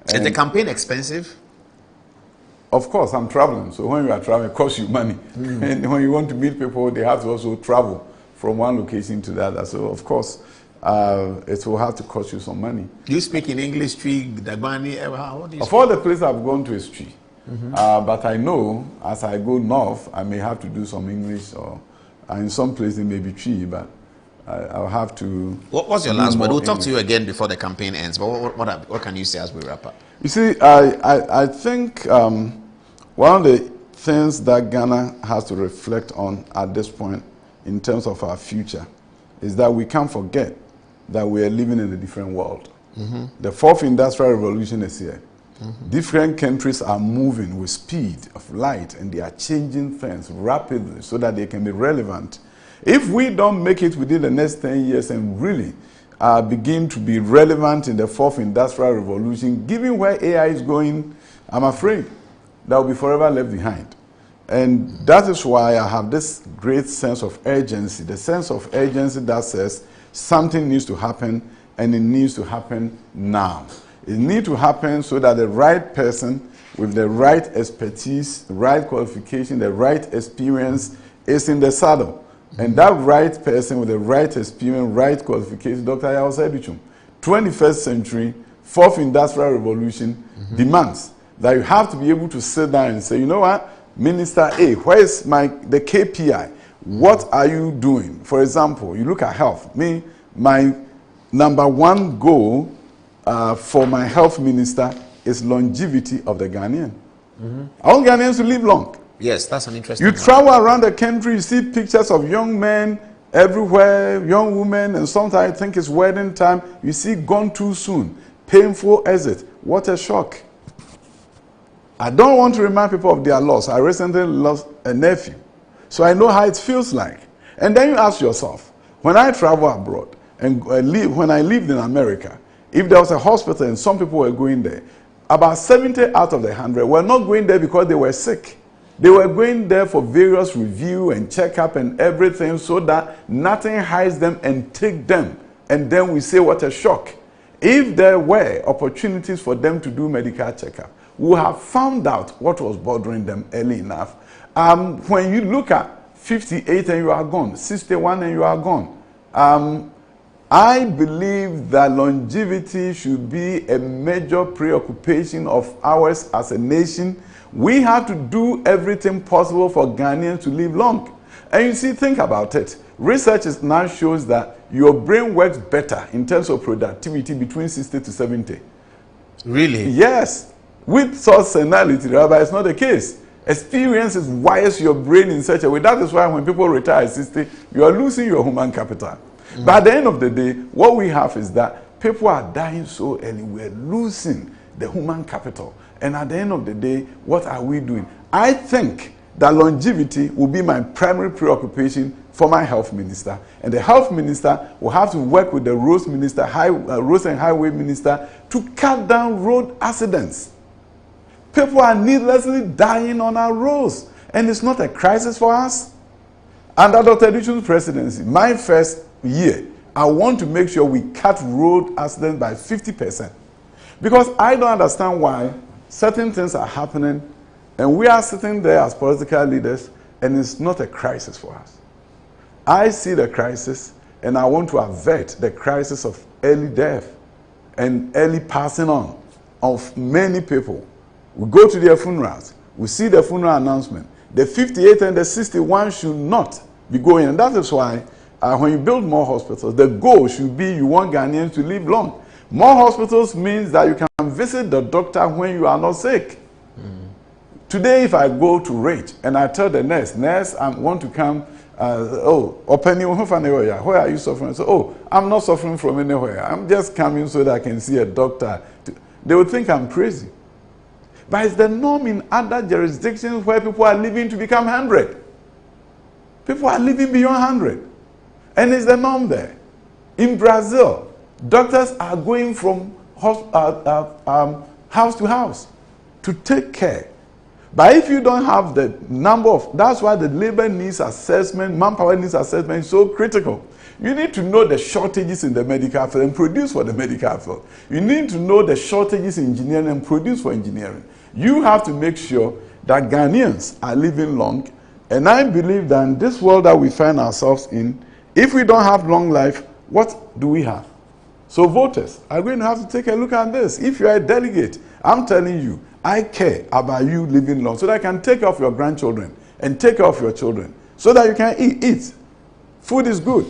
Is the campaign expensive? Of course, I'm traveling. So when you are traveling, it costs you money. And when you want to meet people, they have to also travel from one location to the other. So, of course, it will have to cost you some money. Do you speak in English, Tree, Dagbani, ever? Of all the places I've gone to is Tree. But I know as I go north, I may have to do some English, or in some places it may be Tree, but I'll have to. What's your last word? We'll talk to you again before the campaign ends. But what can you say as we wrap up? You see, I think one of the things that Ghana has to reflect on at this point in terms of our future is that we can't forget that we are living in a different world. The fourth industrial revolution is here. Different countries are moving with speed of light, and they are changing things rapidly so that they can be relevant. If we don't make it within the next 10 years and really begin to be relevant in the fourth industrial revolution, given where AI is going, I'm afraid that will be forever left behind. And that is why I have this great sense of urgency, the sense of urgency that says something needs to happen, and it needs to happen now. It needs to happen so that the right person with the right expertise, the right qualification, the right experience is in the saddle. And that right person with the right experience, right qualification, Dr. Yaosaya Educhum, 21st century, fourth industrial revolution demands that you have to be able to sit down and say, you know what, Minister A, where is the KPI? What are you doing? For example, you look at health. My number one goal for my health minister is longevity of the Ghanaian. I want Ghanaians to live long. Yes, that's an interesting You travel around the country, you see pictures of young men everywhere, young women, and sometimes I think it's wedding time. You see gone too soon, painful exit. What a shock. I don't want to remind people of their loss. I recently lost a nephew, so I know how it feels like. And then you ask yourself, when I travel abroad and when I lived in America, if there was a hospital and some people were going there, about 70 out of the 100 were not going there because they were sick. They were going there for various review and checkup and everything so that nothing hides them and take them. And then we say, what a shock. If there were opportunities for them to do medical checkup, we would have found out what was bothering them early enough. When you look at 58 and you are gone, 61 and you are gone, I believe that longevity should be a major preoccupation of ours as a nation. We have to do everything possible for Ghanaians to live long. And you see, think about it. Research now shows that your brain works better in terms of productivity between 60 to 70. Really? Yes. With such senility, but it's not the case. Experiences wires your brain in such a way. That is why when people retire at 60, you are losing your human capital. But at the end of the day, what we have is that people are dying so early. We're losing the human capital. And at the end of the day, what are we doing? I think that longevity will be my primary preoccupation for my health minister. And the health minister will have to work with the roads minister, roads and highway minister to cut down road accidents. People are needlessly dying on our roads. And it's not a crisis for us. Under Dr. Educhum's presidency, my first year, I want to make sure we cut road accidents by 50%. Because I don't understand why certain things are happening and we are sitting there as political leaders and it's not a crisis for us. I see the crisis and I want to avert the crisis of early death and early passing on of many people. We go to their funerals, we see the funeral announcement. The 58 and the 61 should not be going, and that is why when you build more hospitals, the goal should be you want Ghanaians to live long. More hospitals means that you can visit the doctor when you are not sick. Today, if I go to Rage and I tell the nurse, I want to come, where are you suffering? So, I'm not suffering from anywhere. I'm just coming so that I can see a doctor. They would think I'm crazy. But it's the norm in other jurisdictions where people are living to become 100. People are living beyond 100. And it's the norm there. In Brazil, doctors are going from house to house to take care. But if you don't have the number of, that's why the labor needs assessment, manpower needs assessment is so critical. You need to know the shortages in the medical field and produce for the medical field. You need to know the shortages in engineering and produce for engineering. You have to make sure that Ghanaians are living long. And I believe that in this world that we find ourselves in, if we don't have long life, what do we have? So voters are going to have to take a look at this. If you are a delegate, I'm telling you, I care about you living long so that I can take care of your grandchildren and take care of your children so that you can eat. Food is good.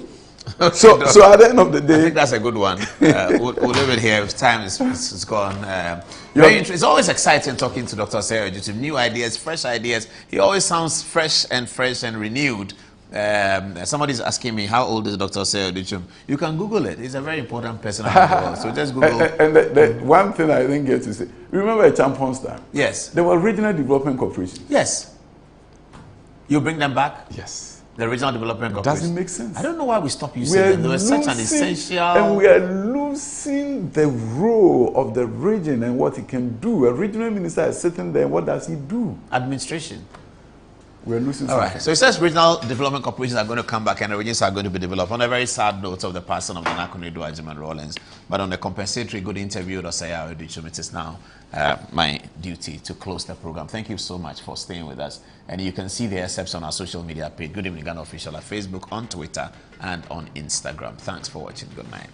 So at the end of the day, I think that's a good one. We'll leave it here. Time is gone. It's always exciting talking to Dr. Osei Oyedetum. New ideas, fresh ideas. He always sounds fresh and renewed. Somebody's asking me, how old is Dr. Osei Oyedetum? You can Google it. He's a very important person in the world. So just Google. And the one thing I didn't get to say, remember a Champions time? Yes. There were regional development corporations. Yes. You bring them back? Yes. The regional development corporation. Doesn't make sense. I don't know why we stopped using them. They were such an essential. And we are losing the role of the region and what it can do. A regional minister is sitting there, and what does he do? Administration. We're losing All something. right. So it says regional development corporations are going to come back and the regions are going to be developed. On a very sad note of the passing of Nana Akufo-Addo Agyeman Rawlings, but on a compensatory good interview with Osei Oyedetum, it is now my duty to close the program. Thank you so much for staying with us. And you can see the excerpts on our social media page, Good Evening Ghana Official, at Facebook, on Twitter, and on Instagram. Thanks for watching. Good night.